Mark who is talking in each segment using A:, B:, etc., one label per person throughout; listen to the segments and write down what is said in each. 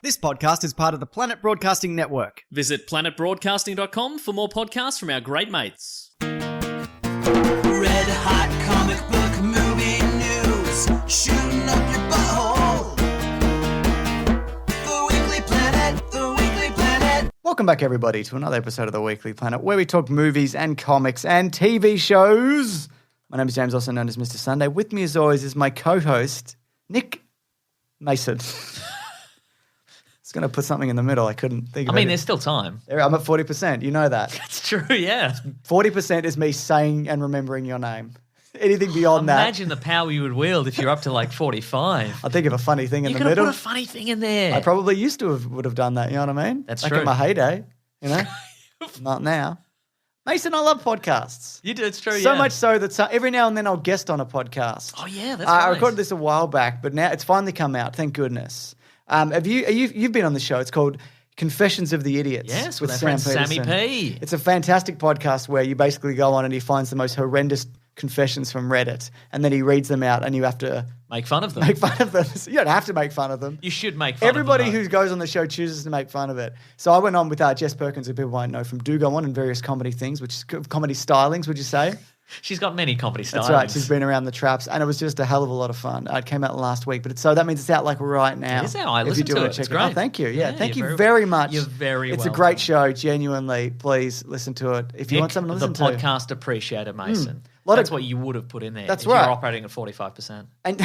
A: This podcast is part of the Planet Broadcasting Network.
B: Visit planetbroadcasting.com for more podcasts from our great mates.
C: Red hot comic book movie news, shooting up your butthole. The Weekly Planet.
A: Welcome back, everybody, to another episode of the Weekly Planet, where we talk movies and comics and TV shows. My name is James, also known as Mr. Sunday. With me, as always, is my co-host, Nick Mason. I was going to put something in the middle. I couldn't think of it.
D: I mean, there's still time.
A: I'm at 40%. You know that.
D: That's true, yeah.
A: 40% is me saying and remembering your name. Anything beyond that.
D: Imagine the power you would wield if you're up to like 45.
A: I'll think of a funny thing in the
D: You
A: middle.
D: could have put a funny thing in there.
A: I probably used to would have done that, you know what I mean?
D: That's
A: Back
D: true.
A: in my heyday, you know? Not now. Mason, I love podcasts.
D: You do, it's true,
A: So
D: yeah.
A: much so that every now and then I'll guest on a podcast.
D: Oh, yeah, that's
A: I
D: right.
A: recorded this a while back, but now it's finally come out, thank goodness. You've been on the show. It's called Confessions of the Idiots.
D: Yes, with our friend Sammy P.
A: It's a fantastic podcast where you basically go on and he finds the most horrendous confessions from Reddit, and then he reads them out, and you have to
D: Make fun of them.
A: make fun of them. You don't have to make fun of them.
D: You should make fun
A: Everybody
D: of them.
A: who goes on the show chooses to make fun of it. So I went on with Jess Perkins, who people might know from Do Go On and various comedy things, which is comedy stylings, would you say?
D: She's got many comedy styles.
A: That's right. She's been around the traps, and it was just a hell of a lot of fun. It came out last week, but that means it's out like right now.
D: It is now. I
A: If you
D: listened
A: do
D: to
A: wanna
D: it.
A: check
D: It's
A: it out.
D: great.
A: Thank you. Yeah, thank
D: you're
A: you very much.
D: You're very
A: It's
D: welcome.
A: a great show. Genuinely, please listen to it if you want something to listen
D: the
A: to.
D: podcast appreciator, Mason.
A: Lot
D: That's
A: of-
D: what you would have put in there.
A: That's
D: if
A: right.
D: You're operating at 45%.
A: And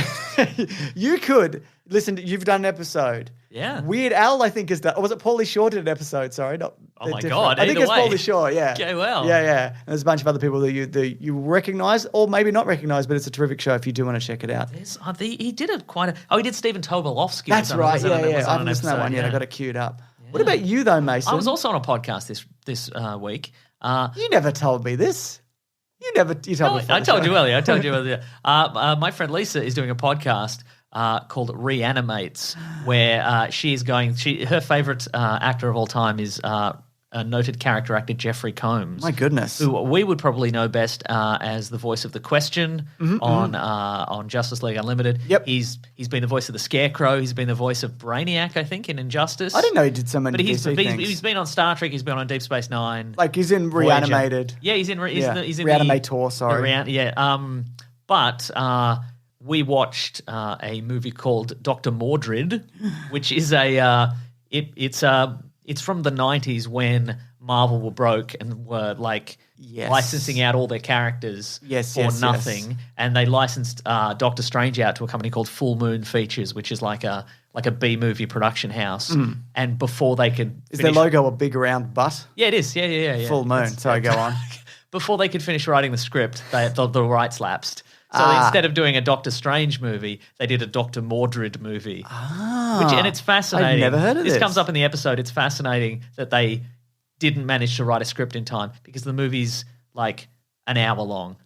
A: you could listen. You've done an episode.
D: Yeah.
A: Weird Al, I think, is that. Or was it Pauly Shore did an episode? Sorry, not.
D: Oh
A: they're
D: my
A: different.
D: God,
A: I think
D: either
A: it's
D: way.
A: Pauly Shore. Yeah.
D: Okay, well.
A: Yeah. And there's a bunch of other people that you recognise or maybe not recognise, but it's a terrific show if you do want to check it out.
D: He did it quite. He did Stephen Tobolowsky.
A: That's right.
D: Was on
A: Yeah.
D: an
A: I haven't listened to
D: episode,
A: that one yet. I
D: yeah.
A: got it queued up. What about you though, Mason?
D: I was also on a podcast this week.
A: You never told me this. You told me. before
D: I
A: the
D: told
A: show.
D: you earlier. My friend Lisa is doing a podcast called Re-AniMates, where her favorite actor of all time is a noted character actor Jeffrey Combs.
A: My goodness.
D: Who we would probably know best as the voice of the Question on Justice League Unlimited.
A: Yep.
D: He's been the voice of the Scarecrow. He's been the voice of Brainiac, I think, in Injustice.
A: I didn't know he did so many
D: But
A: DC things.
D: he's been on Star Trek. He's been on Deep Space Nine.
A: Like he's in
D: Voyager.
A: Reanimated.
D: Yeah, he's in
A: Re-Animator, sorry.
D: But we watched a movie called Dr. Mordred, which is it's from the 90s when Marvel were broke and were like licensing out all their characters for nothing. And they licensed Doctor Strange out to a company called Full Moon Features, which is like a B-movie production house. And before they could
A: Is their logo a big round butt?
D: Yeah, it is. Yeah.
A: Full moon. Sorry, go on.
D: Before they could finish writing the script, the rights lapsed. So instead of doing a Doctor Strange movie, they did a Dr. Mordred movie. And it's fascinating.
A: I've never heard of this.
D: This comes up in the episode. It's fascinating that they didn't manage to write a script in time because the movie's like an hour long.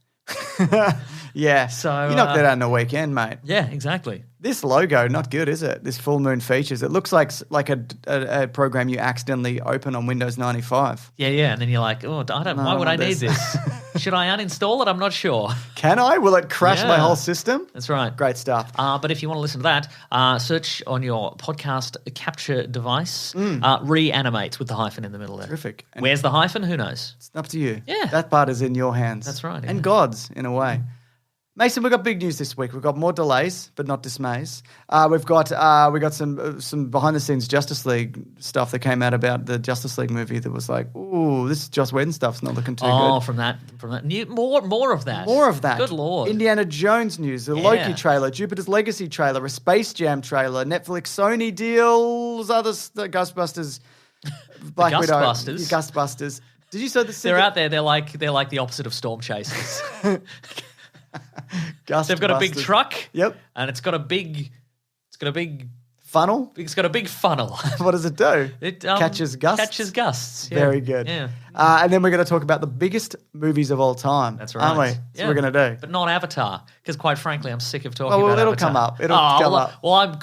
A: Yeah.
D: So,
A: you knocked that out in a weekend, mate.
D: Yeah, exactly.
A: This logo, not good, is it? This Full Moon Features. It looks like a program you accidentally open on Windows 95.
D: Yeah. And then you're like, oh, why would I need this? Should I uninstall it? I'm not sure.
A: Can I? Will it crash my
D: Yeah.
A: whole system?
D: That's right.
A: Great stuff.
D: But if you want to listen to that, search on your podcast capture device, Re-AniMates with the hyphen in the middle there.
A: Terrific. And
D: Where's the hyphen? Who knows?
A: it's up to you.
D: Yeah.
A: That part is in your hands.
D: That's right,
A: And
D: yeah.
A: God's, in a way. Mason, we've got big news this week. We've got more delays, but not dismays. We've got some behind the scenes Justice League stuff that came out about the Justice League movie that was like, ooh, this Joss Whedon stuff's not looking too good.
D: From that. More of that.
A: More of that.
D: Good Lord.
A: Indiana Jones news, the Loki trailer, Jupiter's Legacy trailer, a Space Jam trailer, Netflix Sony deals, the Ghostbusters, Black Widow,
D: Ghostbusters.
A: Ghostbusters. Did you say the
D: They're out there. They're like the opposite of storm chasers. They've got a big truck.
A: Yep.
D: And it's got a big
A: Funnel?
D: funnel.
A: What does it do?
D: It
A: catches gusts?
D: Catches gusts. Yeah.
A: Very good.
D: Yeah.
A: And then we're going to talk about the biggest movies of all time.
D: That's right.
A: Aren't we? That's what we're going to do.
D: But not Avatar, because quite frankly, I'm sick of talking
A: Oh, well,
D: about
A: it'll
D: Avatar.
A: come up. It'll come up.
D: Well, I'm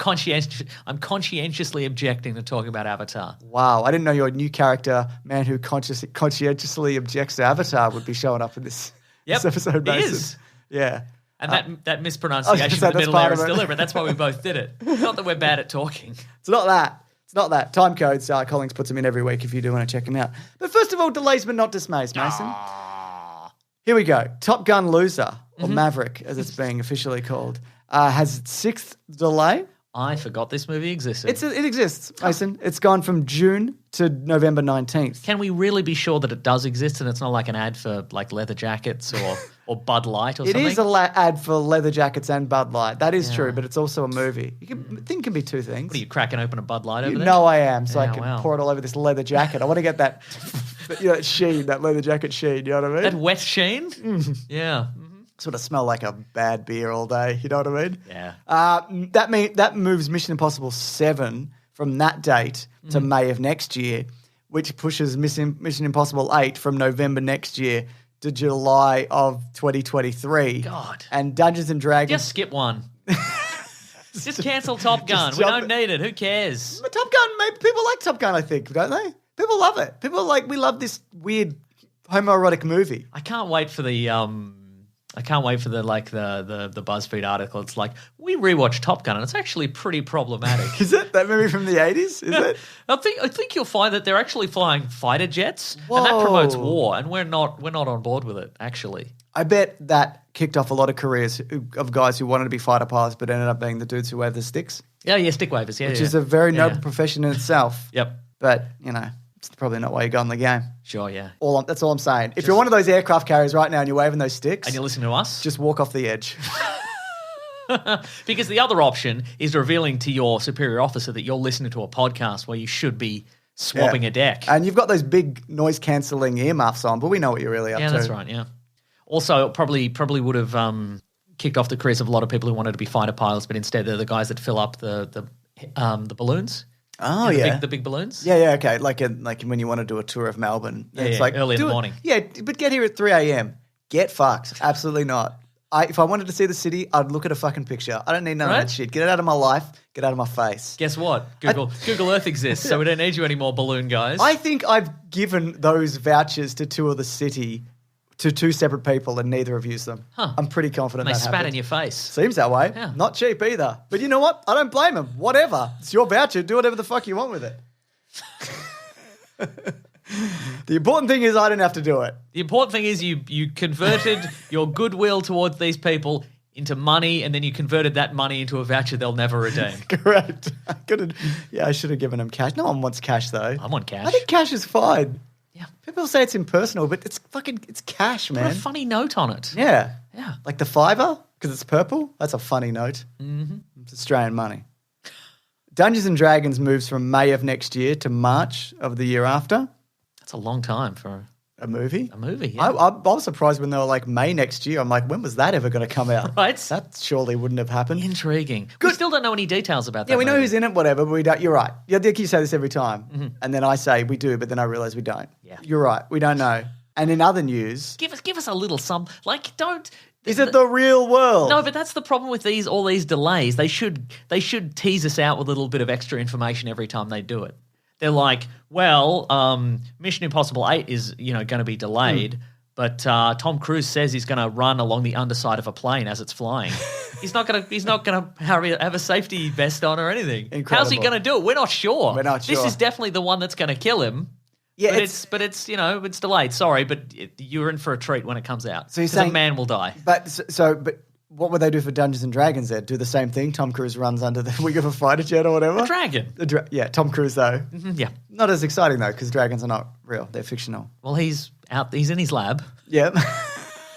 D: conscientiously objecting to talking about Avatar.
A: Wow. I didn't know your new character, man who conscientiously objects to Avatar, would be showing up in this episode.
D: He
A: Mason.
D: is.
A: Yeah.
D: And that
A: I
D: mispronunciation
A: was
D: in
A: gonna say,
D: the middle
A: that's
D: there
A: part
D: is
A: of it.
D: deliberate. That's why we both did it. Not that we're bad at talking.
A: It's not that. It's not that. Time codes, Collins puts them in every week if you do want to check them out. But first of all, delays but not dismays, Mason. Here we go. Top Gun Loser, or Maverick, as it's being officially called, has its 6th delay.
D: I forgot this movie existed.
A: It exists, Mason. It's gone from June to November 19th.
D: Can we really be sure that it does exist and it's not like an ad for like leather jackets or Bud Light or something?
A: It is an ad for leather jackets and Bud Light. That is true, but it's also a movie. Thing can be two things.
D: What are you cracking open a Bud Light over there?
A: No, I am, so I can pour it all over this leather jacket. I want to get that, that sheen, that leather jacket sheen, you know what I mean?
D: That wet sheen? Yeah.
A: Sort of smell like a bad beer all day, you know what I mean?
D: Yeah.
A: That moves Mission Impossible 7 from that date to May of next year, which pushes Mission Impossible 8 from November next year to July of 2023.
D: God.
A: And Dungeons and Dragons.
D: Just skip one. Just cancel Top Gun. We don't need it. Who cares?
A: But Top Gun, people like Top Gun, I think, don't they? People love it. We love this weird homoerotic movie.
D: I can't wait for the the BuzzFeed article. It's like, we rewatched Top Gun and it's actually pretty problematic.
A: Is it that movie from the 80s? Is it?
D: I think you'll find that they're actually flying fighter jets, and that promotes war, and we're not on board with it, actually.
A: I bet that kicked off a lot of careers of guys who wanted to be fighter pilots but ended up being the dudes who wave the sticks.
D: Yeah, stick wavers,
A: which is a very noble profession in itself.
D: Yep.
A: But, it's probably not why you got in the game.
D: Sure, yeah.
A: That's all I'm saying. If you're one of those aircraft carriers right now and you're waving those sticks...
D: And you're listening to us?
A: Just walk off the edge.
D: Because the other option is revealing to your superior officer that you're listening to a podcast where you should be swabbing a deck.
A: And you've got those big noise-cancelling earmuffs on, but we know what you're really up to.
D: Yeah, that's right, yeah. Also, it probably would have kicked off the careers of a lot of people who wanted to be fighter pilots, but instead they're the guys that fill up the balloons.
A: Oh,
D: the big balloons.
A: Yeah, okay. Like when you want to do a tour of Melbourne. It's like
D: early in the morning.
A: Yeah, but get here at 3 a.m. Get fucked. Absolutely not. If I wanted to see the city, I'd look at a fucking picture. I don't need none of that shit. Get it out of my life. Get out of my face.
D: Guess what? Google Earth exists, so we don't need you anymore, balloon guys.
A: I think I've given those vouchers to tour the city to two separate people and neither have used them.
D: Huh.
A: I'm pretty confident
D: they
A: that
D: spat
A: happened.
D: in your face.
A: Seems that way.
D: Yeah.
A: Not cheap either. But you know what? I don't blame them. Whatever. It's your voucher. Do whatever the fuck you want with it. The important thing is I didn't have to do it.
D: The important thing is you converted your goodwill towards these people into money, and then you converted that money into a voucher they'll never redeem.
A: Correct. I should have given them cash. No one wants cash though.
D: I want cash.
A: I think cash is fine.
D: Yeah.
A: People say it's impersonal, but it's cash, man.
D: Put a funny note on it.
A: Yeah.
D: Yeah.
A: Like the $5 because it's purple. That's a funny note. Mm-hmm. It's Australian money. Dungeons and Dragons moves from May of next year to March of the year after.
D: That's a long time for
A: a movie.
D: A movie, yeah.
A: I was surprised when they were like May next year. I'm like, when was that ever going to come out?
D: Right.
A: That surely wouldn't have happened.
D: Intriguing. Good. We still don't know any details about that.
A: Yeah, we know
D: movie.
A: who's in it, whatever, but we don't. You're right. Yeah, I think you say this every time. And then I say we do, but then I realise we don't.
D: Yeah.
A: You're right. We don't know. And in other news...
D: Give us a little don't...
A: Is it the real world?
D: No, but that's the problem with all these delays. They should tease us out with a little bit of extra information every time they do it. They're like, well, Mission Impossible 8 is going to be delayed, but Tom Cruise says he's going to run along the underside of a plane as it's flying. He's not going to have a safety vest on or anything.
A: Incredible.
D: How's he going to do it? We're not sure.
A: This
D: is definitely the one that's going to kill him. Yeah, but it's it's delayed. Sorry, but you're in for a treat when it comes out. So you're saying a man will die.
A: But what would they do for Dungeons and Dragons? There, do the same thing. Tom Cruise runs under the wing of a fighter jet or whatever.
D: A dragon.
A: Tom Cruise though.
D: Mm-hmm, yeah,
A: not as exciting though because dragons are not real; they're fictional.
D: Well, he's in his lab.
A: Yeah,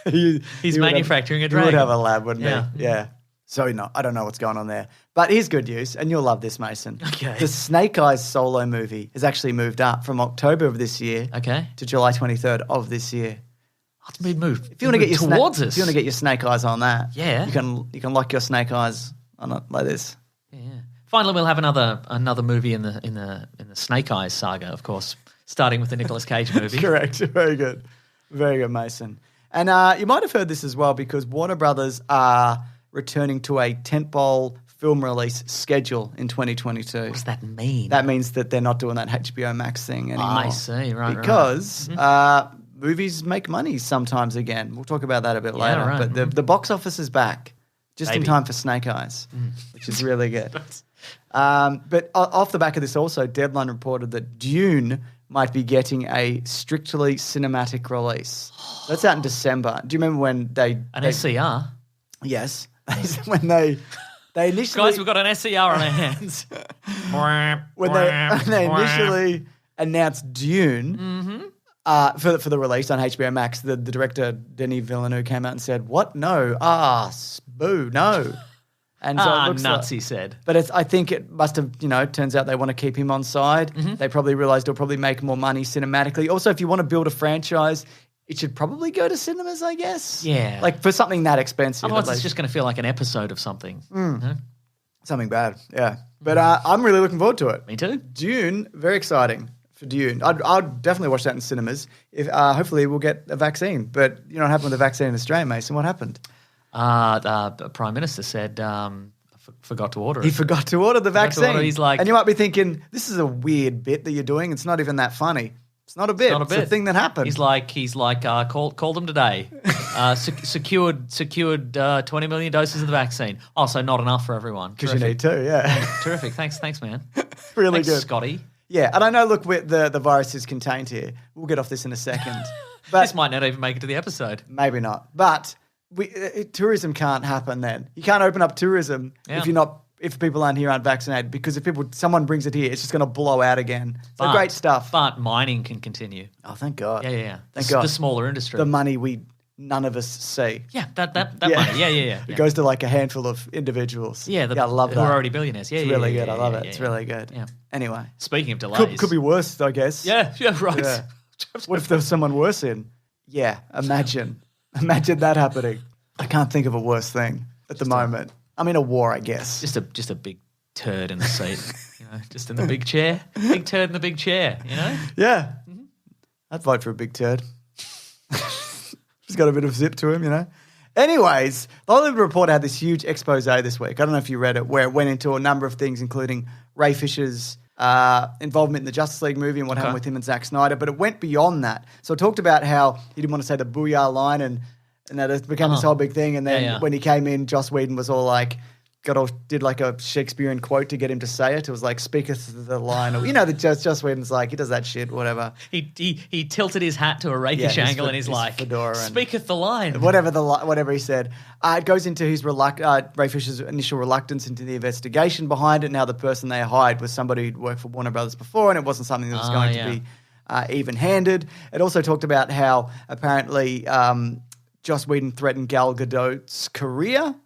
D: he's manufacturing a dragon.
A: He would have a lab, wouldn't
D: he?
A: Yeah. So I don't know what's going on there. But here's good news, and you'll love this, Mason.
D: Okay.
A: The Snake Eyes solo movie has actually moved up from October of this year to July 23rd of this year.
D: It's been moved.
A: If you want to get
D: towards us.
A: If you want to get your snake eyes on that,
D: yeah,
A: you can lock your snake eyes on it like this.
D: Yeah. Finally, we'll have another movie in the Snake Eyes saga, of course, starting with the Nicolas Cage movie.
A: Correct. Very good, Mason. And you might have heard this as well because Warner Brothers are returning to a tentpole film release schedule in 2022.
D: What does that mean?
A: That means that they're not doing that HBO Max thing anymore.
D: I see, right.
A: Because movies make money sometimes again. We'll talk about that a bit later.
D: Right.
A: But the box office is back just in time for Snake Eyes, which is really good. But off the back of this also, Deadline reported that Dune might be getting a strictly cinematic release. That's out in December. Do you remember when they...
D: An SCR?
A: Yes. When they initially...
D: Guys, we've got an SCR on our hands.
A: when they initially announced Dune for the release on HBO Max, the director, Denis Villeneuve, came out and said, what? No. Boo, no. And so it looks
D: nuts,
A: like,
D: he said.
A: But I think it must have, turns out they want to keep him on side. They probably realized it'll probably make more money cinematically. Also, if you want to build a franchise, it should probably go to cinemas, I guess.
D: Yeah.
A: Like for something that expensive.
D: Otherwise, it's just going to feel like an episode of something.
A: Something bad, yeah. But I'm really looking forward to it.
D: Me too.
A: Dune, very exciting for Dune. I'd definitely watch that in cinemas. If hopefully we'll get a vaccine. But you know what happened with the vaccine in Australia, Mason? What happened?
D: The Prime Minister said forgot to order it.
A: He forgot to order the vaccine.
D: He's like...
A: And you might be thinking, this is a weird bit that you're doing. It's not even that funny. It's not a bit. It's a thing that happened.
D: He's like, called them today. Secured 20 million doses of the vaccine. Oh, so not enough for everyone.
A: Because you need to, yeah.
D: Terrific. Thanks, man.
A: Really
D: Thanks,
A: good.
D: Scotty.
A: Yeah, and I know, look, the virus is contained here. We'll get off this in a second. But
D: this might not even make it to the episode.
A: Maybe not. But tourism can't happen then. You can't open up tourism if people aren't vaccinated, because if someone brings it here, it's just going to blow out again. So great stuff.
D: But mining can continue.
A: Oh, thank God.
D: Yeah.
A: Thank God.
D: The smaller industry.
A: The money none of us see.
D: Yeah, that money. Yeah.
A: It goes to like a handful of individuals.
D: Yeah,
A: I love that.
D: Who are already billionaires. Yeah,
A: it's really good. I love it.
D: Yeah,
A: it's really good.
D: Yeah.
A: Anyway.
D: Speaking of delays.
A: Could be worse, I guess.
D: Yeah, right.
A: Yeah. What if there was someone worse in? Yeah, imagine that happening. I can't think of a worse thing at the moment. I'm in a war, I guess.
D: Just a big turd in the seat, just in the big chair. Big turd in the big chair,
A: Yeah. Mm-hmm. I'd vote for a big turd. He's got a bit of zip to him, Anyways, the Hollywood Reporter had this huge expose this week. I don't know if you read it, where it went into a number of things, including Ray Fisher's involvement in the Justice League movie and what happened with him and Zack Snyder. But it went beyond that. So it talked about how he didn't want to say the booyah line and that it became this whole big thing. And then when he came in, Joss Whedon was all like, did like a Shakespearean quote to get him to say it. It was like, speaketh the line. Or, that Joss Whedon's like, he does that shit, whatever.
D: He tilted his hat to a rakish angle and he's like, speaketh the line.
A: Whatever he said. It goes into his Ray Fisher's initial reluctance into the investigation behind it, and how the person they hired was somebody who'd worked for Warner Brothers before, and it wasn't something that was going to be even-handed. It also talked about how apparently Joss Whedon threatened Gal Gadot's career.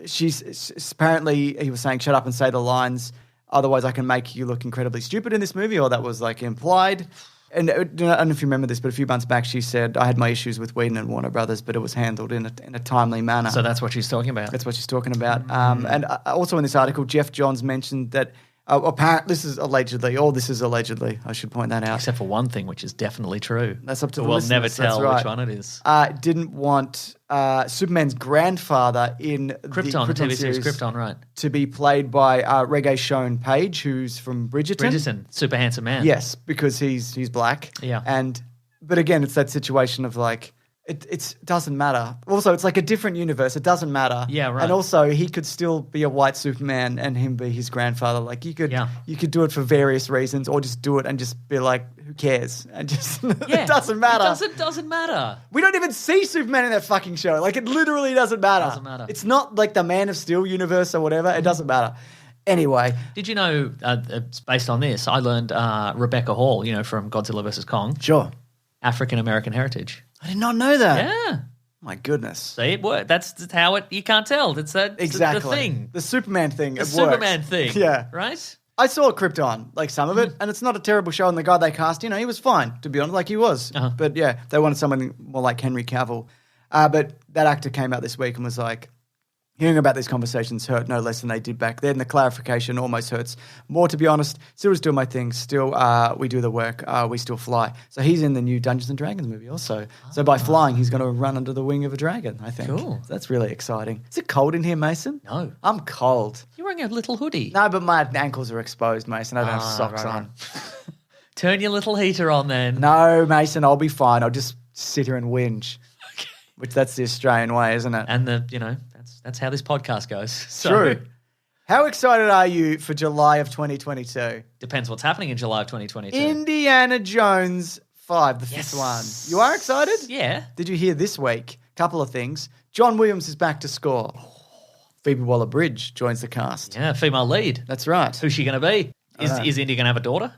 A: She's apparently, he was saying, shut up and say the lines, otherwise I can make you look incredibly stupid in this movie, or that was like implied. And I don't know if you remember this, but a few months back she said, I had my issues with Whedon and Warner Brothers, but it was handled in a timely manner.
D: So that's what she's talking about.
A: That's what she's talking about. And also in this article, Jeff Johns mentioned that this is allegedly, I should point that out.
D: Except for one thing, which is definitely true.
A: That's up to the
D: We'll
A: listeners.
D: never tell
A: That's right.
D: which one it is.
A: Didn't want Superman's grandfather in
D: Krypton, the TV series Krypton, right.
A: to be played by Regé Sean Page, who's from Bridgerton.
D: Super handsome man.
A: Yes, because he's black.
D: Yeah.
A: But again, it's that situation of like, it doesn't matter. Also, it's like a different universe. It doesn't matter.
D: Yeah, right.
A: And also, he could still be a white Superman and him be his grandfather. Like you could do it for various reasons, or just do it and just be like, who cares? And just it doesn't matter.
D: It doesn't matter.
A: We don't even see Superman in that fucking show. Like it literally doesn't matter.
D: It doesn't matter.
A: It's not like the Man of Steel universe or whatever. It doesn't matter. Anyway.
D: Did you know, based on this, I learned Rebecca Hall, from Godzilla vs. Kong.
A: Sure.
D: African-American heritage.
A: I did not know that.
D: Yeah.
A: My goodness.
D: See, it worked. That's how you can't tell. It's
A: exactly
D: the thing.
A: The Superman thing.
D: The Superman thing.
A: Yeah.
D: Right?
A: I saw Krypton, like some of it, and it's not a terrible show. And the guy they cast, he was fine, to be honest, like he was. But yeah, they wanted something more like Henry Cavill. But that actor came out this week and was like, hearing about these conversations hurt no less than they did back then. The clarification almost hurts more, to be honest. Still just doing my thing. Still, we do the work. We still fly. So he's in the new Dungeons & Dragons movie also. So by flying, he's going to run under the wing of a dragon, I think.
D: Cool.
A: So that's really exciting. Is it cold in here, Mason?
D: No.
A: I'm cold.
D: You're wearing a little hoodie.
A: No, but my ankles are exposed, Mason. I don't have socks on.
D: Turn your little heater on then.
A: No, Mason, I'll be fine. I'll just sit here and whinge. Okay. Which that's the Australian way, isn't it?
D: And that's how this podcast goes. So.
A: True. How excited are you for July of 2022?
D: Depends what's happening in July of 2022.
A: Indiana Jones 5, the fifth one. You are excited?
D: Yeah.
A: Did you hear this week? Couple of things. John Williams is back to score. Phoebe Waller-Bridge joins the cast.
D: Yeah, female lead.
A: That's right.
D: Who's she going to be? Is Indy going to have a daughter?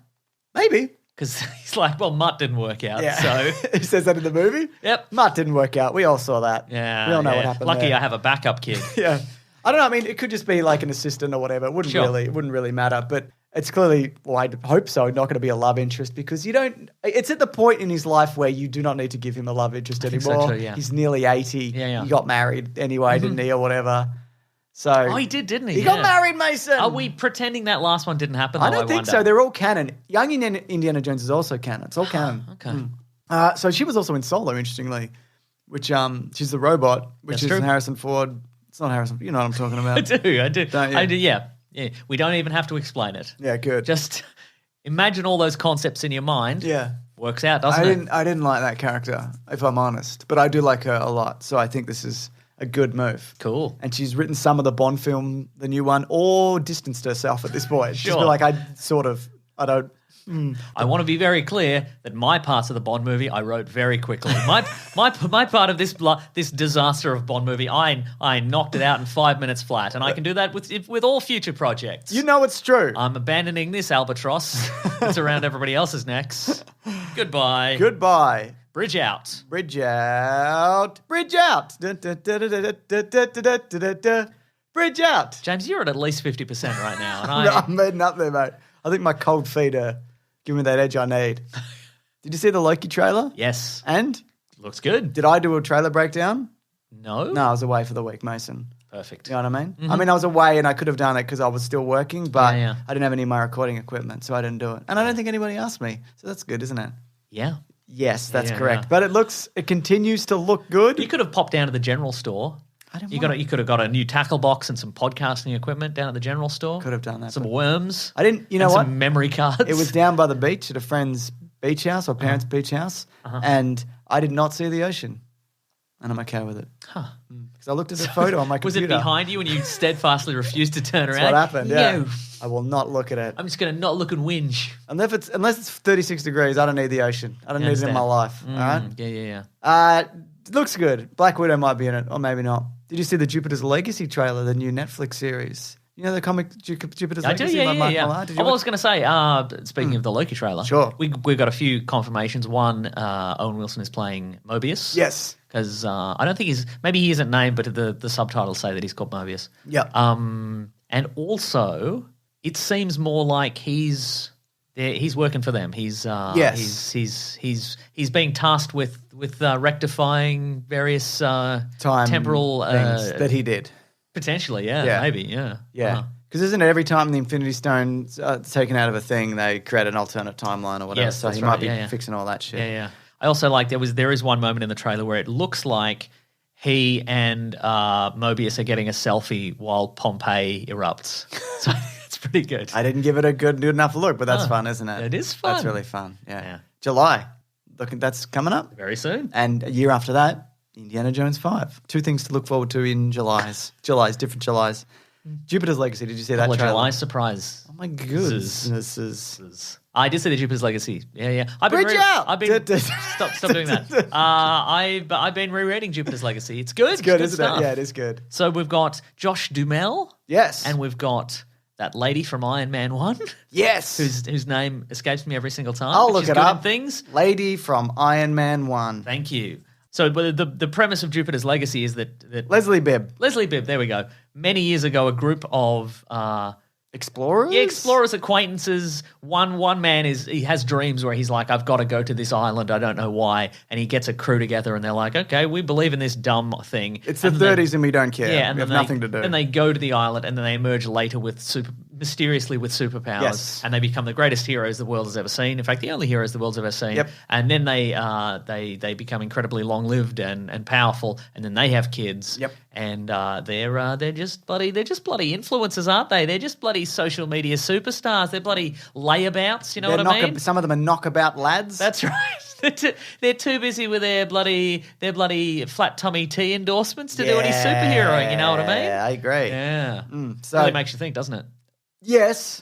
A: Maybe.
D: Because he's like, well, Mutt didn't work out.
A: Yeah.
D: So
A: he says that in the movie?
D: Yep.
A: Mutt didn't work out. We all saw that.
D: Yeah.
A: We all know what happened
D: Lucky
A: there.
D: I have a backup kid.
A: Yeah. I don't know. I mean, it could just be like an assistant or whatever. It wouldn't really matter. But it's clearly, well, I hope so, not going to be a love interest because it's at the point in his life where you do not need to give him a love interest anymore.
D: So too, yeah.
A: He's nearly 80.
D: Yeah.
A: He got married anyway, didn't he, or whatever. So
D: Oh, he didn't he?
A: He got married, Mason.
D: Are we pretending that last one didn't happen?
A: I don't think
D: wonder?
A: so. They're all canon. Young Indiana Jones is also canon. It's all canon.
D: Okay.
A: So she was also in Solo, interestingly, which she's the robot, which
D: That's
A: is
D: true.
A: Harrison Ford. It's not Harrison. You know what I'm talking about.
D: I do.
A: Don't you?
D: I do, yeah. We don't even have to explain it.
A: Yeah, good.
D: Just imagine all those concepts in your mind.
A: Yeah.
D: Works out, doesn't it?
A: I didn't like that character, if I'm honest, but I do like her a lot. So I think this is a good move.
D: Cool.
A: And she's written some of the Bond film, the new one, or distanced herself at this point. She's
D: Sure.
A: been like, I don't.
D: I want to be very clear that my parts of the Bond movie I wrote very quickly. My part of this disaster of Bond movie, I knocked it out in 5 minutes flat, and I can do that with all future projects.
A: You know it's true.
D: I'm abandoning this albatross. It's around everybody else's necks. Goodbye.
A: Goodbye.
D: Bridge out.
A: Bridge out. Bridge out. Bridge out.
D: James, you're at least 50% right now, and
A: I'm heading up there, mate. I think my cold feet are giving me that edge I need. Did you see the Loki trailer?
D: Yes.
A: And?
D: Looks good.
A: Did I do a trailer breakdown?
D: No?
A: No, I was away for the week, Mason.
D: Perfect.
A: You know what I mean? Mm-hmm. I mean, I was away and I could have done it because I was still working, but
D: Yeah.
A: I didn't have any of my recording equipment, so I didn't do it. And I don't think anybody asked me, so that's good, isn't it?
D: Yeah.
A: Yes, that's
D: Yeah,
A: correct.
D: yeah.
A: But it continues to look good.
D: You could have popped down to the general store. You could have got a new tackle box and some podcasting equipment down at the general store.
A: Could have done that,
D: Some
A: but
D: worms.
A: I didn't. You know
D: and
A: what?
D: Some memory cards.
A: It was down by the beach at a friend's beach house or parents' beach house, and I did not see the ocean, and I'm okay with it.
D: Huh.
A: Because I looked at the photo on my
D: Was
A: computer.
D: it behind you and you steadfastly refused to turn
A: That's
D: around?
A: what happened? Yeah.
D: No.
A: I will not look at it.
D: I'm just going to not look and whinge.
A: Unless it's 36 degrees, I don't need the ocean. I don't need it in my life. All right.
D: Yeah.
A: It looks good. Black Widow might be in it, or maybe not. Did you see the Jupiter's Legacy trailer, the new Netflix series? You know the comic Jupiter's
D: I do,
A: Legacy by Mark
D: yeah.
A: Millar? Did you
D: I
A: watch-
D: was going to say, speaking of the Loki trailer,
A: Sure.
D: we got a few confirmations. One, Owen Wilson is playing Mobius.
A: Yes.
D: Because I don't think maybe he isn't named, but the subtitles say that he's called Mobius.
A: Yeah.
D: And also, it seems more like he's working for them. He's
A: Yes.
D: he's being tasked with rectifying various
A: Time
D: temporal
A: things that he did.
D: potentially.
A: Yeah.
D: Maybe. Yeah.
A: Yeah. Because isn't it every time the Infinity Stone's taken out of a thing, they create an alternate timeline or whatever?
D: Yes,
A: so
D: that's
A: he
D: right.
A: might be
D: Yeah.
A: fixing all that shit.
D: Yeah. I also like there is one moment in the trailer where it looks like he and Mobius are getting a selfie while Pompeii erupts. So it's pretty good.
A: I didn't give it a good enough look, but that's fun, isn't it?
D: It is fun.
A: That's really fun. Yeah.
D: Yeah.
A: July. That's coming up.
D: Very soon.
A: And a year after that, Indiana Jones 5. 2 things to look forward to in July's. Different Julys. Jupiter's Legacy. Did you see that trailer?
D: July surprise.
A: Oh my goodness.
D: I did see the Jupiter's Legacy. Yeah.
A: Bridge out!
D: Stop doing that. I've been rereading Jupiter's Legacy. It's good.
A: It's good, isn't
D: stuff.
A: it? Yeah, it is good.
D: So we've got Josh Duhamel.
A: Yes.
D: And we've got that lady from Iron Man 1.
A: Yes.
D: Whose name escapes me every single time.
A: I'll
D: which
A: look
D: is
A: it
D: good
A: up.
D: in things.
A: Lady from Iron Man 1.
D: Thank you. So the premise of Jupiter's Legacy is that
A: Leslie Bibb.
D: There we go. Many years ago, a group of
A: Explorers?
D: Yeah, explorers, acquaintances. One man he has dreams where he's like, I've got to go to this island. I don't know why. And he gets a crew together and they're like, okay, we believe in this dumb thing.
A: It's the 30s and we don't care.
D: Yeah, and
A: we have
D: then
A: nothing to do.
D: And they go to the island and then they emerge later with mysteriously with superpowers,
A: Yes.
D: and they become the greatest heroes the world has ever seen. In fact, the only heroes the world's ever seen.
A: Yep.
D: And then they become incredibly long-lived and powerful, and then they have kids.
A: Yep.
D: And they're just bloody influencers, aren't they? They're just bloody social media superstars. They're bloody layabouts. You know what I mean?
A: Some of them are knockabout lads.
D: That's right. They're too busy with their bloody flat tummy tea endorsements to do any superheroing. You know what I mean?
A: Yeah, I agree.
D: Yeah.
A: So
D: Really makes you think, doesn't it?
A: yes,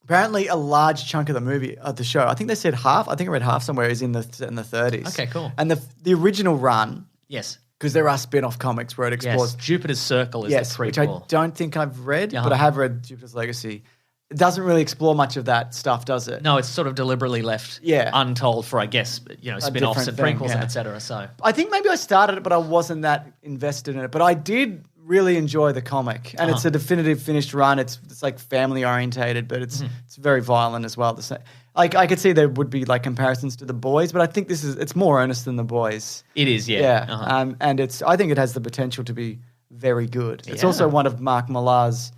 A: apparently a large chunk of the movie of the show. I think they said half. I think I read half somewhere is in the 30s.
D: Okay, cool.
A: And the original run,
D: Yes.
A: because there are spin-off comics where it explores.
D: Yes. Jupiter's Circle is the prequel.
A: which I don't think I've read,
D: Uh-huh.
A: but I have read Jupiter's Legacy. It doesn't really explore much of that stuff, does it?
D: No, it's sort of deliberately left untold for, I guess, spin-offs
A: different
D: and
A: thing,
D: prequels
A: yeah.
D: and et cetera. So
A: I think maybe I started it, but I wasn't that invested in it. But I did really enjoy the comic, and it's a definitive finished run. It's like family orientated, but it's very violent as well. Like I could see there would be like comparisons to The Boys, but I think it's more earnest than The Boys.
D: it is, yeah.
A: Yeah,
D: Uh-huh.
A: and I think it has the potential to be very good. It's
D: Yeah.
A: also one of Mark Millar's,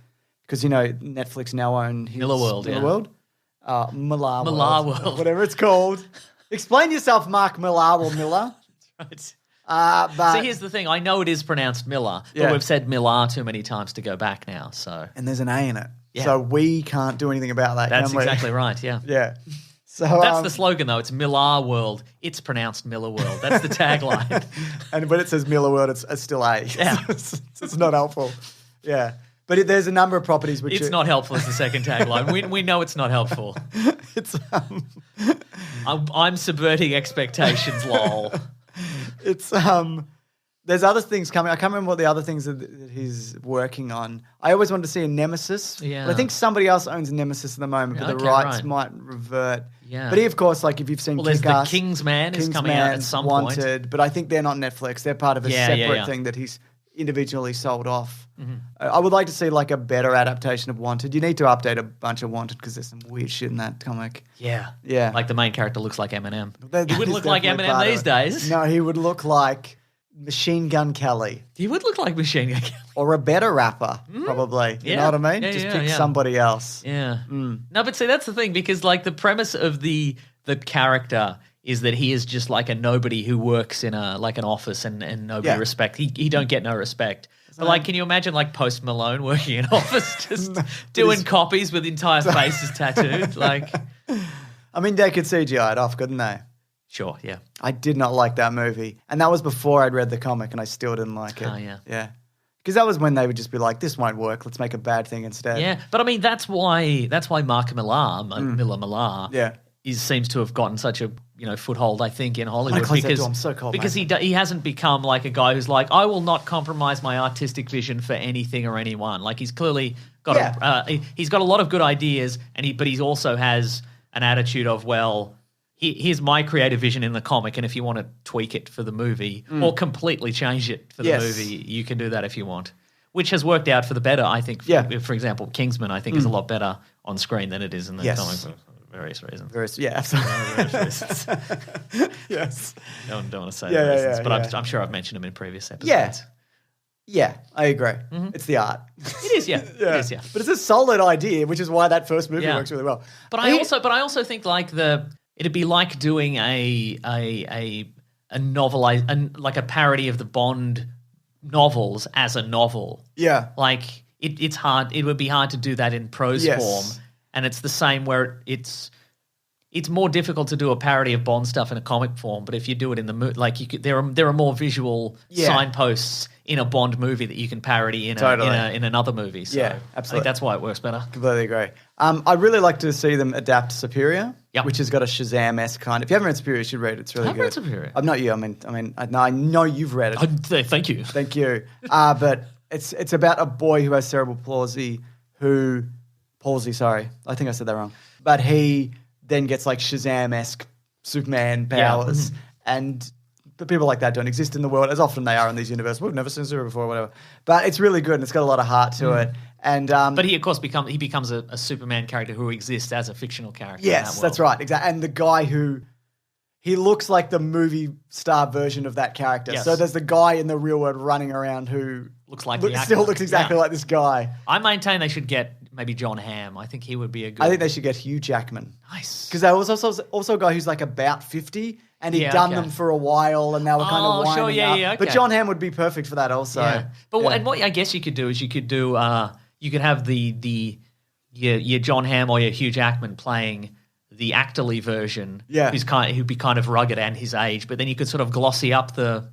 A: because Netflix now own his
D: Millarworld, yeah.
A: Millarworld, Millar
D: Millarworld.
A: whatever it's called. Explain yourself, Mark Millar or Miller.
D: Right.
A: But
D: So here's the thing. I know it is pronounced Miller,
A: Yeah.
D: but we've said Millar too many times to go back now. So
A: and there's an A in it,
D: Yeah.
A: so we can't do anything about that.
D: that's
A: can we?
D: exactly right, yeah.
A: Yeah. So
D: That's the slogan, though. It's Millar World. It's pronounced Miller World. That's the tagline.
A: and when it says Miller World, it's still A.
D: Yeah.
A: it's not helpful. Yeah. But there's a number of properties which
D: It's not helpful as the second tagline. We know it's not helpful.
A: It's
D: I'm subverting expectations, lol.
A: It's there's other things coming. I can't remember what the other things that he's working on. I always wanted to see a Nemesis.
D: Yeah.
A: But I think somebody else owns a Nemesis at the moment, but
D: Okay,
A: the rights
D: right.
A: might revert.
D: Yeah.
A: But he, of course, like if you've seen
D: Well, there's the
A: Kick-Ass,
D: Kingsman is coming out at some point.
A: Wanted, but I think they're not Netflix. They're part of a
D: Yeah,
A: separate
D: yeah.
A: thing that he's individually sold off.
D: Mm-hmm.
A: I would like to see like a better adaptation of Wanted. You need to update a bunch of Wanted because there's some weird shit in that comic.
D: Yeah.
A: Yeah.
D: Like the main character looks like Eminem.
A: That
D: He wouldn't
A: is
D: look like
A: definitely
D: Eminem
A: part of
D: these
A: it.
D: days.
A: No, he would look like Machine Gun Kelly.
D: He would look like Machine Gun Kelly.
A: Or a better rapper, probably. You
D: Yeah.
A: know what I mean?
D: Yeah,
A: Just
D: yeah,
A: pick
D: yeah.
A: somebody else.
D: Yeah. No, but see, that's the thing, because like the premise of the character is that he is just like a nobody who works in an office and nobody
A: Yeah.
D: respect. He don't get no respect. But like, can you imagine like Post Malone working in an office just doing copies with entire faces tattooed? Like,
A: I mean, they could CGI it off, couldn't they?
D: sure, yeah.
A: I did not like that movie. And that was before I'd read the comic and I still didn't like it.
D: Oh, yeah.
A: Yeah. Because that was when they would just be like, this won't work. Let's make a bad thing instead.
D: Yeah, but I mean that's why Mark Millar, Millar,
A: Yeah.
D: seems to have gotten such a foothold, I think, in Hollywood
A: close that
D: because
A: door, I'm so cold,
D: because
A: mate.
D: he hasn't become like a guy who's like, I will not compromise my artistic vision for anything or anyone. Like he's clearly got he's got a lot of good ideas, but he also has an attitude of, well, here's my creative vision in the comic, and if you want to tweak it for the movie or completely change it for the
A: Yes.
D: movie, you can do that if you want. Which has worked out for the better, I think.
A: Yeah.
D: For example, Kingsman, I think, is a lot better on screen than it is in the
A: Yes.
D: comic book for various reasons.
A: Yeah, absolutely.
D: Various reasons.
A: Yes.
D: Don't want to say
A: Yeah,
D: the
A: yeah,
D: reasons,
A: yeah,
D: but
A: yeah.
D: I'm sure I've mentioned them in previous episodes.
A: Yeah. Yeah, I agree. It's the art.
D: It is, yeah. It is, yeah.
A: But it's a solid idea, which is why that first movie
D: Yeah.
A: works really well.
D: But I also think like it'd be like doing a novel, like a parody of the Bond novels as a novel.
A: Yeah.
D: Like it's hard. It would be hard to do that in prose
A: Yes.
D: form, and it's the same where it's more difficult to do a parody of Bond stuff in a comic form. But if you do it in the like there are more visual signposts in a Bond movie that you can parody in another movie. So
A: Yeah,
D: I think
A: absolutely.
D: that's why it works better.
A: Completely agree. I'd really like to see them adapt Superior,
D: Yep.
A: which has got a Shazam-esque kind. If you haven't read Superior, you should read it. It's really
D: I've
A: good.
D: read Superior.
A: Not you. I mean, I know you've read it.
D: Thank you.
A: Thank you. But it's about a boy who has cerebral palsy. Sorry, I think I said that wrong. But he then gets like Shazam-esque Superman powers, and but people like that don't exist in the world as often they are in these universes. We've never seen Zero before, whatever. But it's really good, and it's got a lot of heart to it. And
D: But he, of course, becomes a Superman character who exists as a fictional character. in
A: yes,
D: that
A: that's
D: world.
A: right, exactly. And the guy who he looks like the movie star version of that character.
D: Yes.
A: So there's the guy in the real world running around who
D: Looks like the actor.
A: still looks exactly
D: Yeah.
A: like this guy.
D: I maintain they should get maybe John Hamm. I think he would be a good.
A: I think they should get Hugh Jackman.
D: Nice.
A: Because there was also a guy who's like about 50 and he'd done them for a while and they were kind of winding up.
D: Okay.
A: But John Hamm would be perfect for that also.
D: Yeah. But what I guess you could do is you could have your John Hamm or your Hugh Jackman playing the actorly version.
A: Yeah.
D: Who'd be kind of rugged and his age, but then you could sort of glossy up the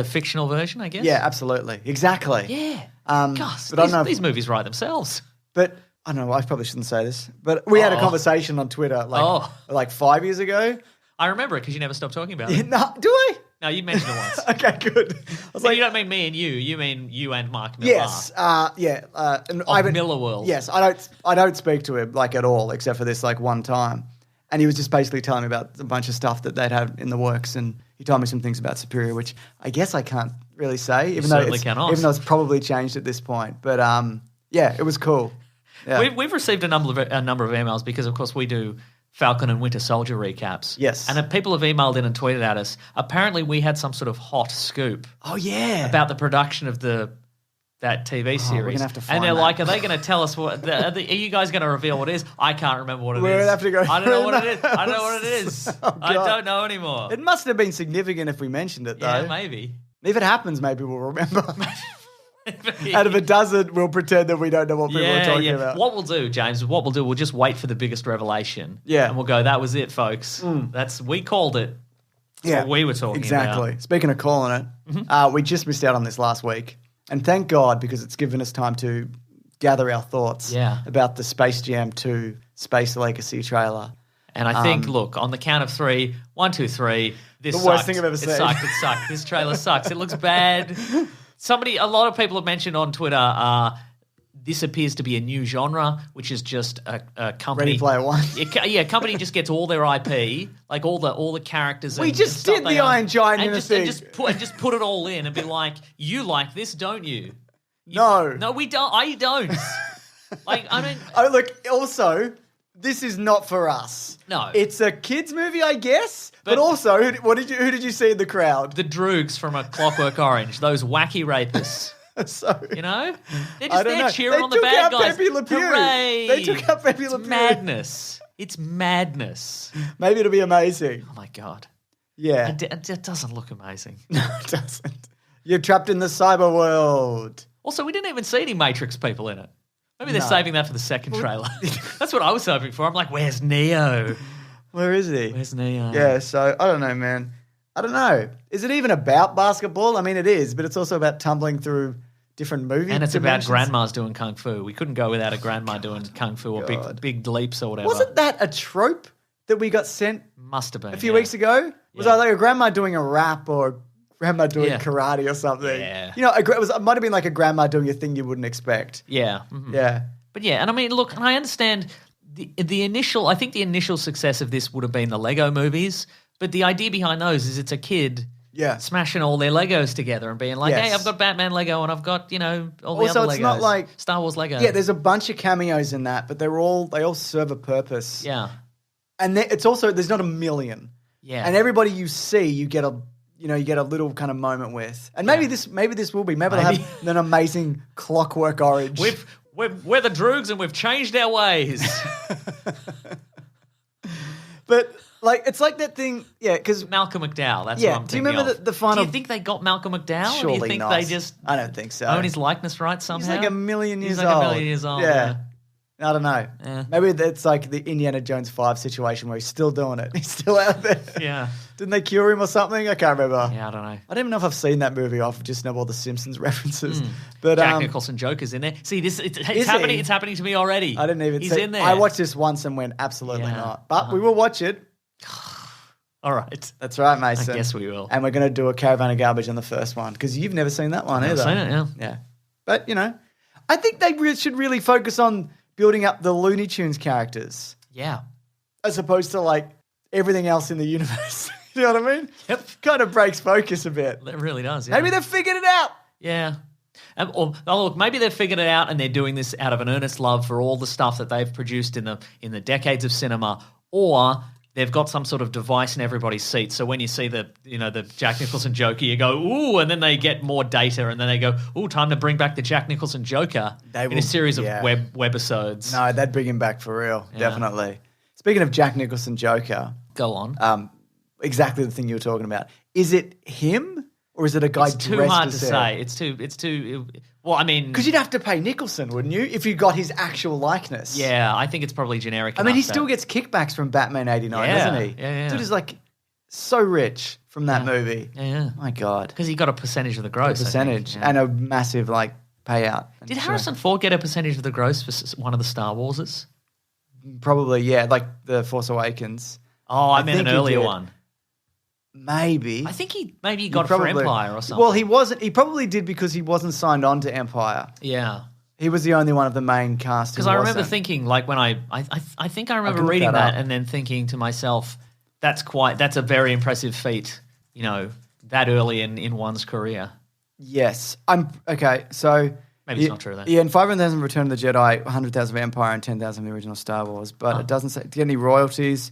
D: fictional version, I guess.
A: Yeah, absolutely. Exactly.
D: Yeah. Gosh, these movies write themselves.
A: But I don't know, I probably shouldn't say this, but we had a conversation on Twitter like 5 years ago.
D: I remember it because you never stopped talking about it.
A: No, do I?
D: No, you mentioned it once.
A: Okay, good. I was
D: you don't mean me and you. You mean you and Mark Millar.
A: Yes, and
D: Miller World.
A: Yes, I don't speak to him like at all, except for this like one time, and he was just basically telling me about a bunch of stuff that they'd had in the works, and he told me some things about Superior, which I guess I can't really say, even though it's probably changed at this point. But it was cool. Yeah.
D: We've received a number of emails because, of course, we do Falcon and Winter Soldier recaps.
A: Yes.
D: And people have emailed in and tweeted at us. Apparently, we had some sort of hot scoop.
A: Oh, yeah.
D: About the production of that TV series.
A: We're going to have to find
D: And they're
A: that.
D: like, are they going to tell us what... are you guys going to reveal what it is? I can't remember what it is.
A: We're going to have to go...
D: I don't know what it is. I don't know what it is.
A: Oh,
D: I don't know anymore.
A: It must have been significant if we mentioned it, though.
D: Yeah, maybe.
A: If it happens, maybe we'll remember. And if it doesn't, we'll pretend that we don't know what people are talking about.
D: What we'll do, James, we'll just wait for the biggest revelation.
A: Yeah.
D: And we'll go, that was it, folks. We called it. That's what we were talking about.
A: Exactly. Speaking of calling it, we just missed out on this last week. And thank God, because it's given us time to gather our thoughts about the Space Jam 2 Space Legacy trailer.
D: And I think, look, on the count of 3, 1, 2, 3, this
A: the
D: sucked.
A: worst thing I've ever seen.
D: It sucked. This trailer sucks. It looks bad. A lot of people have mentioned on Twitter, this appears to be a new genre, which is just a company.
A: Ready Player One.
D: A company just gets all their IP, like all the characters.
A: We just did the Iron Giant in a thing.
D: And just put it all in and be like, you like this, don't you?
A: No,
D: we don't. I don't.
A: Look, also, this is not for us.
D: No.
A: It's a kids' movie, I guess. But also, who did you see in the crowd?
D: The Droogs from A Clockwork Orange, those wacky rapists.
A: So,
D: you know? They're there cheering on the bad guys. Hooray!
A: They took out Pepe Le Pew.
D: Madness. It's madness.
A: Maybe it'll be amazing.
D: Oh, my God.
A: Yeah.
D: It doesn't look amazing.
A: No, it doesn't. You're trapped in the cyber world.
D: Also, we didn't even see any Matrix people in it. Maybe they're saving that for the second trailer. That's what I was hoping for. I'm like, where's Neo?
A: Where is he?
D: Where's Neo?
A: Yeah, so I don't know, man. I don't know. Is it even about basketball? I mean, it is, but it's also about tumbling through different movies.
D: And it's about grandmas doing kung fu. We couldn't go without a grandma doing kung fu or big leaps or whatever.
A: Wasn't that a trope that we got sent?
D: Must have been
A: a few weeks ago. Was that like a grandma doing a rap or grandma doing karate or something?
D: Yeah.
A: You know, it might have been like a grandma doing a thing you wouldn't expect.
D: Yeah. Mm-hmm.
A: Yeah.
D: But yeah, and I mean, look, and I understand the initial. I think the initial success of this would have been the Lego movies, but the idea behind those is it's a kid.
A: Yeah.
D: Smashing all their Legos together and being like, hey, I've got Batman Lego and I've got, all the other Legos. Also, it's not like Star Wars Lego.
A: Yeah, there's a bunch of cameos in that, but they all serve a purpose.
D: Yeah.
A: And it's also, there's not a million.
D: Yeah.
A: And everybody you see, you get a little kind of moment with. And maybe this will be. Maybe they'll have an amazing Clockwork Orange.
D: We're the Droogs and we've changed our ways.
A: But it's like that thing, because
D: Malcolm McDowell. That's what I'm thinking.
A: Do you remember the final?
D: Do you think they got Malcolm McDowell?
A: Surely
D: or do you think
A: not.
D: they just?
A: I don't think so.
D: Own his likeness right somehow.
A: He's like a million years
D: old.
A: old.
D: A million years old.
A: Yeah. I don't know.
D: Yeah.
A: Maybe it's like the Indiana Jones 5 situation where he's still doing it. He's still out there.
D: Yeah.
A: Didn't they cure him or something? I can't remember.
D: Yeah, I don't know.
A: I don't even know if I've seen that movie. I just know all the Simpsons references. But
D: Jack Nicholson Joker's in there. See, it's happening. It's happening to me already.
A: I didn't even.
D: He's in there.
A: I watched this once and went absolutely not. But we will watch it.
D: All right.
A: That's right, Mason.
D: I guess we will.
A: And we're going to do a Caravan of Garbage on the first one because you've never seen that one either.
D: I've seen it,
A: Yeah. But, I think they should really focus on building up the Looney Tunes characters.
D: Yeah.
A: As opposed to, everything else in the universe. You know what I mean?
D: Yep.
A: Kind of breaks focus a bit.
D: It really does, yeah.
A: Maybe they've figured it out.
D: Yeah. Look, maybe they've figured it out and they're doing this out of an earnest love for all the stuff that they've produced in the decades of cinema, or they've got some sort of device in everybody's seat. So when you see the Jack Nicholson Joker, you go, ooh, and then they get more data, and then they go, ooh, time to bring back the Jack Nicholson Joker in a series of webisodes.
A: No, they'd bring him back for real, definitely. Speaking of Jack Nicholson Joker.
D: Go on.
A: Exactly the thing you were talking about. Is it him or is it a guy
D: dressed as him? It's too hard to say. It's too well, I mean...
A: Because you'd have to pay Nicholson, wouldn't you, if you got his actual likeness?
D: Yeah, I think it's probably generic.
A: I mean, he still gets kickbacks from Batman 89, doesn't he?
D: Yeah.
A: Dude is like so rich from that movie.
D: Yeah.
A: My God.
D: Because he got a percentage of the gross.
A: And a massive payout.
D: Did Harrison Ford get a percentage of the gross for one of the Star Warses?
A: Probably, yeah, like The Force Awakens.
D: Oh, I meant an earlier one.
A: Maybe.
D: I think he got it for Empire or something.
A: Well, he wasn't. He probably did because he wasn't signed on to Empire.
D: Yeah.
A: He was the only one of the main cast.
D: Because I remember thinking, like when I think I remember reading that and then thinking to myself, that's a very impressive feat, that early in one's career.
A: Yes. Okay, so...
D: Maybe it's not true, though.
A: Yeah, and 500,000 Return of the Jedi, 100,000 of Empire, and 10,000 of the original Star Wars. But it doesn't say... Do you get any royalties?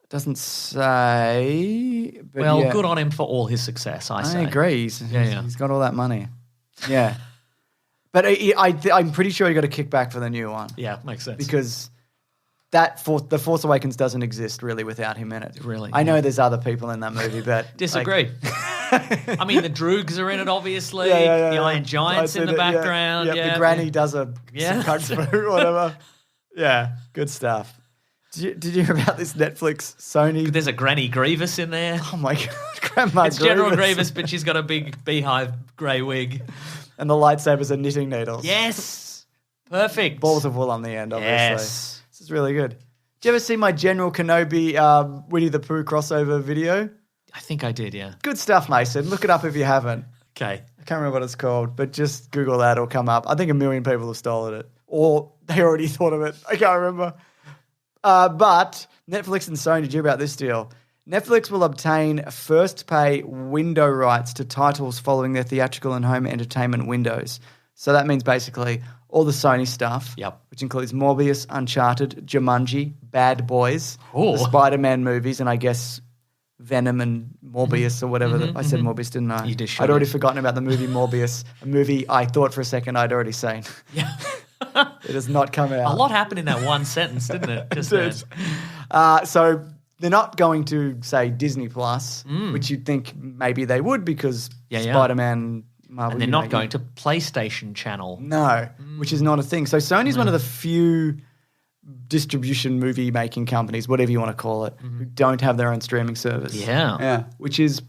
A: It doesn't say... But
D: good on him for all his success, I say.
A: I agree. He's got all that money. Yeah. But I'm pretty sure he got a kickback for the new one.
D: Yeah, makes sense.
A: Because... The Force Awakens doesn't exist really without him in it.
D: Really?
A: I know there's other people in that movie, but...
D: Disagree. I mean, the Droogs are in it, obviously. The Iron Giant's in the background.
A: The granny does some kung fu or whatever. Yeah, good stuff. Did you hear about this Netflix Sony?
D: There's a Granny Grievous in there.
A: Oh, my God. Grandma
D: It's General Grievous, but she's got a big beehive grey wig.
A: And the lightsabers are knitting needles.
D: Yes. Perfect.
A: Balls of wool on the end, obviously.
D: Yes.
A: This is really good. Did you ever see my General Kenobi Winnie the Pooh crossover video?
D: I think I did, yeah.
A: Good stuff, Mason. Look it up if you haven't.
D: Okay.
A: I can't remember what it's called, but just Google that. It'll come up. I think 1 million people have stolen it. Or they already thought of it. I can't remember. But Netflix and Sony, did you hear about this deal? Netflix will obtain first pay window rights to titles following their theatrical and home entertainment windows. So that means basically all the Sony stuff, which includes Morbius, Uncharted, Jumanji, Bad Boys, the Spider-Man movies, and I guess Venom and Morbius or whatever. I said Morbius, didn't I?
D: You did.
A: I'd already forgotten about the movie Morbius, a movie I thought for a second I'd already seen.
D: Yeah.
A: It has not come out.
D: A lot happened in that one sentence, didn't it? Just
A: so they're not going to say Disney Plus, which you'd think maybe they would because Spider-Man... Marvel,
D: and they're not going to PlayStation Channel.
A: No, which is not a thing. So Sony's one of the few distribution movie-making companies, whatever you want to call it, who don't have their own streaming service. Yeah, which is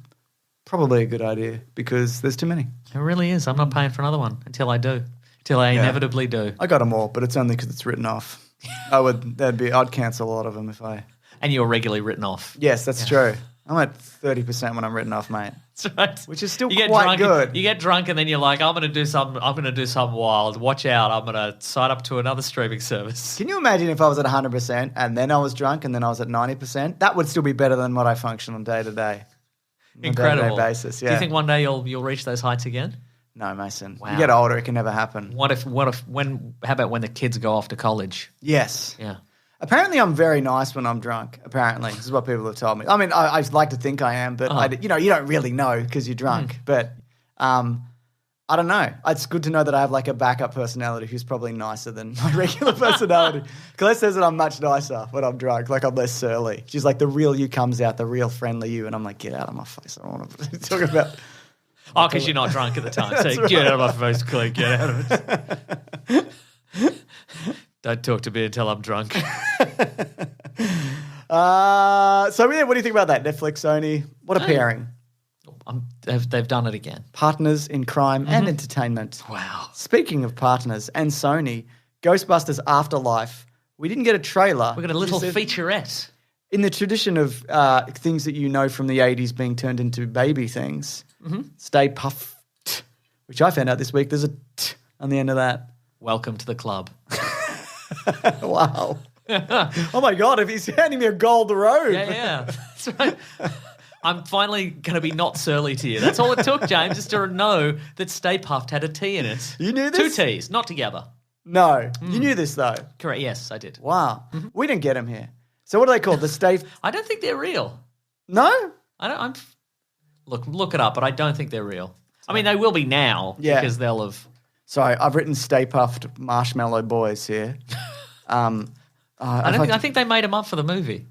A: probably a good idea because there's too many.
D: It really is. I'm not paying for another one until I do. Until I inevitably do.
A: I got them all, but it's only because it's written off. I'd cancel a lot of them if I...
D: And you're regularly written off.
A: Yes, that's true. I'm at 30% when I'm written off, mate.
D: That's right.
A: Which is still quite good.
D: You get drunk and then you're like, I'm going to do something wild. Watch out. I'm going to sign up to another streaming service.
A: Can you imagine if I was at 100% and then I was drunk and then I was at 90%? That would still be better than what I function on day to day.
D: Incredible.
A: Day-to-day basis, yeah.
D: Do you think one day you'll reach those heights again?
A: No, Mason.
D: Wow.
A: You get older, it can never happen.
D: How about when the kids go off to college?
A: Yes.
D: Yeah.
A: Apparently, I'm very nice when I'm drunk. Apparently, this is what people have told me. I mean, I like to think I am, but you don't really know because you're drunk. But I don't know. It's good to know that I have like a backup personality who's probably nicer than my regular personality. Colette says that I'm much nicer when I'm drunk, like I'm less surly. She's like, the real you comes out, the real friendly you, and I'm like, get out of my face. I don't want to talk about.
D: Oh, because you're not drunk at the time. So right. Get out of my face, Clay. Get out of it. Don't talk to me until I'm drunk.
A: So, yeah, what do you think about that? Netflix, Sony, what a pairing.
D: They've done it again.
A: Partners in crime and entertainment.
D: Wow.
A: Speaking of partners and Sony, Ghostbusters Afterlife, we didn't get a trailer.
D: We got a little featurette.
A: In the tradition of things that you know from the 80s being turned into baby things, Stay Puft, which I found out this week, there's a t on the end of that.
D: Welcome to the club.
A: Wow. Oh, my God, if he's handing me a gold robe.
D: Yeah. That's right. I'm finally going to be not surly to you. That's all it took, James, is to know that Stay Puft had a T in it.
A: You knew this?
D: 2 T's, not together.
A: No. You knew this, though?
D: Correct. Yes, I did.
A: Wow. We didn't get him here. So what are they called? The Stay...
D: I don't think they're real.
A: No?
D: Look it up, but I don't think they're real. I mean, they will be now because they'll have...
A: Sorry, I've written Stay Puffed Marshmallow Boys here.
D: I think they made them up for the movie.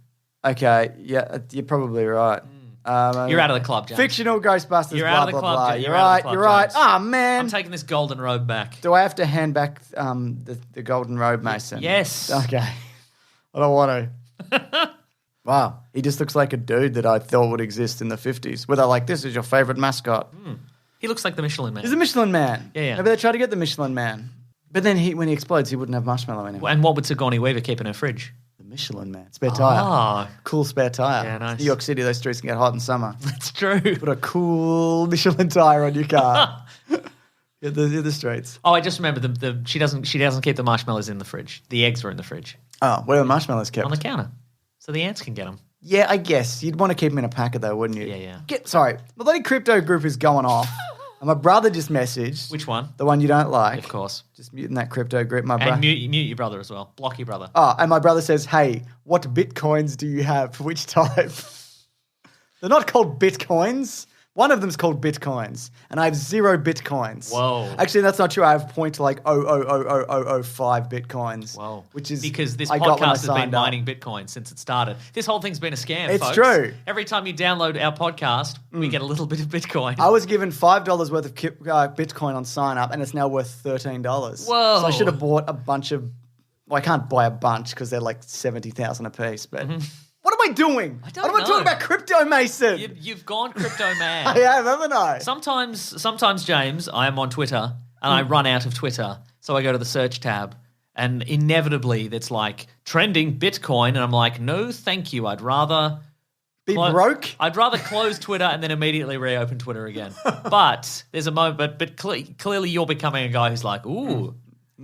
A: Okay, yeah, you're probably right.
D: You're out of the club, James.
A: Fictional Ghostbusters,
D: You're
A: blah,
D: out of the
A: blah,
D: club,
A: blah.
D: James.
A: You're right, you're right.
D: James.
A: Oh, man.
D: I'm taking this golden robe back.
A: Do I have to hand back the golden robe, Mason?
D: Yes.
A: Okay. I don't want to. Wow. He just looks like a dude that I thought would exist in the 50s. Where they're like, this is your favourite mascot.
D: He looks like the Michelin Man.
A: He's a Michelin Man.
D: Yeah.
A: Maybe they tried to get the Michelin Man. But then when he explodes, he wouldn't have marshmallow anymore.
D: And what would Sigourney Weaver keep in her fridge?
A: The Michelin Man. Spare tyre. Cool spare tyre.
D: Yeah, nice.
A: New York City, those streets can get hot in summer.
D: That's true.
A: Put a cool Michelin tyre on your car. Hit the streets.
D: Oh, I just remembered she doesn't keep the marshmallows in the fridge. The eggs are in the fridge.
A: Oh, where are the marshmallows kept?
D: On the counter. So the ants can get them.
A: Yeah, I guess. You'd want to keep them in a packet though, wouldn't you?
D: Yeah.
A: Sorry. The bloody crypto group is going off. And my brother just messaged.
D: Which one?
A: The one you don't like.
D: Of course.
A: Just muting that crypto group, my brother.
D: And mute your brother as well. Block your brother.
A: Oh, and my brother says, hey, what bitcoins do you have? For which type? They're not called bitcoins. One of them's called bitcoins, and I have 0 bitcoins.
D: Whoa.
A: Actually, that's not true. I have 0.0000005 bitcoins.
D: Whoa.
A: Which is
D: because this
A: I got when I
D: podcast has been
A: signed up.
D: mining Bitcoin since it started. This whole thing's been a scam,
A: It's
D: folks.
A: true.
D: Every time you download our podcast, we get a little bit of Bitcoin.
A: I was given $5 worth of Bitcoin on sign up, and it's now worth $13.
D: Whoa.
A: So I should have bought a bunch of. Well, I can't buy a bunch because they're like 70,000 a piece. But what am I doing?
D: I don't
A: What am I
D: know.
A: talking about crypto, Mason?
D: You've gone crypto mad.
A: I have, haven't I?
D: Sometimes, James, I am on Twitter and I run out of Twitter. So I go to the search tab and inevitably it's like trending Bitcoin. And I'm like, no, thank you. I'd rather
A: Be broke?
D: I'd rather close Twitter and then immediately reopen Twitter again. But there's a moment, but clearly you're becoming a guy who's like, ooh,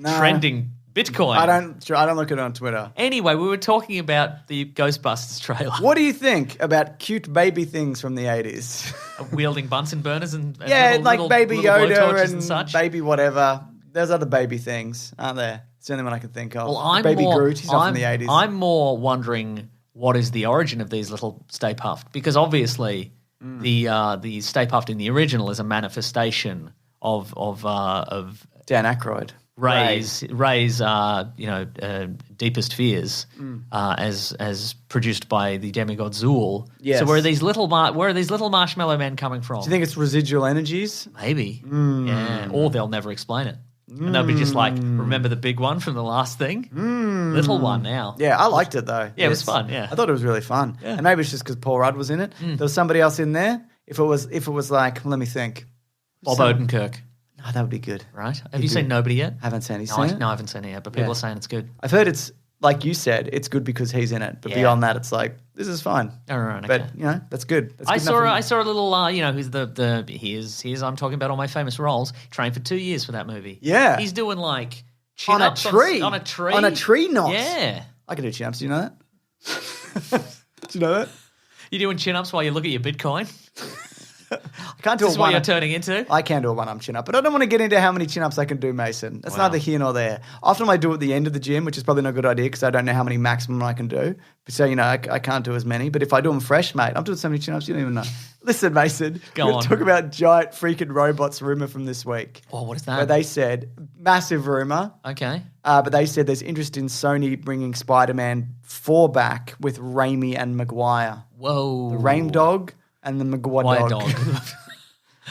D: trending Bitcoin.
A: I don't look at it on Twitter.
D: Anyway, we were talking about the Ghostbusters trailer.
A: What do you think about cute baby things from the 80s?
D: Wielding Bunsen burners and
A: like baby Yoda
D: blowtorches
A: and
D: such.
A: baby whatever. There's other baby things, aren't there? It's the only one I can think of.
D: Well,
A: baby Groot, he's not from the 80s.
D: I'm more wondering what is the origin of these little Stay Puffed, because obviously the Stay Puffed in the original is a manifestation of
A: Dan Aykroyd.
D: Ray's deepest fears as produced by the demigod Zool.
A: Yes.
D: So where are these little marshmallow men coming from?
A: Do you think it's residual energies?
D: Maybe. Yeah. Or they'll never explain it. And they'll be just like, remember the big one from the last thing? Little one now.
A: Yeah, I liked it though.
D: Yeah, it was fun, yeah.
A: I thought it was really fun.
D: Yeah.
A: And maybe it's just because Paul Rudd was in it. There was somebody else in there. If it was like, let me think.
D: Bob Odenkirk.
A: No, that would be good.
D: Right? Have you seen Nobody yet?
A: Haven't seen it.
D: No, I haven't seen it yet, but people are saying it's good.
A: I've heard it's, like you said, it's good because he's in it. But beyond that, it's like, this is fine.
D: All right,
A: But,
D: okay.
A: That's good. That's
D: I
A: good enough for me.
D: saw a little, who's here's I'm talking about all my famous roles. Trained for 2 years for that movie.
A: Yeah.
D: He's doing like
A: On a
D: chin-ups
A: tree.
D: On a tree.
A: On a tree knot.
D: Yeah.
A: I can do chin-ups. Do you know that? Do you know that?
D: You're doing chin-ups while you look at your Bitcoin?
A: I can't do
D: This is
A: a
D: what
A: one.
D: you're turning into?
A: I can do a one-arm chin-up, but I don't want to get into how many chin-ups I can do, Mason. That's neither here nor there. Often I do at the end of the gym, which is probably not a good idea because I don't know how many maximum I can do. So, I can't do as many. But if I do them fresh, mate, I'm doing so many chin-ups you don't even know. Listen, Mason,
D: Go
A: we're
D: on.
A: going to talk about giant freaking robots rumour from this week.
D: Oh, what is
A: Where
D: that?
A: they said, massive rumour,
D: Okay.
A: but they said there's interest in Sony bringing Spider-Man 4 back with Raimi and Maguire.
D: Whoa.
A: The Raim dog and the Maguire
D: Why
A: dog.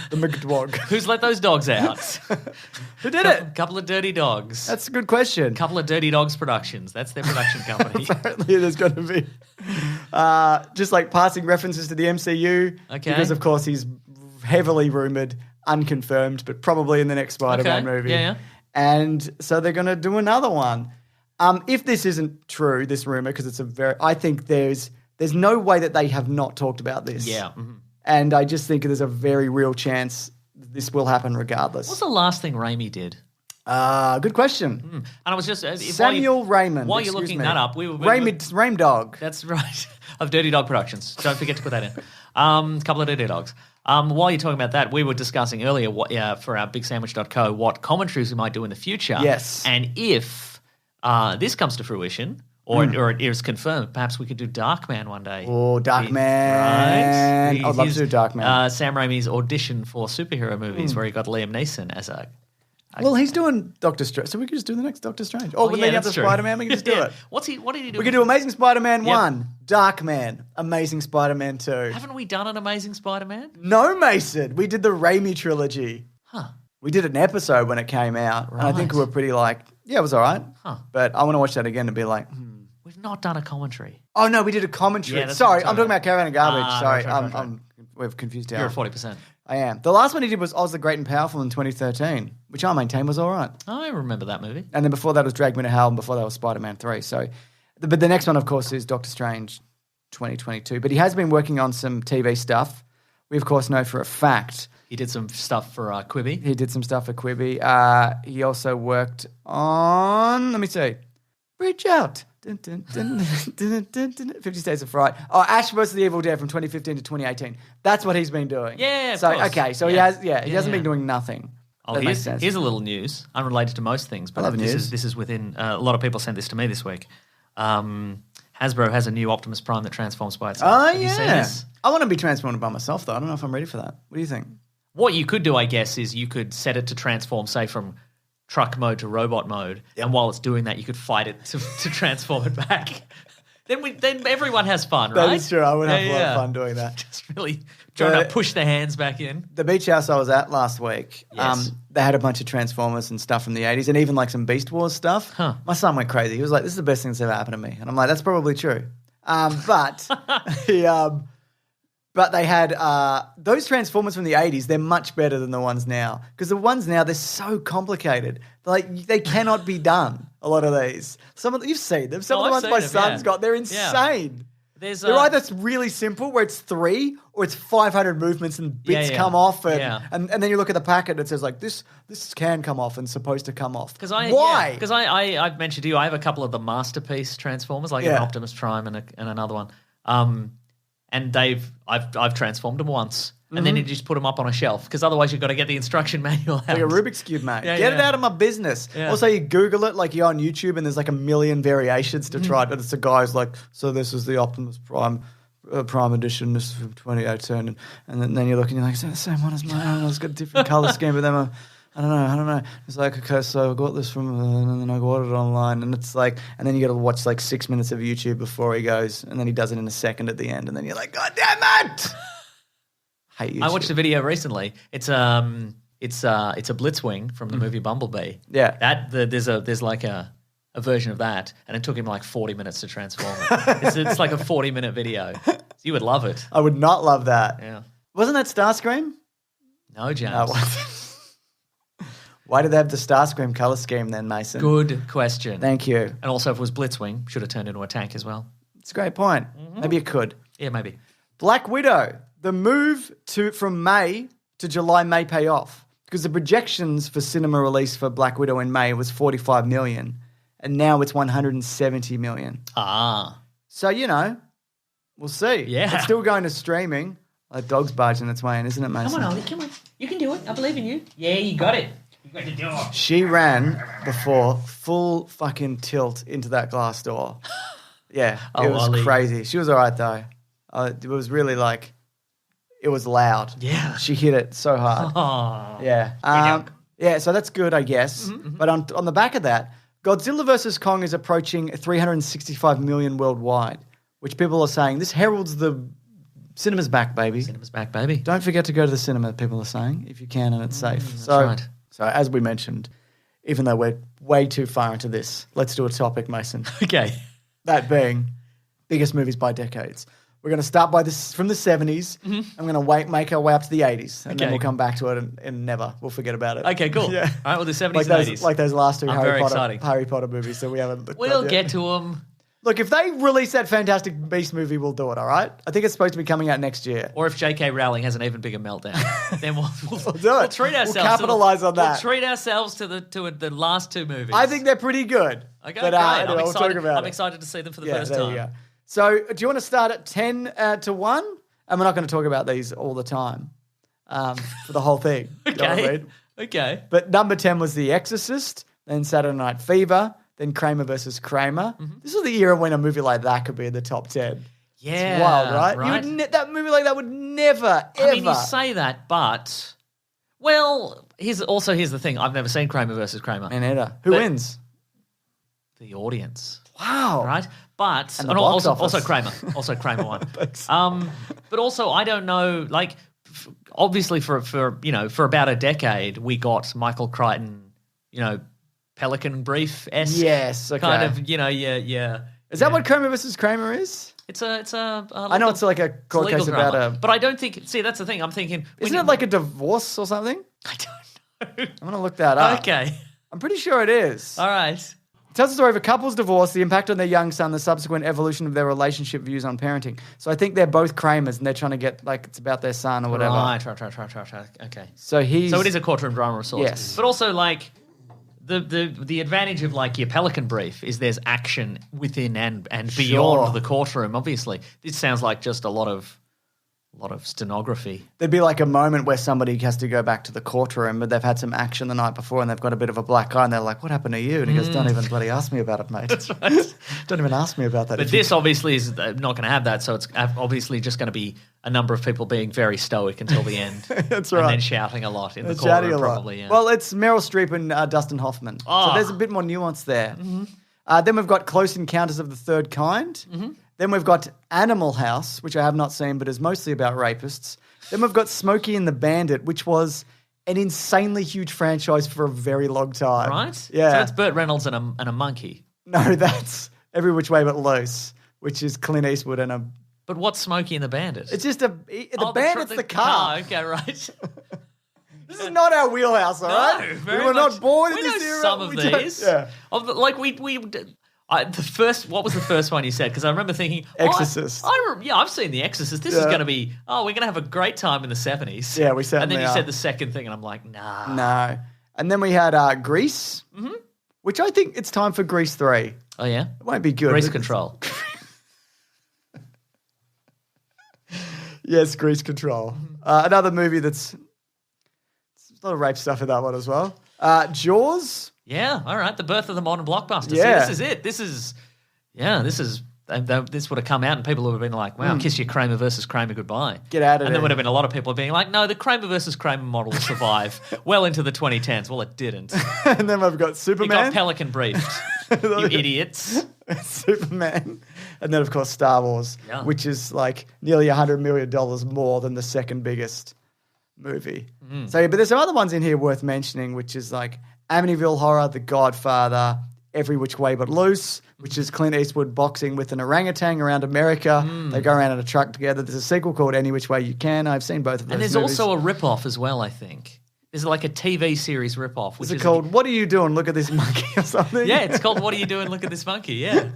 A: The McDwog.
D: Who's let those dogs out?
A: Who did it?
D: Couple of dirty dogs.
A: That's a good question.
D: Couple of Dirty Dogs Productions. That's their production company.
A: Apparently there's going to be just like passing references to the MCU.
D: Okay.
A: Because, of course, he's heavily rumoured, unconfirmed, but probably in the next Spider-Man
D: Okay.
A: movie.
D: Yeah.
A: And so they're going to do another one. If this isn't true, this rumour, because it's I think there's no way that they have not talked about this.
D: Yeah. Mhm.
A: And I just think there's a very real chance this will happen regardless.
D: What's the last thing Raimi did?
A: Good question.
D: And I was just
A: Samuel Raymond.
D: While you're
A: excuse
D: looking
A: me.
D: that up, we were
A: Raim Dog.
D: That's right. Of Dirty Dog Productions. Don't forget to put that in. Couple of Dirty Dogs. While you're talking about that, we were discussing earlier for our BigSandwich.co what commentaries we might do in the future.
A: Yes.
D: And if this comes to fruition, Or it is confirmed. Perhaps we could do Darkman one day.
A: Oh, Darkman.
D: Right?
A: I'd love to do Darkman.
D: Sam Raimi's audition for superhero movies where he got Liam Neeson as a...
A: Well, he's doing Doctor Strange, so we could just do the next Doctor Strange. Or leading up to Spider-Man, we can just do it.
D: What did he do?
A: We could do Amazing Spider-Man 1, Darkman, Amazing Spider-Man 2.
D: Haven't we done an Amazing Spider-Man?
A: No, Mason. We did the Raimi trilogy.
D: Huh.
A: We did an episode when it came out.
D: Right.
A: And I think we were pretty like, yeah, it was all right.
D: Huh.
A: But I want to watch that again to be like,
D: We've not done a commentary.
A: Oh, no, we did a commentary.
D: Yeah, that's
A: Sorry,
D: what
A: I'm talking about Caravan of Garbage. Sorry,
D: right.
A: we've confused
D: You're
A: our...
D: at 40%.
A: I am. The last one he did was Oz the Great and Powerful in 2013, which I maintain was all right.
D: I remember that movie.
A: And then before that was Drag Me to Hell, and before that was Spider-Man 3. So, but the next one, of course, is Doctor Strange 2022. But he has been working on some TV stuff. We, of course, know for a fact.
D: He did some stuff for Quibi.
A: He did some stuff for Quibi. He also worked on, let me see, Reach Out. 50 States of Fright. Oh, Ash vs. the Evil Dead from 2015 to 2018. That's what he's been doing.
D: Yeah, of
A: so
D: course.
A: okay, so he hasn't been doing nothing.
D: Oh,
A: That makes sense.
D: here's a little news, unrelated to most things, but
A: I love
D: this
A: news.
D: is within a lot of people sent this to me this week. Hasbro has a new Optimus Prime that transforms by itself.
A: Oh,
D: Have you seen
A: yeah.
D: this?
A: I want to be transformed by myself, though. I don't know if I'm ready for that. What do you think?
D: What you could do, I guess, is you could set it to transform, say, from truck mode to robot mode, and while it's doing that, you could fight it to transform it back. Then everyone has fun, right?
A: That is true. I would have a lot of fun doing that.
D: Just really trying to push their hands back in.
A: The beach house I was at last week,
D: Yes.
A: they had a bunch of Transformers and stuff from the 80s and even like some Beast Wars stuff.
D: Huh.
A: My son went crazy. He was like, this is the best thing that's ever happened to me. And I'm like, that's probably true. But they had those Transformers from the 80s, they're much better than the ones now. Because the ones now, they're so complicated. They cannot be done, a lot of these. You've seen them. Some of the
D: I've
A: ones my
D: seen them,
A: son's
D: yeah.
A: got, they're insane.
D: Yeah.
A: They're either really simple, where it's 3, or it's 500 movements and bits
D: Yeah.
A: come off.
D: Yeah.
A: And then you look at the packet and it says, like, this can come off and supposed to come off.
D: Why? Because I've mentioned to you, I have a couple of the Masterpiece Transformers, like an Optimus Prime and another one. And I've transformed them once. And then you just put them up on a shelf, because otherwise you've got to get the instruction manual out.
A: Like a Rubik's Cube, mate.
D: Yeah,
A: Get it
D: yeah.
A: out of my business.
D: Yeah.
A: Also, you Google it, like you're on YouTube, and there's like a million variations to try it. But it's a guy's like, so this is the Optimus Prime Prime Edition, this is from 2018. And then you look and you're like, is that the same one as mine? I don't know, it's got a different color scheme, but then I don't know. It's like, okay, so I got this from, and then I got it online. And it's like, and then you got to watch like 6 minutes of YouTube before he goes, and then he does it in a second at the end. And then you're like, God damn it! Hate YouTube.
D: I watched a video recently. It's a Blitzwing from the movie Bumblebee.
A: Yeah.
D: There's like a version of that, and it took him like 40 minutes to transform it. It's like a 40-minute video. You would love it.
A: I would not love that.
D: Yeah.
A: Wasn't that Starscream?
D: No, James.
A: No, it wasn't. Why did they have the Starscream color scheme then, Mason?
D: Good question.
A: Thank you.
D: And also, if it was Blitzwing, should have turned into a tank as well.
A: It's a great point. Maybe it could.
D: Yeah, maybe.
A: Black Widow. The move from May to July may pay off, because the projections for cinema release for Black Widow in May was 45 million, and now it's 170 million.
D: Ah.
A: So, we'll see.
D: Yeah.
A: It's still going to streaming. That dog's barging its way in, isn't it, Mason?
D: Come on, Ollie, come on. You can do it. I believe in you. Yeah, you got it. You got to do it.
A: She ran before full fucking tilt into that glass door. Yeah, it was
D: Ollie.
A: crazy. She was all right, though. It was really like, it was loud.
D: Yeah.
A: She hit it so hard.
D: Oh.
A: Yeah. Yeah, so that's good, I guess. But on the back of that, Godzilla vs. Kong is approaching 365 million worldwide, which people are saying, this heralds the cinema's back, baby.
D: Cinema's back, baby.
A: Don't forget to go to the cinema, people are saying, if you can and it's safe.
D: That's right.
A: So as we mentioned, even though we're way too far into this, let's do a topic, Mason.
D: Okay.
A: That being biggest movies by decades. We're going to start by this from the 70s. I'm going to make our way up to the 80s, and then we'll come back to it and never. We'll forget about it.
D: Okay, cool.
A: Yeah.
D: All right, well, the 70s
A: Like
D: and
A: those,
D: 80s.
A: like those last two
D: Very exciting.
A: Harry Potter movies that we haven't looked
D: We'll
A: at yet.
D: get to them.
A: Look, if they release that Fantastic Beast movie, we'll do it, all right? I think it's supposed to be coming out next year.
D: Or if J.K. Rowling has an even bigger meltdown, then we'll
A: do it.
D: We'll treat ourselves.
A: We'll capitalise on that.
D: We'll treat ourselves to the last two movies.
A: I think they're pretty good.
D: Okay,
A: but,
D: great.
A: anyway,
D: I'm
A: we'll
D: excited.
A: talk about
D: I'm
A: it.
D: excited to see them for the
A: Yeah,
D: first
A: there
D: time.
A: you go. So, do you want to start at 10 to 1? And we're not going to talk about these all the time for the whole thing. You know what I
D: Okay.
A: mean?
D: Okay.
A: But number 10 was The Exorcist, then Saturday Night Fever, then Kramer versus Kramer. This was the era when a movie like that could be in the top 10.
D: Yeah.
A: It's wild, right? You would that movie like that would never, ever.
D: I mean, you say that, but... Well, here's the thing. I've never seen Kramer versus Kramer.
A: Me neither. Who wins?
D: The audience.
A: Wow.
D: Right? But...
A: And the box office.
D: Also Kramer. Also Kramer won. But also, I don't know, like... Obviously, for about a decade, we got Michael Crichton, Pelican Brief-esque.
A: Yes, okay.
D: Kind of, yeah.
A: Is that what Kramer versus Kramer is?
D: It's a
A: I know it's like a court case about a...
D: But I don't think... See, that's the thing. I'm thinking...
A: Isn't it like a divorce or something?
D: I don't know.
A: I'm going to look that up.
D: Okay.
A: I'm pretty sure it is.
D: All right.
A: It tells the story of a couple's divorce, the impact on their young son, the subsequent evolution of their relationship views on parenting. So I think they're both Kramers and they're trying to get, it's about their son or whatever.
D: Right. Okay.
A: So it
D: is a courtroom drama of sorts.
A: Yes.
D: But also, the advantage of your Pelican Brief is there's action within and beyond the courtroom. Obviously, this sounds like just a lot of stenography.
A: There'd be like a moment where somebody has to go back to the courtroom, but they've had some action the night before and they've got a bit of a black eye and they're like, "What happened to you?" And he goes, "Don't even bloody ask me about it, mate."
D: That's right.
A: Don't even ask me about that.
D: But this obviously is not going to have that, so it's obviously just going to be a number of people being very stoic until the end.
A: That's right.
D: And then shouting a lot in the courtroom, probably. Yeah.
A: Well, it's Meryl Streep and Dustin Hoffman.
D: Oh.
A: So there's a bit more nuance there. Then we've got Close Encounters of the Third Kind. Then we've got Animal House, which I have not seen, but is mostly about rapists. Then we've got Smokey and the Bandit, which was an insanely huge franchise for a very long time.
D: Right?
A: Yeah.
D: So it's Burt Reynolds and a monkey.
A: No, that's Every Which Way But Loose, which is Clint Eastwood and a...
D: But what's Smokey and the Bandit?
A: It's just the Bandit's the car.
D: Oh, okay, right.
A: This is not our wheelhouse, all right?
D: Very
A: we were
D: much.
A: not born in
D: We
A: this
D: know
A: era.
D: some of these.
A: Yeah.
D: What was the first one you said? Because I remember thinking,
A: Exorcist.
D: I've seen The Exorcist. This is going to be, we're going to have a great time in the 70s.
A: Yeah, we certainly
D: And then you
A: are.
D: said the second thing, and I'm like, nah.
A: No. And then we had Grease, which I think it's time for Grease 3.
D: Oh, yeah?
A: It won't be good.
D: Grease Control.
A: Yes, Grease Control. Another movie there's a lot of rape stuff in that one as well. Jaws.
D: Yeah, all right. The birth of the modern blockbuster.
A: Yeah.
D: See, this is it. This would have come out and people would have been like, wow, kiss your Kramer versus Kramer goodbye.
A: Get out of
D: And
A: there.
D: there would have been a lot of people being like, no, the Kramer versus Kramer model will survive well into the 2010s. Well, it didn't.
A: And then we've got
D: It
A: Superman.
D: got Pelican briefed, you idiots.
A: Superman. And then, of course, Star Wars, which is like nearly $100 million more than the second biggest movie. So, but there's some other ones in here worth mentioning, which is like Amityville Horror, The Godfather, Every Which Way But Loose, which is Clint Eastwood boxing with an orangutan around America. They go around in a truck together. There's a sequel called Any Which Way You Can. I've seen both of those
D: And there's
A: movies.
D: also a rip-off as well, I think. There's like a TV series rip-off.
A: Is it called What Are You Doing? Look at This Monkey or something?
D: Yeah, it's called What Are You Doing? Look at This Monkey. Yeah.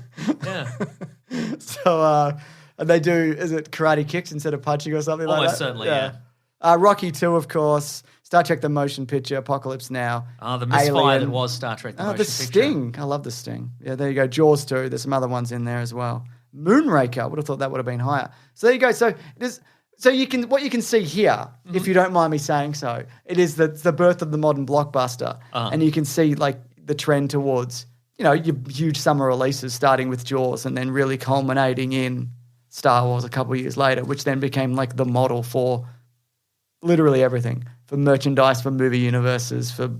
A: So, and they do, is it karate kicks instead of punching or something like that?
D: Almost certainly, yeah.
A: Rocky 2, of course. Star Trek The Motion Picture, Apocalypse Now.
D: The misfire
A: Alien.
D: that was Star Trek The Motion
A: The
D: Picture.
A: Sting. I love The Sting. Yeah, there you go. Jaws 2. There's some other ones in there as well. Moonraker. I would have thought that would have been higher. So there you go. So it is. So what you can see here, if you don't mind me saying so, it is the birth of the modern blockbuster, and you can see like the trend towards your huge summer releases, starting with Jaws and then really culminating in Star Wars a couple of years later, which then became like the model for literally everything, for merchandise, for movie universes, for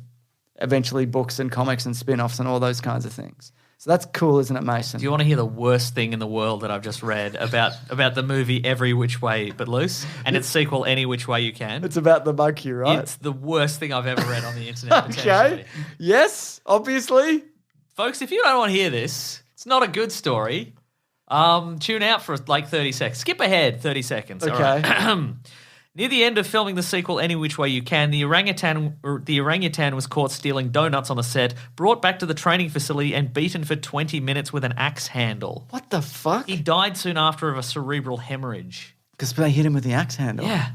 A: eventually books and comics and spin-offs and all those kinds of things. So that's cool, isn't it, Mason?
D: Do you want to hear the worst thing in the world that I've just read about the movie Every Which Way But Loose and its sequel Any Which Way You Can?
A: It's about the monkey, right?
D: It's the worst thing I've ever read on the internet,
A: Okay.
D: potentially.
A: Yes, obviously.
D: Folks, if you don't want to hear this, it's not a good story. Tune out for like 30 seconds. Skip ahead 30 seconds.
A: Okay.
D: All right. Near the end of filming the sequel Any Which Way You Can, the orangutan was caught stealing donuts on the set, brought back to the training facility and beaten for 20 minutes with an axe handle.
A: What the fuck?
D: He died soon after of a cerebral hemorrhage.
A: Because they hit him with the axe handle.
D: Yeah.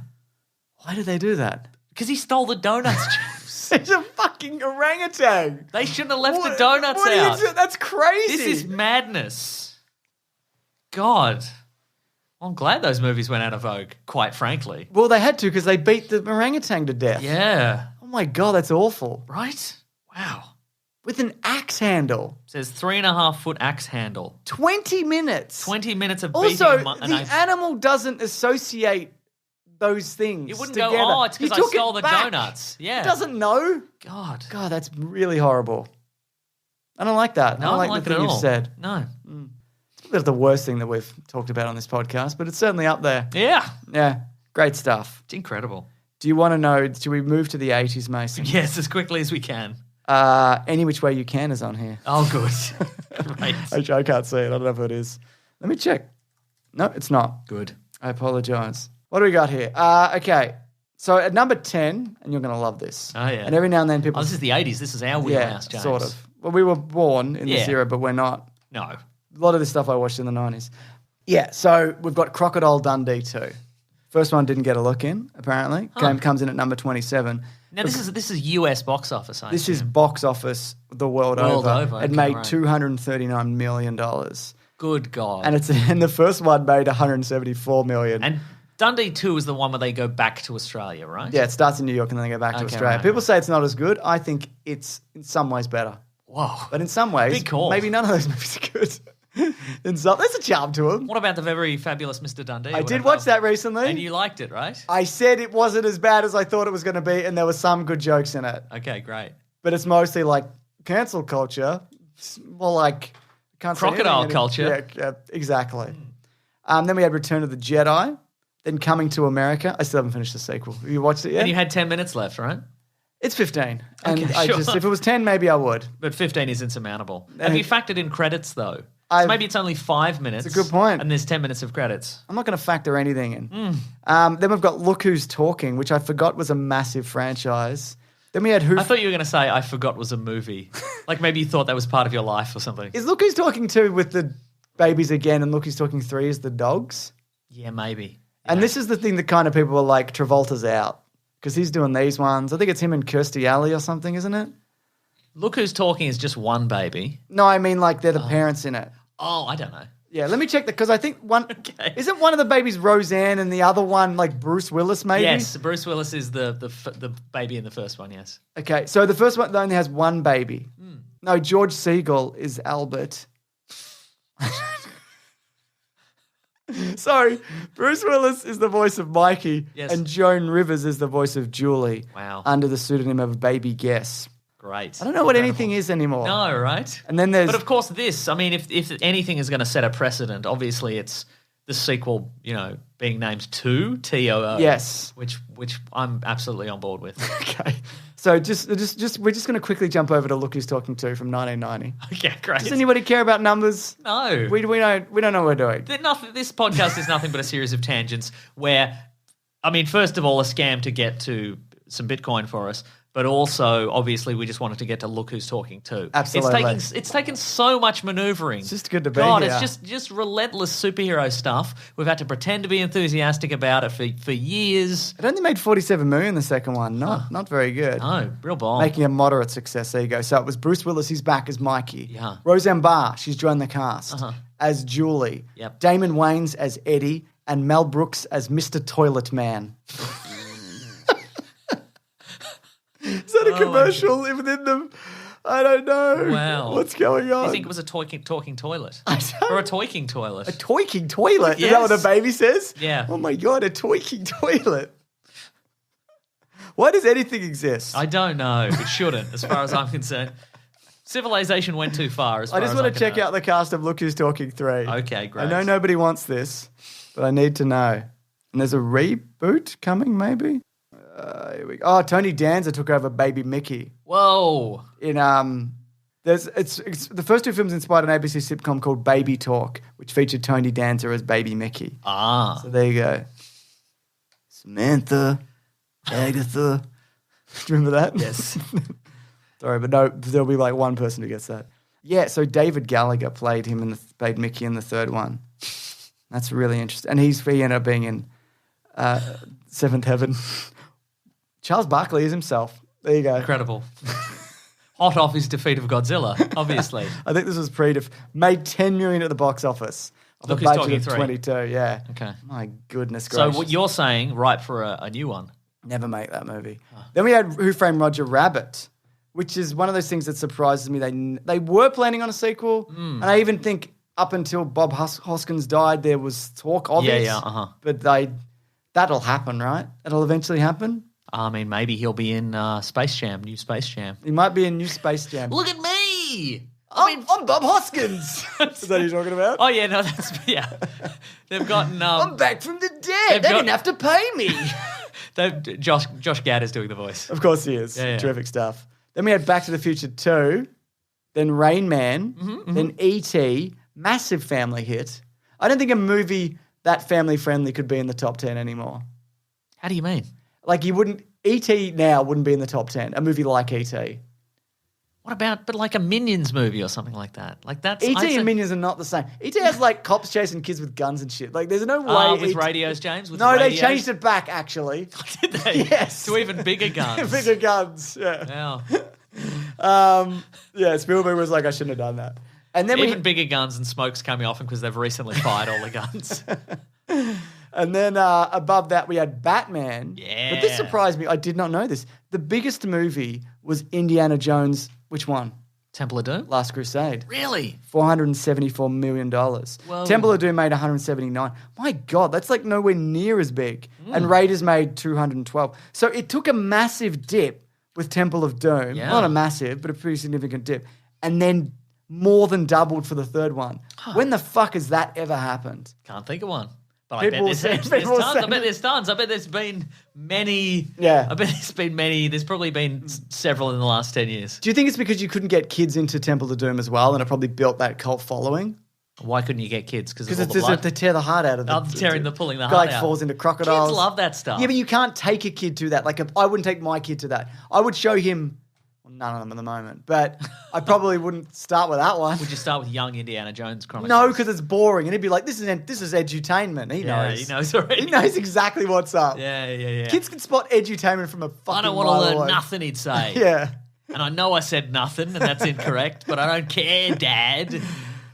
A: Why did they do that?
D: Because he stole the donuts, James.
A: He's a fucking orangutan.
D: They shouldn't have left the donuts
A: what
D: out.
A: Is it? That's crazy.
D: This is madness. God. I'm glad those movies went out of vogue, quite frankly.
A: Well, they had to because they beat the orangutan to death.
D: Yeah.
A: Oh my God, that's awful.
D: Right? Wow.
A: with an axe handle.
D: It says 3.5-foot axe handle.
A: 20 minutes.
D: 20 minutes of beating
A: Also,
D: an
A: the animal doesn't associate those things.
D: You wouldn't
A: together.
D: go, it's because I stole the
A: back.
D: donuts. Yeah.
A: It doesn't know.
D: God,
A: that's really horrible. I don't like that.
D: No,
A: I
D: I
A: don't
D: don't like
A: the
D: it
A: thing
D: at
A: you've
D: all.
A: said.
D: No.
A: It's probably the worst thing that we've talked about on this podcast, but it's certainly up there.
D: Yeah.
A: Yeah, great stuff.
D: It's incredible.
A: Do you want to know, should we move to the 80s, Mason?
D: Yes, as quickly as we can.
A: Any Which Way You Can is on here.
D: Oh, good. Great.
A: I can't see it. I don't know if it is. Let me check. No, it's not.
D: Good.
A: I apologise. What do we got here? Okay. So at number 10, and you're going to love this.
D: Oh, yeah.
A: And every now and then people...
D: Oh, this is the 80s. This is our wheelhouse, James.
A: sort of. Well, we were born in this era, but we're not.
D: No.
A: A lot of this stuff I watched in the 90s. Yeah, so we've got Crocodile Dundee 2. First one didn't get a look in, apparently. Comes in at number 27.
D: Now, this is US box office, I
A: This
D: assume.
A: is box office the world over. It made $239 million.
D: Good God.
A: And the first one made $174 million.
D: And Dundee 2 is the one where they go back to Australia, right?
A: Yeah, it starts in New York and then they go back to Australia.
D: Right,
A: People say it's not as good. I think it's in some ways better.
D: Whoa.
A: But in some ways,
D: Big call.
A: maybe none of those movies are good. There's a charm to them.
D: What about the very fabulous Mr. Dundee?
A: I did watch that recently.
D: And you liked it, right?
A: I said it wasn't as bad as I thought it was going to be, and there were some good jokes in it.
D: Okay, great.
A: But it's mostly like cancel culture. It's more like... Can't say
D: Crocodile
A: anything.
D: culture.
A: Yeah, exactly. Then we had Return of the Jedi. Then Coming to America. I still haven't finished the sequel. Have you watched it yet?
D: And you had 10 minutes left, right?
A: It's 15. And
D: Okay, sure.
A: if it was 10, maybe I would.
D: But 15 is insurmountable. Have you factored in credits, though?
A: I've-
D: So maybe it's only 5 minutes.
A: It's a good point.
D: And there's 10 minutes of credits.
A: I'm not going to factor anything in. Then we've got Look Who's Talking, which I forgot was a massive franchise. Then we had
D: I thought you were going to say I forgot was a movie. Like maybe you thought that was part of your life or something.
A: Is Look Who's Talking 2 with the babies again and Look Who's Talking 3 is the dogs?
D: Yeah, maybe.
A: And this is the thing that kind of people are like, Travolta's out because he's doing these ones. I think it's him and Kirstie Alley or something, isn't it?
D: Look Who's Talking is just one baby.
A: No, I mean like they're the parents in it.
D: Oh, I don't know.
A: Yeah, let me check that because I think isn't one of the babies Roseanne and the other one like Bruce Willis maybe?
D: Yes, Bruce Willis is the baby in the first one, yes.
A: Okay, so the first one only has one baby. No, George Siegel is Albert. Sorry, Bruce Willis is the voice of Mikey,
D: Yes.
A: and Joan Rivers is the voice of Julie.
D: Wow.
A: Under the pseudonym of Baby Guess.
D: Great.
A: I don't know what anything is anymore.
D: No, right?
A: And then there's...
D: But of course this, I mean, if anything is going to set a precedent, obviously it's the sequel, being named Two, T-O-O.
A: Yes.
D: Which I'm absolutely on board with.
A: Okay. So we're just going to quickly jump over to Look Who's Talking 2 from 1990.
D: Okay, great.
A: Does anybody care about numbers?
D: No.
A: We don't know what we're doing.
D: This podcast is nothing but a series of tangents where, I mean, first of all, a scam to get to some Bitcoin for us, but also, obviously, we just wanted to get to Look Who's Talking too.
A: Absolutely.
D: It's taken so much maneuvering.
A: It's just good to be
D: God,
A: here.
D: it's just relentless superhero stuff. We've had to pretend to be enthusiastic about it for years.
A: It only made $47 million the second one. Not very good.
D: No, real bomb.
A: Making a moderate success. There you go. So it was Bruce Willis, he's back as Mikey.
D: Yeah.
A: Roseanne Barr, she's joined the cast as Julie.
D: Yep.
A: Damon Wayans as Eddie and Mel Brooks as Mr. Toilet Man. Is that a commercial within them? I don't know.
D: Wow.
A: What's going on?
D: Do you think it was a talking toilet?
A: I don't-
D: Or a toiking toilet?
A: A toiking toilet? Is that what a
D: Yes.
A: baby says?
D: Yeah.
A: Oh my God, a toiking toilet. Why does anything exist?
D: I don't know. It shouldn't, as far as I'm concerned. Civilization went too far.
A: I just want to check out the cast of Look Who's Talking 3.
D: Okay, great.
A: I know nobody wants this, but I need to know. And there's a reboot coming, maybe? Here we go. Oh, Tony Danza took over Baby Mickey.
D: Whoa.
A: In it's the first two films inspired an ABC sitcom called Baby Talk, which featured Tony Danza as Baby Mickey.
D: Ah.
A: So there you go. Samantha, Agatha. Do you remember that?
D: Yes.
A: Sorry, but no, there'll be like one person who gets that. Yeah, so David Gallagher played played Mickey in the third one. That's really interesting. And he ended up being in Seventh Heaven. Charles Barkley is himself. There you go.
D: Incredible. Hot off his defeat of Godzilla, obviously.
A: I think this was made $10 million at the box office. Of
D: Look
A: a
D: Who's
A: budget
D: Talking
A: of
D: 3.
A: 22, yeah.
D: Okay.
A: My goodness
D: So
A: gracious.
D: what you're saying, right for a new one.
A: Never make that movie. Then we had Who Framed Roger Rabbit, which is one of those things that surprises me. They were planning on a sequel, and I even think up until Bob Hoskins died, there was talk of it.
D: Yeah.
A: But that'll happen, right? It'll eventually happen.
D: I mean, maybe he'll be in Space Jam, new Space Jam.
A: He might be in new Space Jam.
D: Look at me!
A: I'm Bob Hoskins. Is that what you're talking about?
D: Oh, yeah, no, They've gotten...
A: I'm back from the dead. They didn't have to pay me.
D: Josh Gad is doing the voice.
A: Of course he is.
D: Yeah.
A: Terrific stuff. Then we had Back to the Future 2, then Rain Man, then E.T., massive family hit. I don't think a movie that family-friendly could be in the top 10 anymore.
D: How do you mean?
A: Like E.T. now wouldn't be in the top 10, a movie like E.T.
D: What about, like a Minions movie or something like that? Like that's
A: E.T. and Minions are not the same. E.T. has like cops chasing kids with guns and shit. Like there's no way.
D: With radios, James? With
A: no,
D: radios?
A: They changed it back actually.
D: Did they?
A: Yes.
D: To even bigger guns.
A: Bigger guns, yeah.
D: Wow.
A: Yeah, Spielberg was like, I shouldn't have done that. And then
D: even bigger guns and smoke's coming off them because they've recently fired all the guns.
A: And then above that, we had Batman.
D: Yeah.
A: But this surprised me. I did not know this. The biggest movie was Indiana Jones. Which one?
D: Temple of Doom?
A: Last Crusade.
D: Really?
A: $474 million.
D: Whoa.
A: Temple of Doom made 179. My God, that's like nowhere near as big. And Raiders made 212. So it took a massive dip with Temple of Doom.
D: Yeah.
A: Not a massive, but a pretty significant dip. And then more than doubled for the third one. When the fuck has that ever happened?
D: Can't think of one. But
A: People
D: I bet there's
A: people
D: tons.
A: say-
D: I bet there's tons. I bet there's been many.
A: Yeah.
D: I bet there's been many. There's probably been several in the last 10 years.
A: Do you think it's because you couldn't get kids into Temple of Doom as well and it probably built that cult following?
D: Why couldn't you get kids? Because
A: Because
D: of all the blood?
A: they tear the heart out of them.
D: Pulling the
A: Guy
D: heart out.
A: falls into crocodiles.
D: Kids love that stuff.
A: Yeah, but you can't take a kid to that. Like, I wouldn't take my kid to that. I would show him, well, none of them at the moment, but I probably wouldn't start with that one.
D: Would you start with young Indiana Jones Chronicles?
A: No, because it's boring. And he'd be like, this is edutainment. He knows.
D: He knows already.
A: He knows exactly what's up.
D: Yeah.
A: Kids can spot edutainment from a fucking
D: I don't want to
A: mile
D: learn
A: away.
D: nothing, he'd say.
A: Yeah.
D: And I know I said nothing, and that's incorrect, but I don't care, Dad.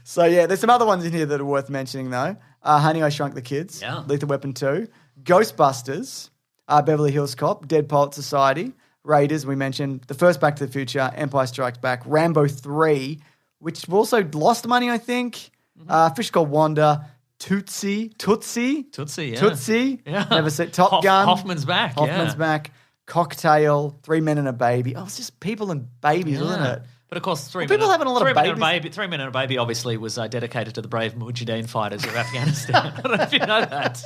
A: So, yeah, there's some other ones in here that are worth mentioning, though. Honey, I Shrunk the Kids.
D: Yeah.
A: Lethal Weapon 2. Ghostbusters. Beverly Hills Cop. Dead Poet Society. Raiders, we mentioned. The first Back to the Future. Empire Strikes Back. Rambo 3, which also lost money, I think. Fish Called Wanda. Tootsie.
D: Yeah.
A: Never said Top Gun.
D: Hoffman's back.
A: Back. Cocktail. 3 Men and a Baby. Oh, it's just people and babies, isn't it?
D: But of course,
A: people having a lot of babies.
D: 3 Men and a Baby obviously was dedicated to the brave Mujahideen fighters of Afghanistan. I don't know if you know that.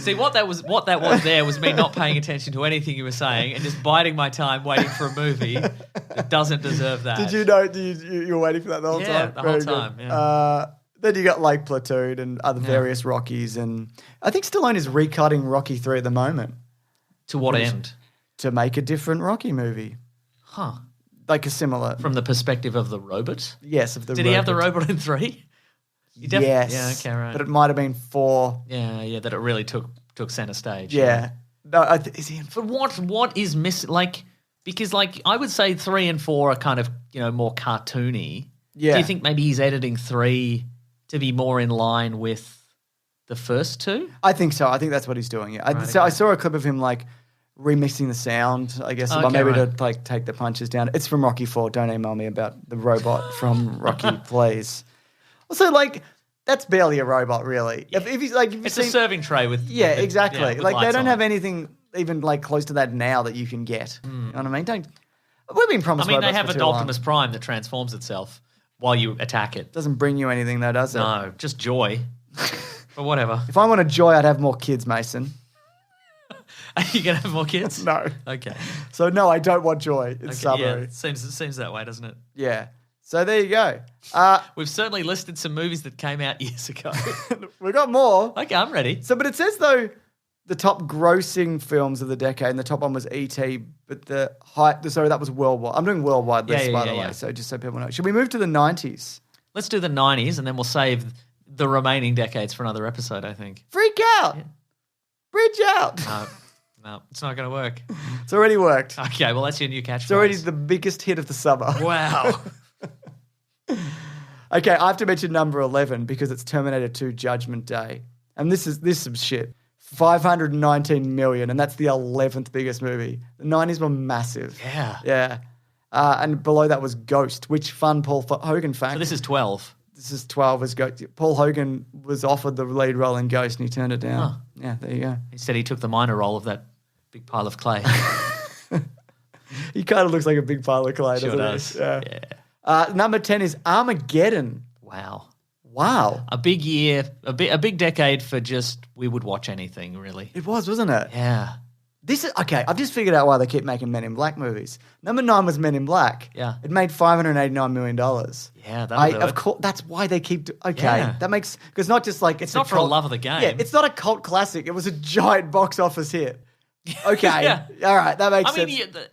D: See, what that was there was me not paying attention to anything you were saying and just biding my time waiting for a movie that doesn't deserve that.
A: Did you know you were waiting for that the whole time?
D: Yeah, the whole
A: Very
D: time,
A: good.
D: yeah.
A: Then you got like Platoon and other various Rockies, and I think Stallone is recutting Rocky 3 at the moment
D: To what end?
A: to make a different Rocky movie.
D: Huh.
A: Like a similar...
D: From the perspective of the robot?
A: Yes, of the
D: Did he have the robot in 3?
A: Yes.
D: Yeah, okay, right.
A: But it might have been 4.
D: Yeah, that it really took center stage.
A: Yeah. No, is he in...
D: But what is missing? Like, because like I would say 3 and 4 are kind of, more cartoony.
A: Yeah.
D: Do you think maybe he's editing 3 to be more in line with the first 2?
A: I think so. I think that's what he's doing. Yeah. I saw a clip of him like remixing the sound, I guess,
D: Okay,
A: maybe
D: right.
A: to like take the punches down. It's from Rocky 4. Don't email me about the robot from Rocky, please. Also, like, that's barely a robot, really.
D: Yeah.
A: If he's like,
D: It's a serving tray with
A: exactly.
D: with
A: Like, they
D: lights
A: don't
D: on
A: have
D: it.
A: anything even like close to that now that you can get. You know what I mean? We've been promised.
D: I mean, they
A: robots
D: have
A: for
D: an
A: too long.
D: Optimus Prime that transforms itself while you attack it.
A: Doesn't bring you anything, though, does it?
D: No, just joy. But whatever.
A: If I want a joy, I'd have more kids, Mason.
D: Are you going to have more kids?
A: No.
D: Okay.
A: So no, I don't want joy. It's
D: Okay, yeah,
A: summary.
D: it seems that way, doesn't it?
A: Yeah. So there you go.
D: We've certainly listed some movies that came out years ago.
A: We got more.
D: Okay, I'm ready.
A: So, but it says though the top grossing films of the decade, and the top one was E.T., but that was worldwide. I'm doing worldwide list, by the way, so just so people know. Should we move to the 90s?
D: Let's do the 90s, and then we'll save the remaining decades for another episode, I think.
A: Freak out. Bridge out.
D: No, it's not going to work.
A: It's already worked.
D: Okay, well, that's your new catchphrase.
A: It's already the biggest hit of the summer.
D: Wow.
A: Okay, I have to mention number 11 because it's Terminator 2 Judgment Day. And this is some shit. $519 million, and that's the 11th biggest movie. The 90s were massive.
D: Yeah.
A: Yeah. And below that was Ghost, which fun Paul Hogan fact.
D: So this is 12.
A: This is 12 as Ghost. Paul Hogan was offered the lead role in Ghost and he turned it down.
D: Huh.
A: Yeah, there you go.
D: Instead, he took the minor role of that big pile of clay.
A: He kind of looks like a big pile of clay,
D: Sure
A: doesn't
D: does.
A: he?
D: Yeah.
A: Number 10 is Armageddon.
D: Wow.
A: Wow.
D: A big year, a big decade for just, we would watch anything, really.
A: It was, wasn't it?
D: Yeah.
A: This is okay. I've just figured out why they keep making Men in Black movies. Number 9 was Men in Black.
D: Yeah.
A: It made $589 million.
D: Yeah, that'll do
A: Of
D: it.
A: course, that's why they keep. Okay,
D: Yeah.
A: that makes because not just like
D: It's not for a love of the game.
A: Yeah, it's not a cult classic. It was a giant box office hit. Okay,
D: Yeah.
A: all right, that makes
D: I mean,
A: sense.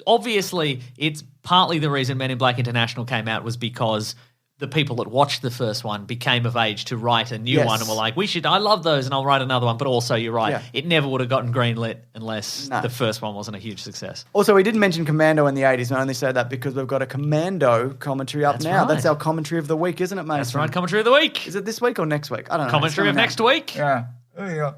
D: obviously, it's partly the reason Men in Black International came out was because the people that watched the first one became of age to write a new
A: Yes.
D: one and were like, I love those and I'll write another one. But also, you're right,
A: Yeah.
D: it never would have gotten greenlit unless
A: No.
D: the first one wasn't a huge success.
A: Also, we didn't mention Commando in the 80s, and I only say that because we've got a Commando commentary up
D: That's
A: now.
D: right.
A: That's our commentary of the week, isn't it, Mason?
D: That's right, commentary of the week.
A: Is it this week or next week? I don't know.
D: Commentary of
A: It's
D: next week.
A: Yeah. There you go.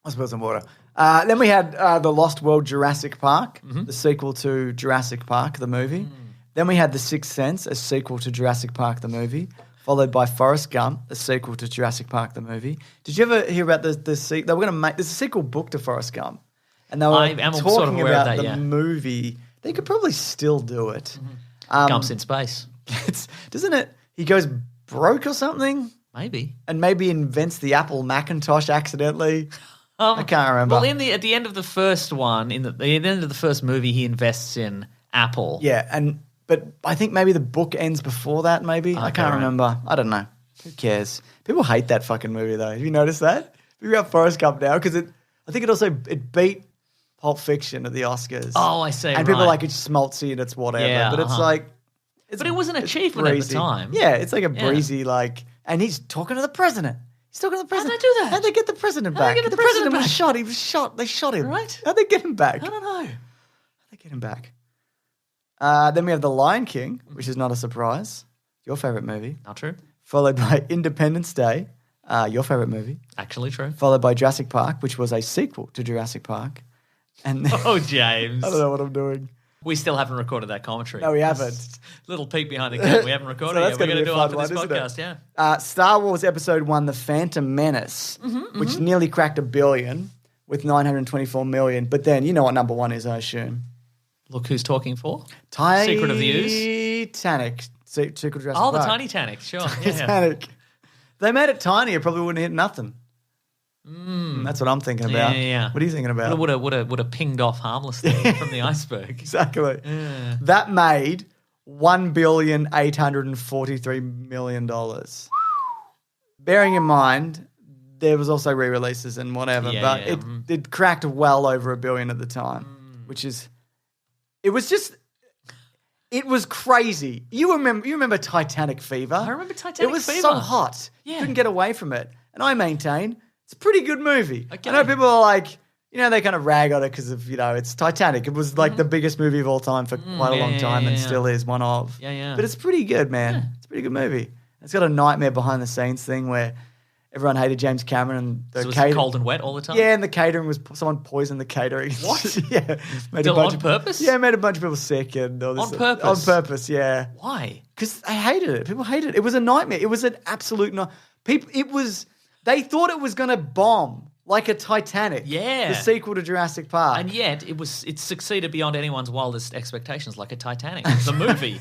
A: I'll spill some water. Then we had The Lost World Jurassic Park, the sequel to Jurassic Park, the movie. Then we had The Sixth Sense, a sequel to Jurassic Park, the movie, followed by Forrest Gump, a sequel to Jurassic Park, the movie. Did you ever hear about the sequel? They were going to make, there's a sequel book to Forrest Gump. And they were
D: I am
A: talking
D: sort of aware of
A: about
D: that,
A: the
D: yeah.
A: movie. They could probably still do it.
D: Gump's in space.
A: Doesn't it? He goes broke or something?
D: Maybe.
A: And maybe invents the Apple Macintosh accidentally. I can't remember.
D: Well, at the end of the first one, the end of the first movie, he invests in Apple.
A: Yeah, but I think maybe the book ends before that, maybe. I can't
D: right.
A: remember. I don't know. Who cares? People hate that fucking movie, though. Have you noticed that? Figure out Forrest Gump now, because I think it beat Pulp Fiction at the Oscars.
D: Oh, I see,
A: And people are
D: right.
A: like, it's schmaltzy and it's whatever.
D: Yeah,
A: but it's like...
D: But it was an
A: it's
D: achievement at the
A: breezy.
D: time.
A: Yeah, it's like a
D: Yeah.
A: breezy, like... And he's talking to the president. He's talking to the president.
D: How'd they do that?
A: How'd they get the president
D: How'd they
A: back?
D: get the
A: the president
D: president
A: was
D: back?
A: shot. He was shot. They shot him.
D: Right.
A: How'd they get him back?
D: I don't know.
A: How'd they get him back? Then we have The Lion King, which is not a surprise. Your favorite movie.
D: Not true.
A: Followed by Independence Day, your favorite movie.
D: Actually true.
A: Followed by Jurassic Park, which was a sequel to Jurassic Park. And then,
D: Oh, James.
A: I don't know what I'm doing.
D: We still haven't recorded that commentary.
A: No, we haven't.
D: Little peek behind the curtain. We haven't recorded
A: So
D: it
A: that's
D: yet. We're
A: gonna
D: going
A: be
D: to
A: a
D: do it
A: fun
D: after this
A: one, isn't
D: podcast,
A: it?
D: yeah.
A: Star Wars Episode 1, The Phantom Menace, which nearly cracked $1 billion with $924 million. But then, you know what number 1 is, I assume.
D: Look who's talking for.
A: Titanic.
D: Secret of the Ooze.
A: Secret of Jurassic
D: Oh, the
A: Park.
D: Tiny Tanic. Sure. Yeah.
A: Titanic. If they made it tiny, it probably wouldn't hit nothing. That's what I'm thinking about.
D: Yeah.
A: What are you thinking about?
D: Would have pinged off harmlessly from the iceberg.
A: Exactly. That made $1,843 million. Bearing in mind, there was also re-releases and whatever,
D: Yeah,
A: but
D: yeah.
A: it cracked well over $1 billion at the time, which is, it was crazy. You remember Titanic Fever?
D: I remember Titanic
A: It was
D: Fever.
A: so hot.
D: Yeah.
A: You couldn't get away from it. And I maintain it's a pretty good movie.
D: Okay.
A: I know people are like, they kind of rag on it because of, it's Titanic. It was like the biggest movie of all time for quite a long time and still is one of.
D: Yeah, yeah.
A: But it's pretty good, man. It's a pretty good movie. It's got a nightmare behind the scenes thing where everyone hated James Cameron and the
D: So was it cold and wet all the time?
A: Yeah, and the catering was someone poisoned the catering.
D: What?
A: Yeah.
D: On purpose?
A: Yeah, made a bunch of people sick and all this
D: On purpose?
A: On purpose, yeah.
D: Why?
A: Because they hated it. People hated it. It was a nightmare. It was an absolute they thought it was going to bomb like a Titanic.
D: Yeah.
A: The sequel to Jurassic Park.
D: And yet it succeeded beyond anyone's wildest expectations, like a Titanic, the movie.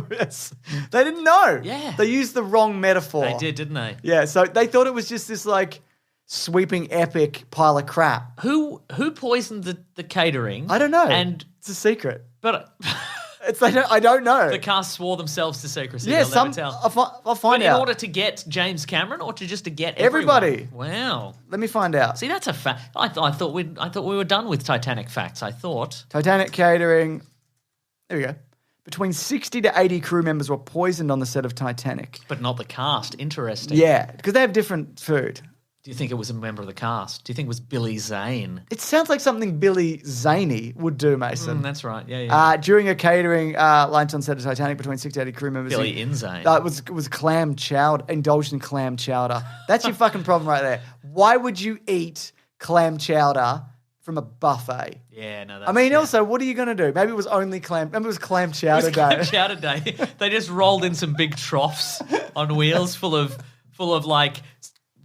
A: Yes. They didn't know.
D: Yeah.
A: They used the wrong metaphor.
D: They did, didn't they?
A: Yeah, so they thought it was just this like sweeping epic pile of crap.
D: Who poisoned the catering?
A: I don't know.
D: And
A: it's a secret.
D: but
A: I don't know.
D: the cast swore themselves to secrecy.
A: Yeah,
D: They'll never tell.
A: I'll find
D: But
A: out.
D: in order to get James Cameron, or to just to get
A: Everybody.
D: everyone? Wow.
A: Let me find out.
D: See, that's a fact. I thought we were done with Titanic facts. I thought.
A: Titanic catering. There we go. Between 60 to 80 crew members were poisoned on the set of Titanic.
D: But not the cast. Interesting.
A: Yeah, because they have different food.
D: Do you think it was a member of the cast? Do you think it was Billy Zane?
A: It sounds like something Billy Zaney would do, Mason.
D: That's right. Yeah.
A: During a catering lunch on set of Titanic, between 60 to 80 crew members.
D: Billy Inzane.
A: It was clam chowder, indulged in clam chowder. That's your fucking problem right there. Why would you eat clam chowder from a buffet.
D: Yeah, no,
A: I mean, also, what are you going to do? Maybe it was only clam. Maybe it was clam chowder day.
D: Clam chowder day. They just rolled in some big troughs on wheels full of like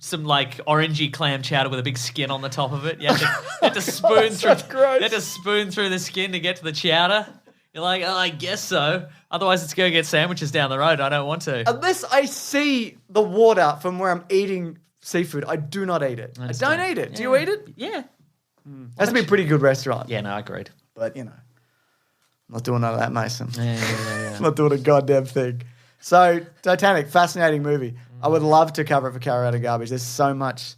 D: some like orangey clam chowder with a big skin on the top of it. You had to spoon through. You had to spoon through the skin to get to the chowder. You're like, oh, I guess so. Otherwise, it's go get sandwiches down the road. I don't want to.
A: Unless I see the water from where I'm eating seafood, I do not eat it. I don't eat it. Do you eat it?
D: Yeah.
A: Has to be a pretty good restaurant.
D: Yeah, no, I agreed.
A: But, I'm not doing none of that, Mason.
D: Yeah.
A: I'm not doing a goddamn thing. So, Titanic, fascinating movie. I would love to cover it for Carry Out of Garbage. There's so much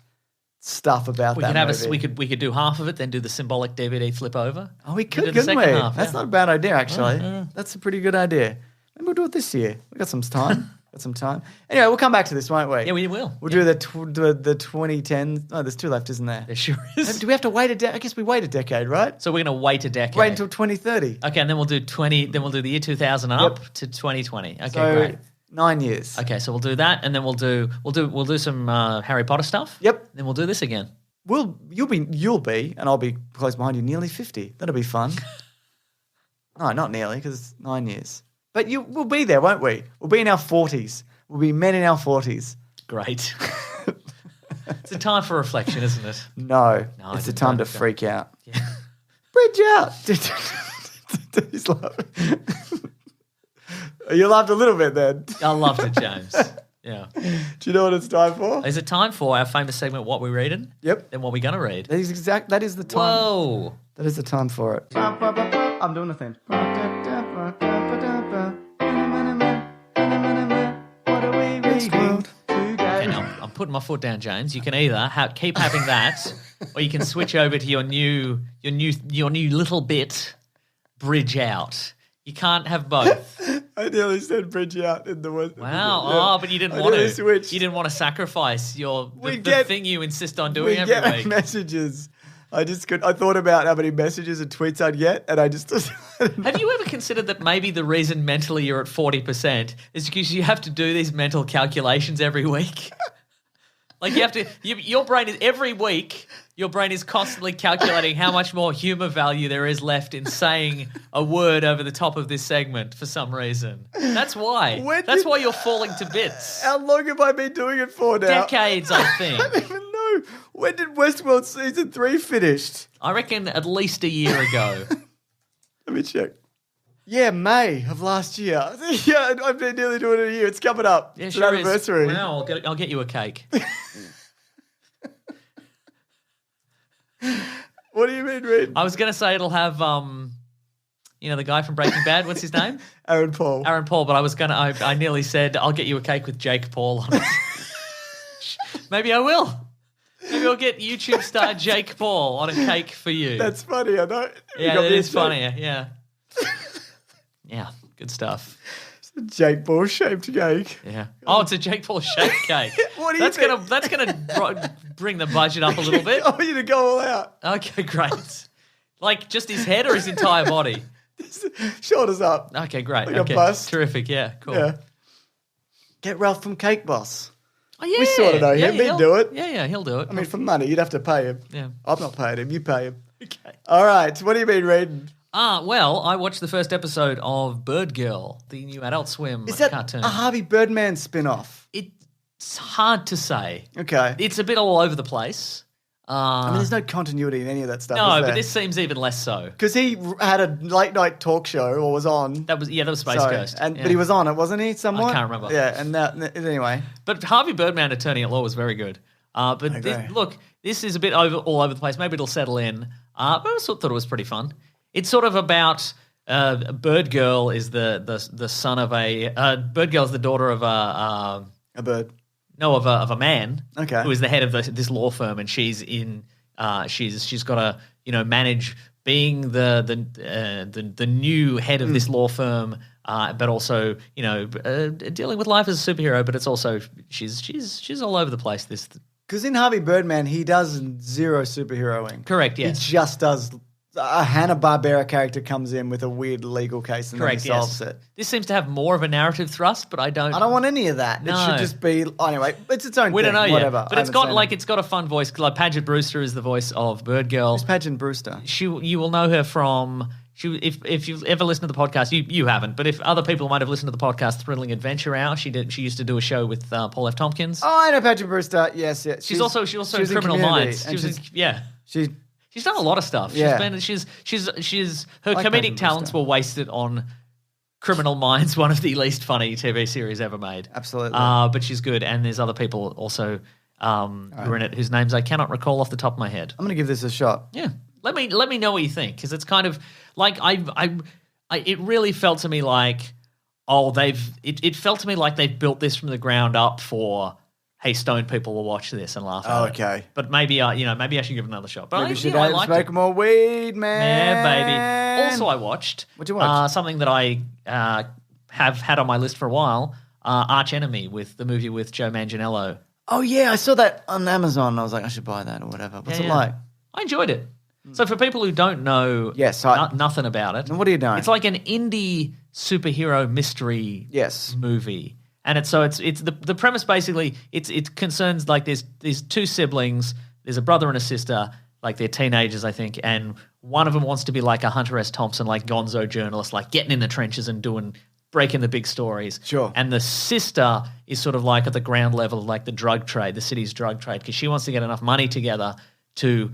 A: stuff about that movie.
D: We could do half of it, then do the symbolic DVD flip over.
A: Oh, we could, couldn't we? That's not a bad idea, actually. That's a pretty good idea. Maybe we'll do it this year. We got some time. Anyway, we'll come back to this, won't we?
D: Yeah, we will.
A: We'll do the 2010. Oh, there's 2 left, isn't there?
D: There sure is.
A: Do we have to wait a decade? I guess we wait a decade, right?
D: So we're going to wait a decade.
A: Wait until 2030.
D: Okay, and then we'll do 20. Then we'll do the year 2000 up to 2020. Okay,
A: so,
D: great.
A: 9 years.
D: Okay, so we'll do that, and then we'll do some Harry Potter stuff.
A: Yep.
D: Then we'll do this again.
A: You'll be, and I'll be close behind you, nearly 50. That'll be fun. No, not nearly, because it's 9 years. But we'll be there, won't we? We'll be in our 40s. We'll be men in our 40s.
D: Great. It's a time for reflection, isn't it?
A: No, it's a time to freak out.
D: Yeah.
A: Bridge out. He's laughing. You laughed a little bit then.
D: I loved it, James. Yeah.
A: Do you know what it's time for?
D: Is it time for our famous segment, What We're Reading?
A: Yep.
D: Then what we're going to read?
A: That is the time.
D: Whoa.
A: That is the time for it. I'm doing the thing. What are we reading today?
D: Okay, I'm putting my foot down, James. You can either keep having that, or you can switch over to your new little bit, Bridge Out. You can't have both.
A: I nearly said bridge out in the West.
D: Wow. But you didn't want to. You didn't want to sacrifice the thing you insist on doing every week.
A: We get messages. I thought about how many messages and tweets I'd get, and I just...
D: Have you ever considered that maybe the reason mentally you're at 40% is because you have to do these mental calculations every week? Like you have to... Your brain is... Every week... Your brain is constantly calculating how much more humour value there is left in saying a word over the top of this segment for some reason. That's why. That's why you're falling to bits.
A: How long have I been doing it for now?
D: Decades, I think.
A: I don't even know. When did Westworld Season 3 finish?
D: I reckon at least a year ago.
A: Let me check. Yeah, May of last year. Yeah, I've been nearly doing it a year. It's coming up.
D: Yeah,
A: it's
D: sure
A: an anniversary.
D: Is. Wow, I'll get you a cake.
A: What do you mean, Reed?
D: I was going to say it'll have, the guy from Breaking Bad. What's his name?
A: Aaron Paul.
D: But I nearly said I'll get you a cake with Jake Paul on it. Maybe I will. Maybe I'll get YouTube star Jake Paul on a cake for you.
A: That's funny, I know.
D: Yeah, it is funny. Yeah. Yeah, good stuff.
A: Jake Paul shaped cake.
D: Yeah. Oh, it's a Jake Paul shaped cake.
A: What do you think?
D: That's gonna bring the budget up a little bit.
A: I want you to go all out.
D: Okay, great. Like just his head or his entire body?
A: Shoulders up.
D: Okay, great.
A: Like
D: okay.
A: a bust.
D: Terrific. Yeah, cool.
A: Yeah. Get Ralph from Cake Boss.
D: Oh yeah.
A: We sort of know him. He'd do it.
D: Yeah, he'll do it.
A: I mean, for money, you'd have to pay him.
D: Yeah.
A: I'm not paying him. You pay him.
D: Okay.
A: All right. What have you been reading?
D: Well, I watched the first episode of Bird Girl, the new Adult Swim
A: Is that
D: cartoon.
A: a Harvey Birdman spin-off?
D: It's hard to say.
A: Okay.
D: It's a bit all over the place.
A: I mean, there's no continuity in any of that stuff.
D: No, but this seems even less so.
A: Because he had a late night talk show, or was on.
D: That was Space Ghost.
A: But he was on it, wasn't he? Somewhat.
D: I can't remember.
A: Yeah, and anyway.
D: But Harvey Birdman, Attorney at Law, was very good. But this is a bit all over the place. Maybe it'll settle in. But I thought it was pretty fun. It's sort of about Bird Girl is the son of Bird Girl is the daughter of a
A: bird.
D: No, of a man.
A: Okay.
D: Who is the head of this law firm, and she's got to manage being the new head of this law firm, but also dealing with life as a superhero. But it's also she's all over the place. This
A: because in Harvey Birdman he does zero superheroing.
D: Correct. Yes.
A: He just does a Hanna-Barbera character comes in with a weird legal case and then he solves it.
D: This seems to have more of a narrative thrust, but I don't
A: want any of that.
D: No.
A: It should just be anyway. It's its own thing.
D: We don't know
A: whatever.
D: yet. But it's got a fun voice. Like Paget Brewster is the voice of Birdgirl.
A: Who's Paget Brewster?
D: You will know her from. If you've ever listened to the podcast, you haven't, but if other people might have listened to the podcast Thrilling Adventure Hour, she used to do a show with Paul F. Tompkins.
A: Oh, I know Paget Brewster. Yes.
D: She's also in Criminal Minds. She's done a lot of stuff. Her comedic talents were wasted on Criminal Minds, one of the least funny TV series ever made.
A: Absolutely.
D: But she's good, and there's other people also who are in it whose names I cannot recall off the top of my head.
A: I'm going to give this a shot.
D: Yeah. Let me know what you think, because it's kind of like it really felt to me like it felt to me like they've built this from the ground up for, hey, stoned people will watch this and laugh at it.
A: Okay.
D: But maybe I should give it another shot. But
A: maybe you should smoke more weed, man.
D: Yeah, baby. Also, I watched.
A: What'd you watch?
D: Something that I have had on my list for a while. Arch Enemy, with the movie with Joe Manganiello.
A: Oh yeah, I saw that on Amazon. I was like, I should buy that or whatever. What's it like?
D: I enjoyed it. So for people who don't know nothing about it.
A: And what are you doing?
D: It's like an indie superhero mystery movie. And it's the premise basically, it concerns like there's two siblings, there's a brother and a sister, like they're teenagers, I think, and one of them wants to be like a Hunter S. Thompson, like gonzo journalist, like getting in the trenches and breaking the big stories.
A: Sure.
D: And the sister is sort of like at the ground level of like the drug trade, the city's drug trade, because she wants to get enough money together to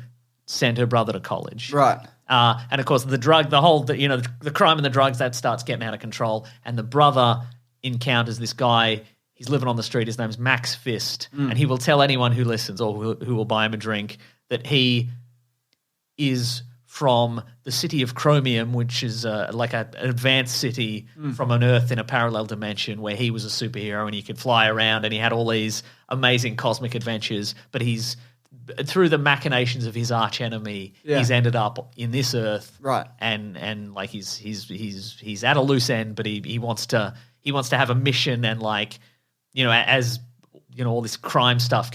D: send her brother to college.
A: Right.
D: And of course, the crime and the drugs, that starts getting out of control. And the brother encounters this guy. He's living on the street. His name's Max Fist. And he will tell anyone who listens or who will buy him a drink that he is from the city of Chromium, which is like an advanced city from an Earth in a parallel dimension where he was a superhero and he could fly around and he had all these amazing cosmic adventures. But through the machinations of his arch enemy, he's ended up in this Earth,
A: right?
D: And like he's at a loose end, but he wants to have a mission, and like as all this crime stuff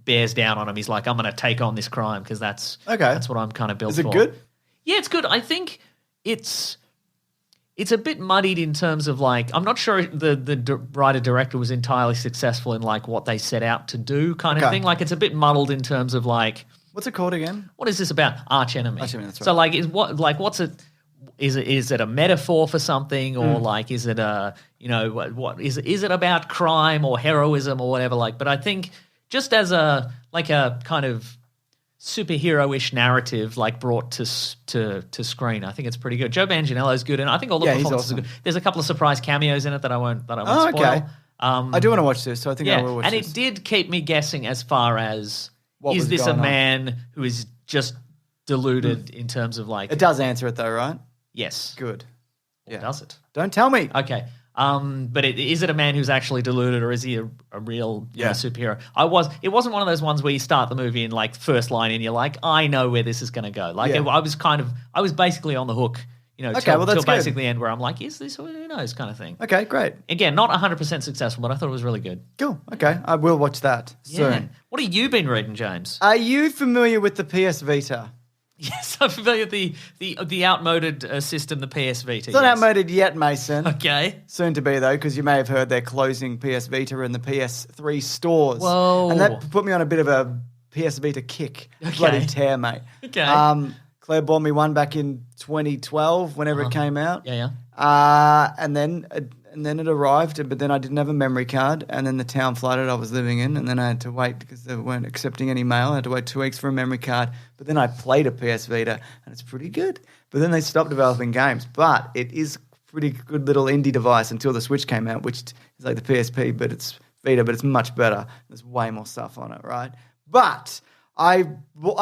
D: bears down on him. He's like, I'm going to take on this crime because that's what I'm kind of built for.
A: Is it good?
D: Yeah, it's good. I think it's a bit muddied in terms of like, I'm not sure the writer-director was entirely successful in like what they set out to do kind of thing. Like it's a bit muddled in terms of like...
A: What's it called again?
D: What is this about? Arch Enemy.
A: Arch Enemy, that's right.
D: So what's it... Is it a metaphor for something, or like is it a what is it about crime or heroism or whatever? Like, but I think just as a kind of superhero-ish narrative, like brought to screen, I think it's pretty good. Joe Manganiello's good, and I think all the performances are good. There's a couple of surprise cameos in it that I won't spoil.
A: Okay. I do want to watch this, so I think I will watch this.
D: And it did keep me guessing as far as is this a man who is just deluded in terms of like...
A: It does answer it though, right?
D: Yes.
A: Good.
D: Or does it?
A: Don't tell me.
D: Okay. But is it a man who's actually deluded, or is he a real superhero? It wasn't one of those ones where you start the movie in like first line and you're like, I know where this is going to go. Like I was basically on the hook, till basically end where I'm like, is this, who knows, kind of thing.
A: Okay, great.
D: Again, not 100% successful, but I thought it was really good.
A: Cool. Okay, I will watch that soon.
D: What have you been reading, James?
A: Are you familiar with the PS Vita?
D: Yes, I'm familiar with the outmoded system, the PS Vita.
A: It's not outmoded yet, Mason.
D: Okay.
A: Soon to be, though, because you may have heard they're closing PS Vita and the PS3 stores.
D: Whoa.
A: And that put me on a bit of a PS Vita kick.
D: Okay.
A: Bloody tear, mate.
D: Okay.
A: Claire bought me one back in 2012, whenever it came out.
D: Yeah.
A: And then it arrived, but then I didn't have a memory card, and then the town flooded I was living in, and then I had to wait because they weren't accepting any mail. I had to wait 2 weeks for a memory card, but then I played a PS Vita, and it's pretty good. But then they stopped developing games, but it is a pretty good little indie device until the Switch came out, which is like the PSP, but it's Vita, but it's much better. There's way more stuff on it, right? But I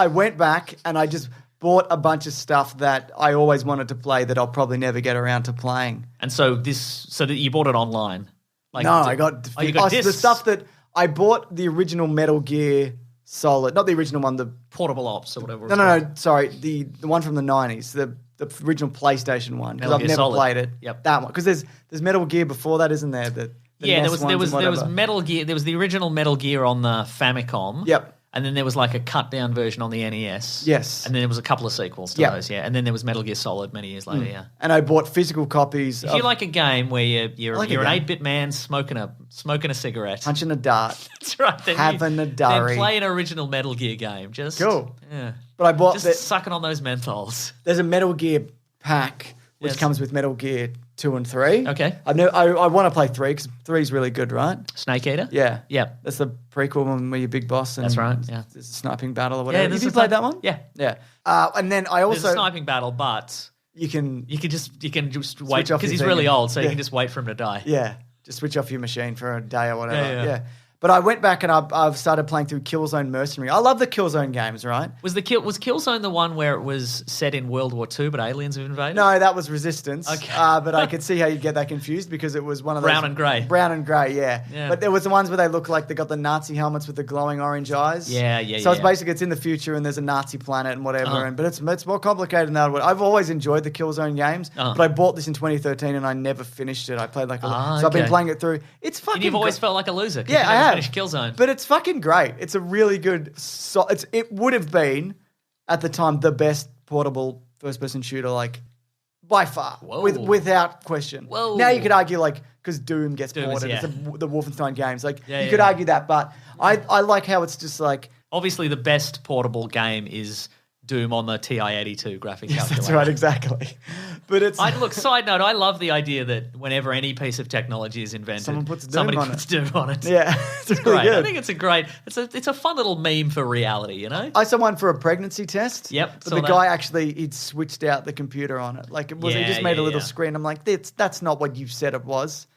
A: went back and I just bought a bunch of stuff that I always wanted to play that I'll probably never get around to playing.
D: And so that you bought it online?
A: Like, no, I got discs. The stuff that I bought, the original Metal Gear Solid, not the original one, the
D: Portable Ops or whatever.
A: No, sorry, the one from the 90s, the original PlayStation one, because I've never
D: Solid.
A: played it.
D: Yep.
A: That one, because there's Metal Gear before that, isn't there?
D: There was Metal Gear. There was the original Metal Gear on the Famicom.
A: Yep.
D: And then there was like a cut-down version on the NES.
A: Yes.
D: And then there was a couple of sequels to those, yeah. And then there was Metal Gear Solid many years later, yeah.
A: And I bought physical copies.
D: If you like a game where you're an 8-bit man smoking a cigarette.
A: Punching a dart.
D: That's right. Then
A: having a durry.
D: Then play an original Metal Gear game. Just
A: cool.
D: Yeah.
A: But I bought
D: just sucking on those menthols.
A: There's a Metal Gear pack which comes with Metal Gear 2 and 3.
D: Okay.
A: I want to play 3 because 3 is really good, right?
D: Snake Eater?
A: Yeah.
D: Yeah.
A: That's the prequel one where you're big boss. And
D: that's right, yeah.
A: There's a sniping battle or whatever.
D: Yeah,
A: have you played that one?
D: Yeah.
A: Yeah. And then I also...
D: There's a sniping battle, but...
A: You can
D: just wait because he's really old, so you can just wait for him to die.
A: Yeah. Just switch off your machine for a day or whatever. Yeah. But I went back and I've started playing through Killzone Mercenary. I love the Killzone games, right?
D: Was Killzone the one where it was set in World War II, but aliens have invaded?
A: No, that was Resistance.
D: Okay.
A: But I could see how you get that confused because it was one of those...
D: Brown and grey.
A: Brown and grey, yeah. But there was the ones where they look like they got the Nazi helmets with the glowing orange eyes.
D: Yeah.
A: So it's in the future and there's a Nazi planet and whatever. But it's more complicated than that. I've always enjoyed the Killzone games, but I bought this in 2013 and I never finished it. I played so I've been playing it through. It's fucking...
D: And you've always felt like a loser because
A: you
D: never finished Killzone.
A: But it's fucking great. It's a really good... it would have been, at the time, the best portable first-person shooter, like, by far. Without question.
D: Whoa.
A: Now you could argue, like, because Doom gets ported.
D: Yeah.
A: It's the Wolfenstein games. Like, you could argue that, but I like how it's just like...
D: Obviously, the best portable game is Doom on the TI-82 graphic calculator.
A: That's right, exactly. But it's...
D: Side note, I love the idea that whenever any piece of technology is invented,
A: somebody puts
D: Doom on it.
A: Yeah, it's really
D: great.
A: good.
D: I think it's a fun little meme for reality, you know?
A: I saw one for a pregnancy test.
D: Yep.
A: But the guy actually, he'd switched out the computer on it. Like, he just made a little screen. I'm like, that's not what you said it was,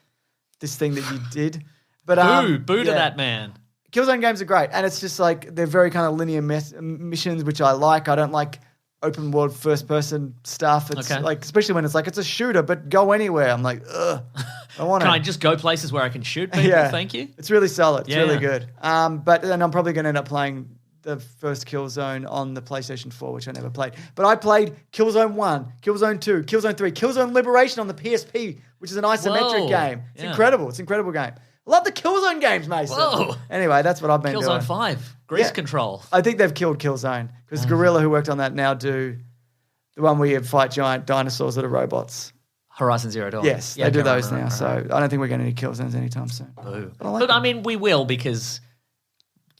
A: this thing that you did. But
D: Boo to that man.
A: Killzone games are great, and it's just like they're very kind of linear missions, which I like. I don't like open world first person stuff. It's like, especially when it's like it's a shooter, but go anywhere. I'm like, ugh. Can
D: I just go places where I can shoot people?
A: Yeah.
D: Thank you.
A: It's really solid. It's really good. But then I'm probably going to end up playing the first Killzone on the PlayStation 4, which I never played. But I played Killzone 1, Killzone 2, Killzone 3, Killzone Liberation on the PSP, which is an isometric game. It's incredible. It's an incredible game. I love the Killzone games, Mason.
D: Whoa.
A: Anyway, that's what I've been doing.
D: Killzone 5, Grease Control.
A: I think they've killed Killzone because Guerrilla, who worked on that, now do the one where you fight giant dinosaurs that are robots.
D: Horizon Zero Dawn.
A: Yes, they do those now. So I don't think we're going to need Killzones anytime soon.
D: But I mean, we will because,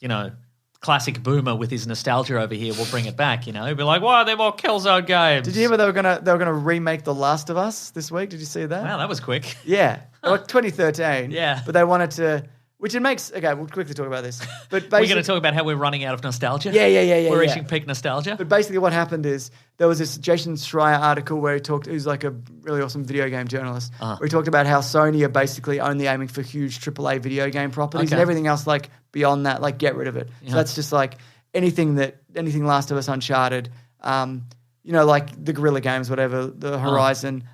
D: you know, classic boomer with his nostalgia over here will bring it back, you know. Be like, why are there more Killzone games?
A: Did you hear they were gonna remake The Last of Us this week? Did you see that?
D: Wow, that was quick.
A: Yeah. Like 2013.
D: Yeah.
A: But they wanted to, which it makes, okay, we'll quickly talk about this. But
D: we're going to talk about how we're running out of nostalgia.
A: Yeah.
D: We're reaching peak nostalgia.
A: But basically what happened is there was this Jason Schreier article where who's like a really awesome video game journalist, where he talked about how Sony are basically only aiming for huge AAA video game properties and everything else like beyond that, like get rid of it. Yeah. So that's just like anything Last of Us, Uncharted, you know, like the Guerrilla games, whatever, the Horizon,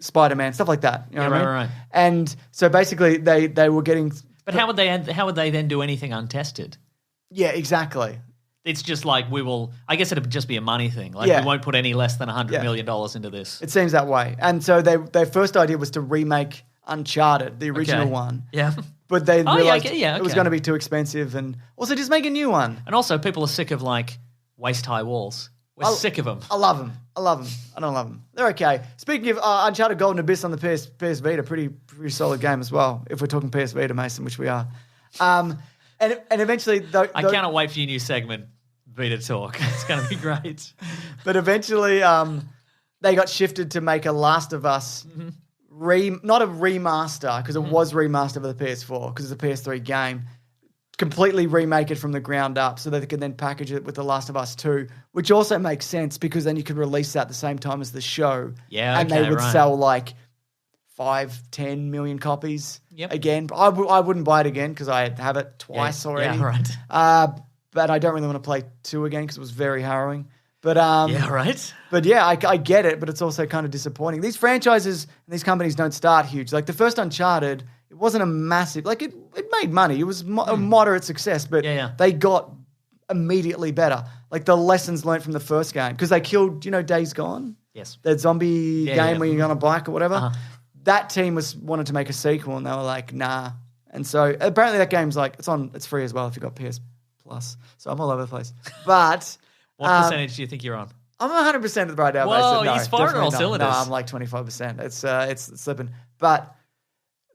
A: Spider-Man, stuff like that. You know what I mean?
D: Right.
A: And so basically they were getting...
D: But how would they then do anything untested?
A: Yeah, exactly.
D: It's just like I guess it'd just be a money thing. Like we won't put any less than $100 million into this.
A: It seems that way. And so their first idea was to remake Uncharted, the original one.
D: Yeah.
A: But they realized it was going to be too expensive and also just make a new one.
D: And also people are sick of like waist-high walls. We're sick of them.
A: I love them. I don't love them. They're okay. Speaking of Uncharted Golden Abyss on the PS Vita, pretty solid game as well, if we're talking PS Vita, Mason, which we are. And eventually...
D: I cannot wait for your new segment, Vita Talk. It's going to be great.
A: But eventually they got shifted to make a Last of Us... not a remaster, because it was remastered for the PS4, because it's a PS3 game, completely remake it from the ground up so that they could then package it with The Last of Us 2, which also makes sense because then you could release that at the same time as the show.
D: Yeah,
A: and they would sell like 5-10 million copies again. I wouldn't buy it again because I have it twice already.
D: Yeah, right.
A: But I don't really want to play 2 again because it was very harrowing. But
D: yeah, right.
A: But yeah, I get it, but it's also kind of disappointing. These franchises and these companies don't start huge. Like the first Uncharted, it wasn't a massive, like it made money. It was a moderate success, but they got immediately better. Like the lessons learned from the first game, because they killed, Days Gone?
D: Yes.
A: That zombie game where you're on a bike or whatever. That team wanted to make a sequel and they were like, nah. And so apparently that game's like, it's free as well if you've got plus. So I'm all over the place. But
D: What percentage do you think you're on?
A: I'm 100% right now.
D: Whoa,
A: no,
D: he's firing on all cylinders.
A: No, I'm like 25%. It's slipping. But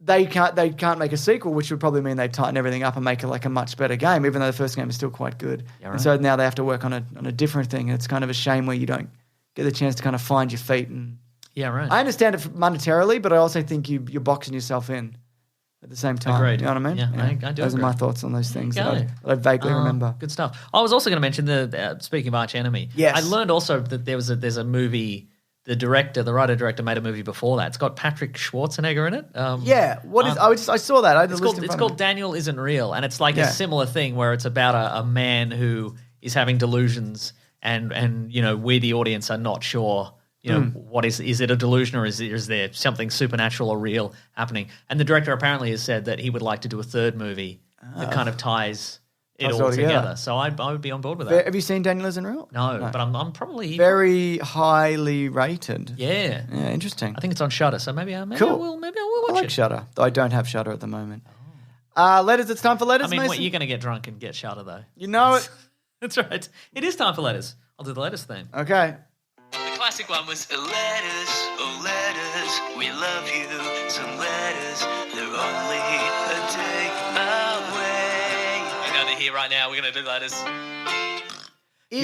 A: they can't make a sequel, which would probably mean they tighten everything up and make it like a much better game, even though the first game is still quite good.
D: Yeah, right.
A: And so now they have to work on a different thing. And it's kind of a shame where you don't get the chance to kind of find your feet. And
D: Yeah, right.
A: I understand it monetarily, but I also think you're boxing yourself in at the same time.
D: Agreed.
A: You know what I mean?
D: Yeah, I do
A: Those
D: agree.
A: are my thoughts on those things
D: There you
A: that I vaguely remember.
D: Good stuff. I was also going to mention speaking of Arch Enemy.
A: Yes.
D: I learned also that there's a movie. The writer-director made a movie before that. It's got Patrick Schwarzenegger in it.
A: I saw that. I had
D: It's called Daniel Isn't Real, and it's like a similar thing where it's about a man who is having delusions, and we the audience are not sure. What is it a delusion, or is there something supernatural or real happening? And the director apparently has said that he would like to do a third movie that kind of ties it all together. So I would be on board with that.
A: Have you seen Daniel Isn't Real?
D: No, but I'm probably
A: very highly rated.
D: Yeah,
A: interesting.
D: I think it's on Shudder, so maybe I will
A: I
D: watch
A: like
D: it.
A: Shudder, though I don't have Shudder at the moment. Letters. It's time for letters.
D: I mean,
A: Mason.
D: you're going to get drunk and get Shudder though.
A: You know it.
D: That's right. It is time for letters. I'll do the letters theme.
A: Okay.
D: The classic one was
C: Letters, oh letters, we love you. Some letters, they're only a day away.
D: We're going to hear right now. We're going to do letters.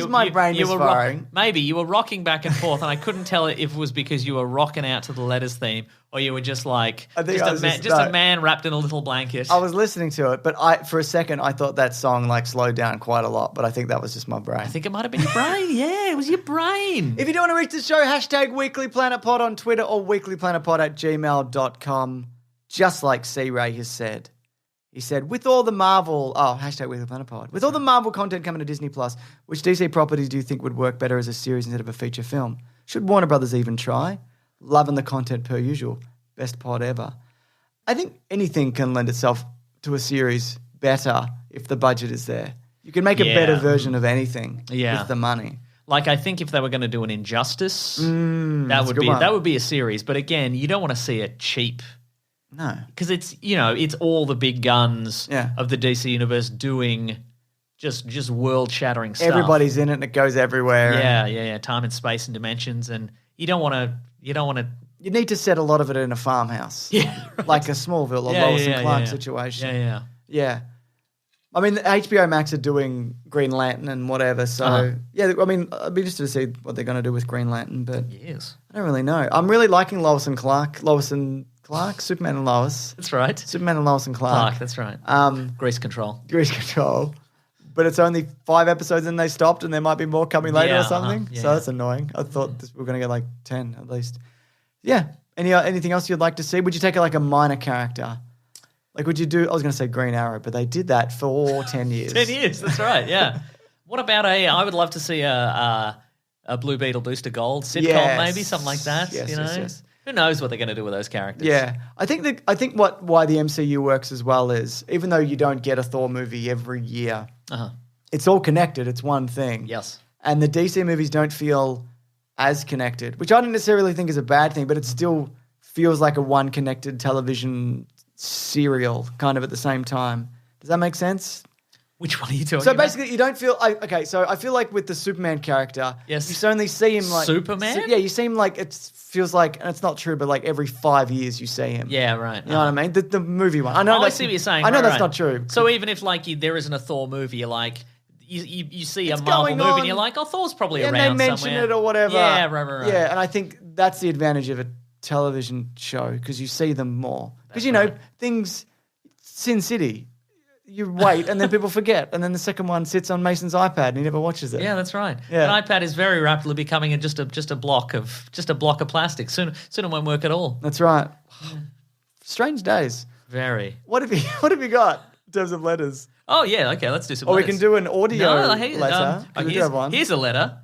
A: My brain misfiring?
D: Maybe you were rocking back and forth, and I couldn't tell if it was because you were rocking out to the letters theme, or you were just like a man wrapped in a little blanket.
A: I was listening to it, but for a second I thought that song like slowed down quite a lot. But I think that was just my brain.
D: I think it might have been your brain. Yeah, it was your brain.
A: If you do want to reach the show, hashtag WeeklyPlanetPod on Twitter or weeklyplanetpod@gmail.com. Just like C-Ray has said. He said, with all the Marvel... Oh, hashtag WeeklyPlanetPod. With all the Marvel content coming to Disney+, which DC properties do you think would work better as a series instead of a feature film? Should Warner Brothers even try? Loving the content per usual. Best pod ever. I think anything can lend itself to a series better if the budget is there. You can make a better version of anything with the money.
D: Like, I think if they were going to do an Injustice, that would be a series. But again, you don't want to see it cheap.
A: No.
D: Because it's all the big guns of the DC universe doing just world-shattering stuff.
A: Everybody's in it and it goes everywhere.
D: Yeah. Time and space and dimensions, and you don't want to.
A: You need to set a lot of it in a farmhouse. Yeah. Right. Like a Smallville or Lois and Clark situation. Yeah. I mean, HBO Max are doing Green Lantern and whatever, so I mean, I'd be interested to see what they're going to do with Green Lantern, but I don't really know. I'm really liking Lois and Clark, Superman and Lois.
D: That's right.
A: Superman and Lois and Clark.
D: That's right. Grease Control.
A: But it's only 5 episodes and they stopped, and there might be more coming later or something. So that's annoying. I thought we were going to get like 10 at least. Yeah. Anything else you'd like to see? Would you take like a minor character? Like, would you do? I was going to say Green Arrow, but they did that for 10 years.
D: 10 years. That's right. Yeah. What about I would love to see a Blue Beetle Booster Gold sitcom, maybe something like that. Yes. Who knows what they're going to do with those characters?
A: Yeah, I think why the MCU works as well is even though you don't get a Thor movie every year, it's all connected. It's one thing.
D: Yes,
A: and the DC movies don't feel as connected, which I don't necessarily think is a bad thing, but it still feels like a one connected television serial kind of at the same time. Does that make sense?
D: Which one are you talking about?
A: So basically, you don't feel... so I feel like with the Superman character, you only see him like...
D: Superman?
A: You see him like... It feels like... And it's not true, but like every 5 years you see him.
D: Yeah, right.
A: You know what I mean? The movie one.
D: I see what you're saying.
A: I know that's not true.
D: So even if like there isn't a Thor movie, you're like... You see a Marvel movie and you're like, oh, Thor's probably around somewhere.
A: And they mention it or whatever.
D: Yeah, right.
A: Yeah, and I think that's the advantage of a television show because you see them more. Because, things... Sin City... You wait, and then people forget, and then the second one sits on Mason's iPad, and he never watches it.
D: Yeah, that's right.
A: Yeah.
D: An iPad is very rapidly becoming just a block of plastic. Soon it won't work at all.
A: That's right. Yeah. Strange days.
D: Very.
A: What have you got in terms of letters?
D: Oh yeah, okay. Let's do some.
A: Or
D: letters.
A: we can do an audio letter.
D: Here's a letter.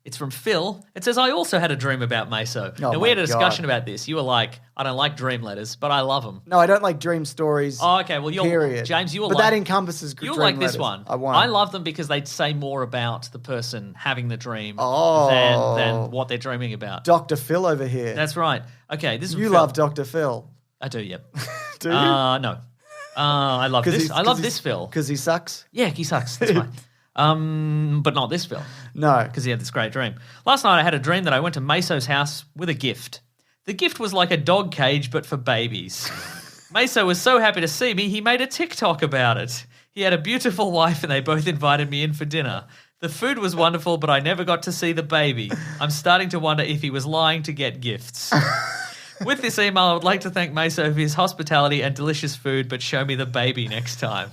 D: It's from Phil. It says, I also had a dream about Meso. Now, we had a discussion about this. You were like, I don't like dream letters, but I love them.
A: No, I don't like dream stories.
D: Oh, okay. Well, James,
A: But that encompasses
D: you'll
A: dream
D: like this
A: letters.
D: one.
A: I won't.
D: I love them because they say more about the person having the dream than what they're dreaming about.
A: Dr. Phil over here.
D: That's right. Okay, this is
A: You
D: Phil.
A: love Dr. Phil.
D: I do, yep.
A: Do you?
D: No. I love this. I love this Phil.
A: Because he sucks?
D: Yeah, he sucks. That's right. But not this Phil.
A: No.
D: Because he had this great dream. Last night I had a dream that I went to Meso's house with a gift. The gift was like a dog cage, but for babies. Meso was so happy to see me, he made a TikTok about it. He had a beautiful wife and they both invited me in for dinner. The food was wonderful, but I never got to see the baby. I'm starting to wonder if he was lying to get gifts. With this email, I would like to thank Meso for his hospitality and delicious food, but show me the baby next time.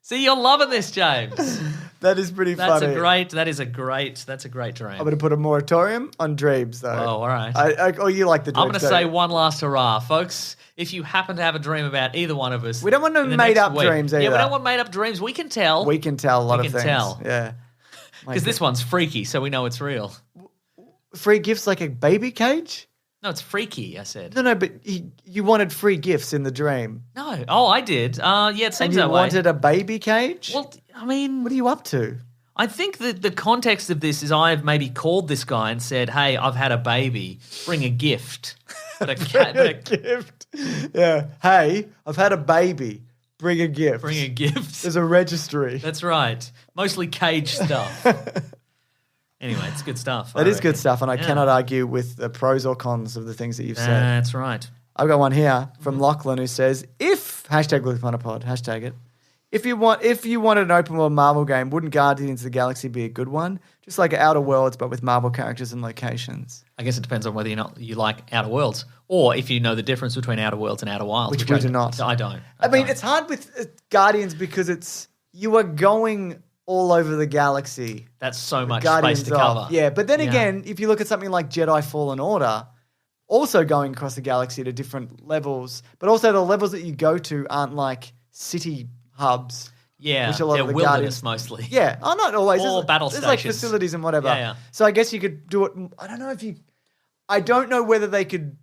D: See, you're loving this, James.
A: That is pretty funny.
D: That's a great dream.
A: I'm going to put a moratorium on dreams, though.
D: Oh, all right.
A: You like the dreams,
D: I'm going to say one last hurrah, folks. If you happen to have a dream about either one of us.
A: We don't want no made-up dreams either.
D: Yeah, we don't want made-up dreams. We can tell.
A: We can tell a lot of things. Yeah.
D: Because this one's freaky, so we know it's real.
A: Free gifts like a baby cage?
D: No, it's freaky, I said.
A: No, but you wanted free gifts in the dream.
D: No. Oh, I did. Yeah, it seems that way.
A: And you wanted a baby cage?
D: Well, I mean...
A: What are you up to?
D: I think that the context of this is I've maybe called this guy and said, hey, I've had a baby. Bring a gift. But a
A: gift. Yeah. Hey, I've had a baby. Bring a gift.
D: Bring a gift.
A: There's a registry.
D: That's right. Mostly cage stuff. Anyway, it's good stuff.
A: That is good stuff, and I cannot argue with the pros or cons of the things that you've said.
D: That's right.
A: I've got one here from Lachlan who says, hashtag #WeeklyPlanetPod, hashtag it. If you wanted an open world Marvel game, wouldn't Guardians of the Galaxy be a good one? Just like Outer Worlds, but with Marvel characters and locations.
D: I guess it depends on whether you like Outer Worlds, or if you know the difference between Outer Worlds and Outer Wilds.
A: Which we do not.
D: I don't.
A: I mean, it's hard with Guardians because you are going all over the galaxy.
D: That's so much space to cover.
A: Yeah, but then again, if you look at something like Jedi Fallen Order, also going across the galaxy to different levels, but also the levels that you go to aren't like city hubs.
D: Yeah,
A: which a lot
D: they're
A: of the
D: wilderness
A: Guardians,
D: mostly.
A: Yeah, not always.
D: Or battle
A: stations.
D: stations.
A: There's like facilities and whatever.
D: Yeah.
A: So I guess you could do it. I don't know whether they could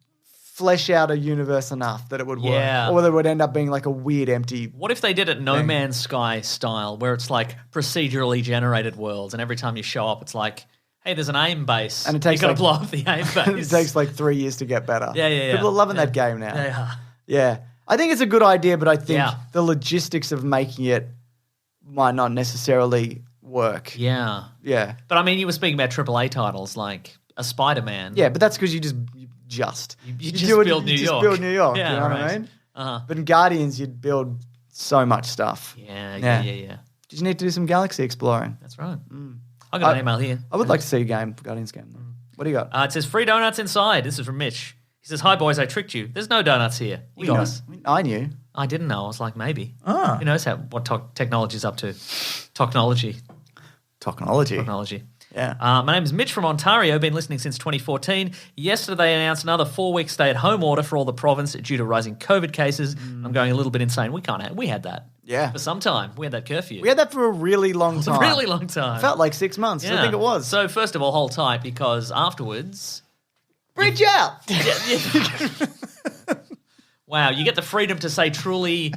A: flesh out a universe enough that it would work, or whether it would end up being like a weird empty.
D: What if they did it No Man's Sky style, where it's like procedurally generated worlds, and every time you show up, it's like, hey, there's an AIM base,
A: and it takes
D: you got to blow up the AIM base.
A: It takes like 3 years to get better.
D: Yeah.
A: People are loving that game now.
D: They are.
A: Yeah, I think it's a good idea, but I think the logistics of making it might not necessarily work.
D: Yeah. But I mean, you were speaking about AAA titles like a Spider-Man.
A: Yeah, but that's because you just
D: build New York.
A: Build New York.
D: Yeah,
A: you know what I mean? But in Guardians, you'd build so much stuff.
D: Yeah.
A: Did you need to do some galaxy exploring?
D: That's right. I got an email here.
A: I would like to see a Guardians game. What do you got?
D: It says free donuts inside. This is from Mitch. He says, hi, boys, I tricked you. There's no donuts here. You guys.
A: I knew.
D: I didn't know. I was like, maybe. Who knows what technology's up to? Technology.
A: Yeah.
D: My name is Mitch from Ontario. Been listening since 2014. Yesterday, they announced another 4-week stay-at-home order for all the province due to rising COVID cases. I'm going a little bit insane. We had that.
A: Yeah.
D: For some time. We had that curfew.
A: We had that for a really long time.
D: It
A: felt like 6 months. I think it was.
D: So first of all, hold tight because afterwards...
A: Bridge out!
D: Wow, you get the freedom to say truly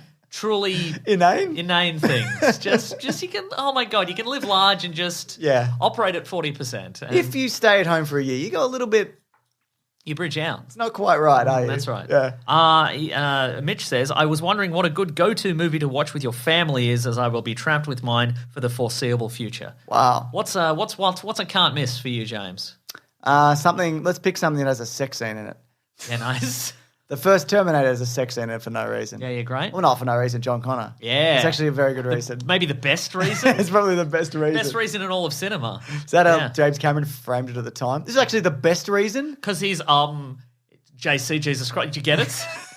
D: inane things. Just you can, oh my God, you can live large and just operate at 40%. And
A: if you stay at home for a year, you go a little bit...
D: You bridge out.
A: It's not quite right, are you?
D: That's right.
A: Yeah.
D: Mitch says, I was wondering what a good go-to movie to watch with your family is, as I will be trapped with mine for the foreseeable future.
A: Wow.
D: What's a can't miss for you, James?
A: Let's pick something that has a sex scene in it.
D: Yeah, nice.
A: The first Terminator has a sex scene in it for no reason.
D: Yeah, great.
A: Well, not for no reason, John Connor.
D: Yeah.
A: It's actually a very good reason.
D: Maybe the best reason?
A: It's probably the best reason.
D: Best reason in all of cinema.
A: Is that how James Cameron framed it at the time? This is actually the best reason?
D: Because he's, JC, Jesus Christ. Did you get it?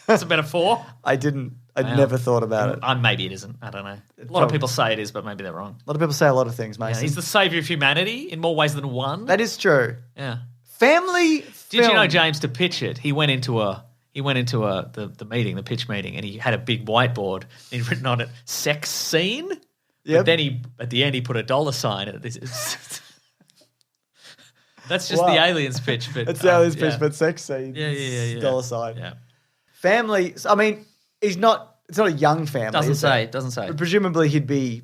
D: It's a metaphor.
A: I didn't. I'd never thought about it.
D: Maybe it isn't. I don't know. A lot of people say it is, but maybe they're wrong.
A: A lot of people say a lot of things, Mason.
D: Yeah, he's the saviour of humanity in more ways than one.
A: That is true.
D: Yeah.
A: Family
D: Did you know, James, to pitch it, he went into the meeting, the pitch meeting, and he had a big whiteboard. And he'd written on it, sex scene. Yeah. But then at the end, he put a $sign in it. That's just the aliens pitch. But
A: it's the aliens pitch, but sex scene.
D: Yeah.
A: $sign.
D: Yeah.
A: Family. I mean, it's not a young family.
D: Doesn't say.
A: But presumably, he'd be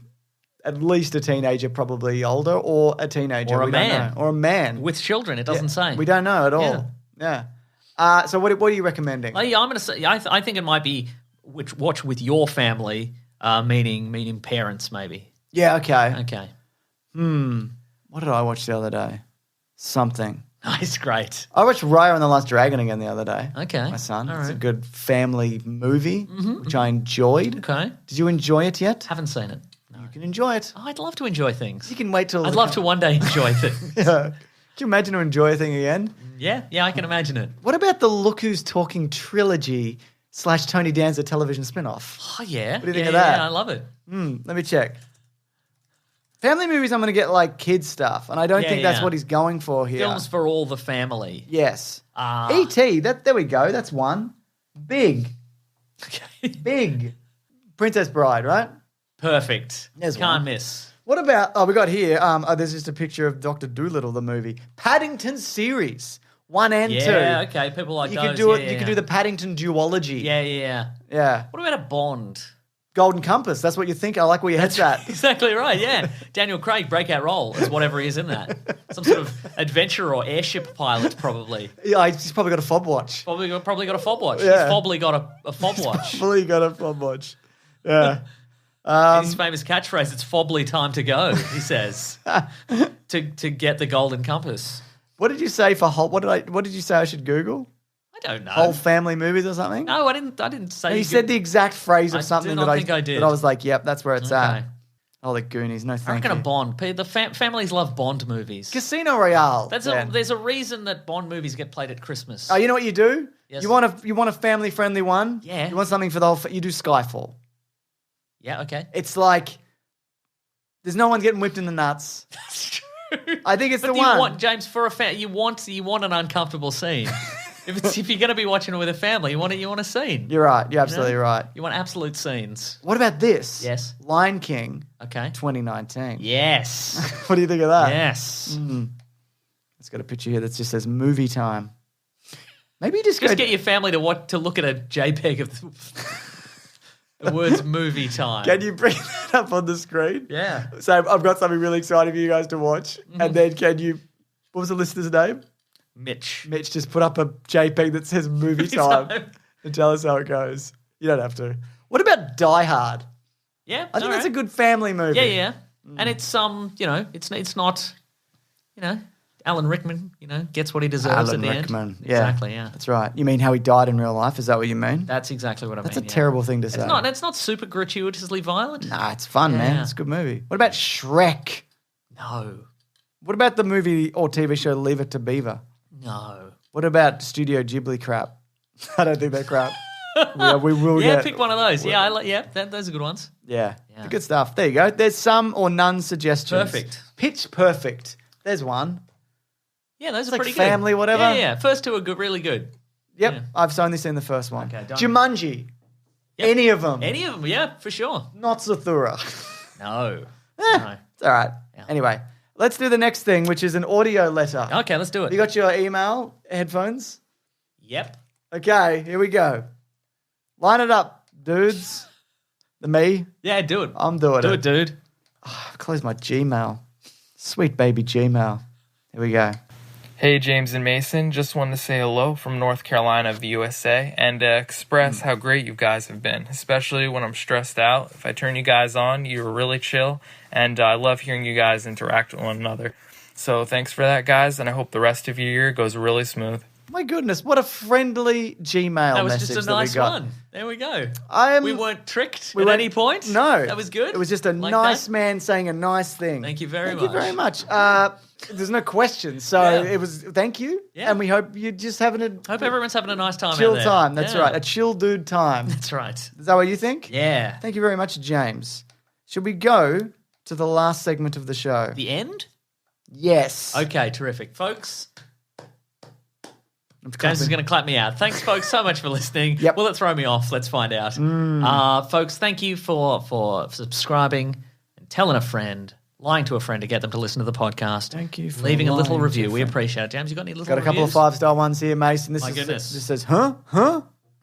A: at least a teenager, probably older, or a teenager.
D: Or a man.
A: Or a man.
D: With children, it doesn't say.
A: We don't know at all. Yeah. So what are you recommending?
D: I'm going to say, I think it might be which watch with your family, meaning parents maybe.
A: Yeah, okay.
D: Okay.
A: What did I watch the other day? Something.
D: Nice, great.
A: I watched Raya and the Last Dragon again the other day.
D: Okay.
A: My son.
D: All
A: It's a
D: right.
A: good family movie, which I enjoed.
D: Okay.
A: Did you enjoy it yet?
D: Haven't seen it. No.
A: You can enjoy it.
D: Oh, I'd love to enjoy things.
A: You can wait till...
D: I'd love to one day enjoy things.
A: Yeah. Can you imagine to enjoy a thing again?
D: Yeah, I can imagine it.
A: What about the Look Who's Talking trilogy / Tony Danza television spin-off?
D: Oh, yeah.
A: What do you think of that?
D: Yeah, I love it.
A: Let me check. Family movies, I'm going to get like kids stuff, and I don't think that's what he's going for here.
D: Films for all the family.
A: Yes. E.T., there we go. That's one. Big.
D: Okay.
A: Big. Princess Bride, right?
D: Perfect.
A: There's
D: Can't
A: one.
D: miss.
A: What about, we got here, there's just a picture of Dr. Dolittle, the movie. Paddington series, 1 and 2.
D: Yeah, okay. People like
A: You
D: those.
A: could do it.
D: Yeah,
A: You could do the Paddington duology.
D: Yeah.
A: Yeah.
D: What about a Bond?
A: Golden Compass. That's what you think. I like where your head's at.
D: Exactly right, yeah. Daniel Craig, breakout role as whatever he is in that. Some sort of adventurer or airship pilot, probably.
A: Yeah, he's probably got a fob watch.
D: Probably got a fob watch.
A: Yeah.
D: He's probably got a fob watch.
A: Probably got a fob watch. Yeah.
D: His famous catchphrase, it's fobbly time to go, he says, to get the golden compass.
A: What did you say for whole? What did you say I should Google?
D: I don't know.
A: Whole family movies or something?
D: No, I didn't say.
A: No, you said the exact phrase
D: I
A: of something
D: do not think I did.
A: that I was like, yep, that's where it's
D: Okay.
A: at. Oh, the Goonies. No,
D: I
A: thank
D: reckon
A: you.
D: a Bond. The families love Bond movies.
A: Casino Royale.
D: There's a reason that Bond movies get played at Christmas.
A: Oh, you know what you do?
D: Yes.
A: You want a family friendly one?
D: Yeah.
A: You want something for the whole. You do Skyfall.
D: Yeah, okay.
A: It's like there's no one getting whipped in the nuts.
D: That's true.
A: I think it's
D: But
A: the
D: do
A: one.
D: you want, James, for a you want an uncomfortable scene. if you're going to be watching it with a family, you want a scene.
A: You're right. You're absolutely right.
D: You want absolute scenes.
A: What about this?
D: Yes.
A: Lion King
D: Okay.
A: 2019.
D: Yes.
A: What do you think of that?
D: Yes.
A: It's got a picture here that just says movie time. Maybe you just
D: Just
A: go.
D: get your family to look at a JPEG of the words movie time.
A: Can you bring that up on the screen?
D: Yeah.
A: So I've got something really exciting for you guys to watch. And then can you, what was the listener's name?
D: Mitch.
A: Mitch, just put up a JPEG that says movie time and tell us how it goes. You don't have to. What about Die Hard?
D: Yeah.
A: I think that's a good family movie.
D: Yeah. And it's it's not, Alan Rickman, gets what he deserves
A: Alan
D: at the
A: Rickman.
D: end.
A: Yeah.
D: Exactly, yeah.
A: That's right. You mean how he died in real life? Is that what you mean?
D: That's exactly what I mean.
A: That's a
D: yeah.
A: terrible thing to say.
D: It's not super gratuitously violent.
A: Nah, it's fun, man.
D: Yeah.
A: It's a good movie. What about Shrek?
D: No.
A: What about the movie or TV show Leave It to Beaver?
D: No.
A: What about Studio Ghibli crap? I don't think they're crap. we will
D: Yeah,
A: get.
D: pick one of those. Yeah, those are good ones.
A: Yeah. Good stuff. There you go. There's some or none suggestions.
D: Perfect.
A: Pitch Perfect. There's one.
D: Yeah, those are
A: like
D: pretty
A: family,
D: good.
A: whatever.
D: Yeah. First two are good, really good.
A: Yep.
D: Yeah.
A: I've only seen the first one.
D: Okay, done.
A: Jumanji.
D: Yep.
A: Any of them.
D: Any of them, yeah, for sure.
A: Not Zathura.
D: No.
A: No. It's all right.
D: Yeah.
A: Anyway, let's do the next thing, which is an audio letter.
D: Okay, let's do it.
A: You got your email headphones?
D: Yep.
A: Okay, here we go. Line it up, dudes. Me.
D: Yeah, do it.
A: I'm doing
D: Do
A: it.
D: it, dude.
A: I've closed my Gmail. Sweet baby Gmail. Here we go.
E: Hey, James and Mason. Just wanted to say hello from North Carolina of the USA and express how great you guys have been, especially when I'm stressed out. If I turn you guys on, you're really chill, and I love hearing you guys interact with one another. So thanks for that, guys, and I hope the rest of your year goes really smooth.
A: My goodness, what a friendly Gmail
D: That was
A: message
D: just a
A: that we
D: nice
A: got.
D: one. There we go.
A: I'm-
D: We weren't tricked
A: We
D: at
A: weren't-
D: any point.
A: No.
D: That was good.
A: It was just a
D: Like
A: nice
D: that?
A: man saying a nice thing.
D: Thank you very
A: Thank
D: much.
A: you very much. There's no question, so
D: Yeah.
A: it was thank you,
D: Yeah.
A: and we hope you're just having a
D: Hope everyone's having a nice time
A: chill
D: out there.
A: time. That's
D: Yeah.
A: right, a chill dude time.
D: That's right.
A: Is that what you think?
D: Yeah.
A: Thank you very much, James. Should we go to the last segment of the show?
D: The end?
A: Yes.
D: Okay, terrific. Folks,
A: I'm
D: James is
A: clapping.
D: going to clap me out. Thanks, folks, so much for listening.
A: Yep.
D: Will it throw me off? Let's find out. Folks, thank you for subscribing and telling a friend, lying to a friend to get them to listen to the podcast.
A: Thank you for
D: leaving a little
A: lying to
D: review.
A: a
D: We
A: friend.
D: appreciate it. James, you got any little
A: Got a couple of
D: reviews?
A: 5-star ones here, Mason. This
D: My
A: is
D: goodness.
A: This says, huh?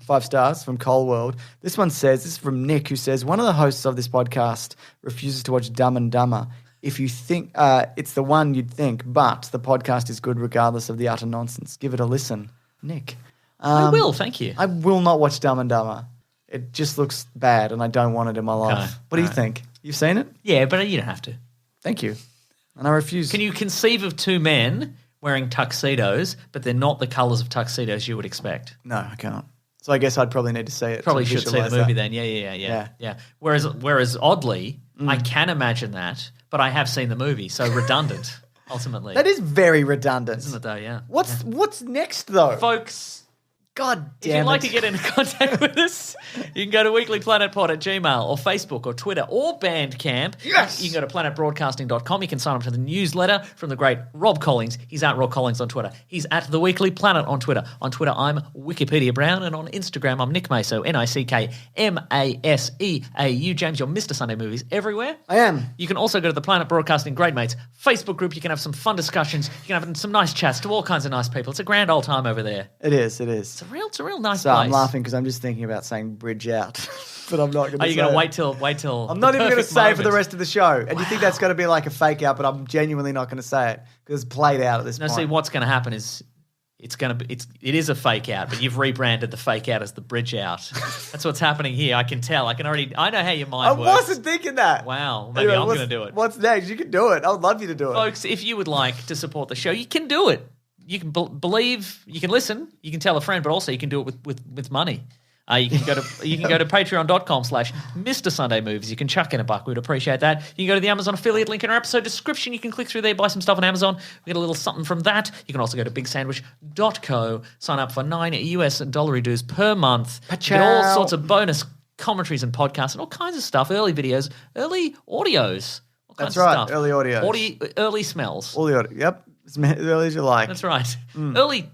A: 5 stars from Coal World. This one says, this is from Nick, who says, one of the hosts of this podcast refuses to watch Dumb and Dumber. If you think it's the one you'd think, but the podcast is good regardless of the utter nonsense. Give it a listen. Nick.
D: I will, thank you.
A: I will not watch Dumb and Dumber. It just looks bad, and I don't want it in my life. What do you think? You've seen it?
D: Yeah, but you don't have to.
A: Thank you. And I refuse.
D: Can you conceive of two men wearing tuxedos, but they're not the colours of tuxedos you would expect?
A: No, I can't. So I guess I'd probably need to see it.
D: Probably should see the movie then. Yeah. Whereas oddly, I can imagine that, but I have seen the movie, so redundant, ultimately.
A: That is very redundant.
D: Isn't it though, yeah.
A: What's next though?
D: Folks,
A: God damn it.
D: If you'd like to get into contact with us, you can go to weeklyplanetpod@gmail or Facebook or Twitter or Bandcamp.
A: Yes!
D: You can go to planetbroadcasting.com. You can sign up to the newsletter from the great Rob Collins. He's at Rob Collins on Twitter. He's at The Weekly Planet on Twitter. On Twitter, I'm Wikipedia Brown. And on Instagram, I'm Nick Maso, NickMaseau. James, you're Mr. Sunday Movies everywhere.
A: I am.
D: You can also go to the Planet Broadcasting Great Mates Facebook group. You can have some fun discussions. You can have some nice chats to all kinds of nice people. It's a grand old time over there.
A: It is.
D: It's a real nice
A: so
D: place.
A: I'm laughing because I'm just thinking about saying bridge out, but I'm not going to say
D: Are you going to wait till
A: I'm not even going to say it for the
D: moment.
A: rest of the show. And you think that's going to be like a fake out, but I'm genuinely not going to say it because it's played out at this point.
D: No, see, what's going to happen is it is a fake out, but you've rebranded the fake out as the bridge out. That's what's happening here. I can tell. I know how your mind works.
A: I wasn't thinking that.
D: Wow. Maybe I'm going to do it.
A: What's next? You can do it. I would love you to do it.
D: Folks, if you would like to support the show, you can do it. You can believe, you can listen, you can tell a friend, but also you can do it with money. You can go to patreon.com/Mr. Sunday Movies. You can chuck in a buck. We'd appreciate that. You can go to the Amazon affiliate link in our episode description. You can click through there, buy some stuff on Amazon. We get a little something from that. You can also go to bigsandwich.co, sign up for $9 dues per month. Get all sorts of bonus commentaries and podcasts and all kinds of stuff, early videos, early audios. All kinds
A: That's right,
D: of stuff.
A: early audios.
D: Early smells.
A: All the audio. Yep. As early as you like.
D: That's right. Early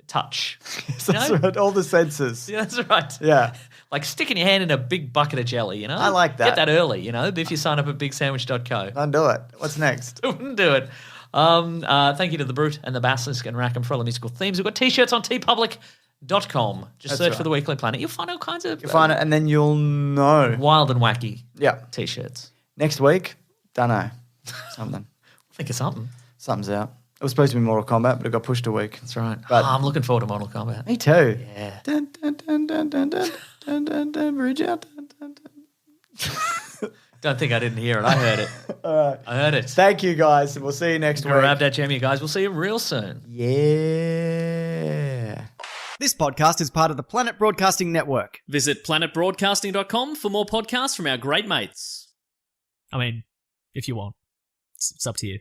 D: touch.
A: That's right. All the senses.
D: Yeah, that's right.
A: Yeah.
D: Like sticking your hand in a big bucket of jelly,
A: I like that.
D: Get that early, if you sign up at bigsandwich.co.
A: Don't do it. What's next?
D: Wouldn't do it. Thank you to The Brute and The Basilisk and Rackham for all the musical themes. We've got T-shirts on tpublic.com. Just search for The Weekly Planet. You'll find all kinds of...
A: You'll find it and then you'll know.
D: Wild and wacky
A: T-shirts.
D: T-shirts.
A: Next week, don't know. Something.
D: Think of something.
A: Something's out. It was supposed to be Mortal Kombat, but it got pushed a week.
D: That's right.
A: But
D: I'm looking forward to Mortal Kombat.
A: Me too.
D: Yeah.
A: Dun, dun, dun, dun, dun, dun, dun, dun, dun, bridge out. Dun, dun, dun.
D: Don't think I didn't hear it. I heard it.
A: All right.
D: I heard it.
A: Thank you, guys. We'll see you next week.
D: Grab that jam, you guys. We'll see you real soon.
A: Yeah.
F: This podcast is part of the Planet Broadcasting Network.
B: Visit planetbroadcasting.com for more podcasts from our great mates.
G: I mean, if you want. It's up to you.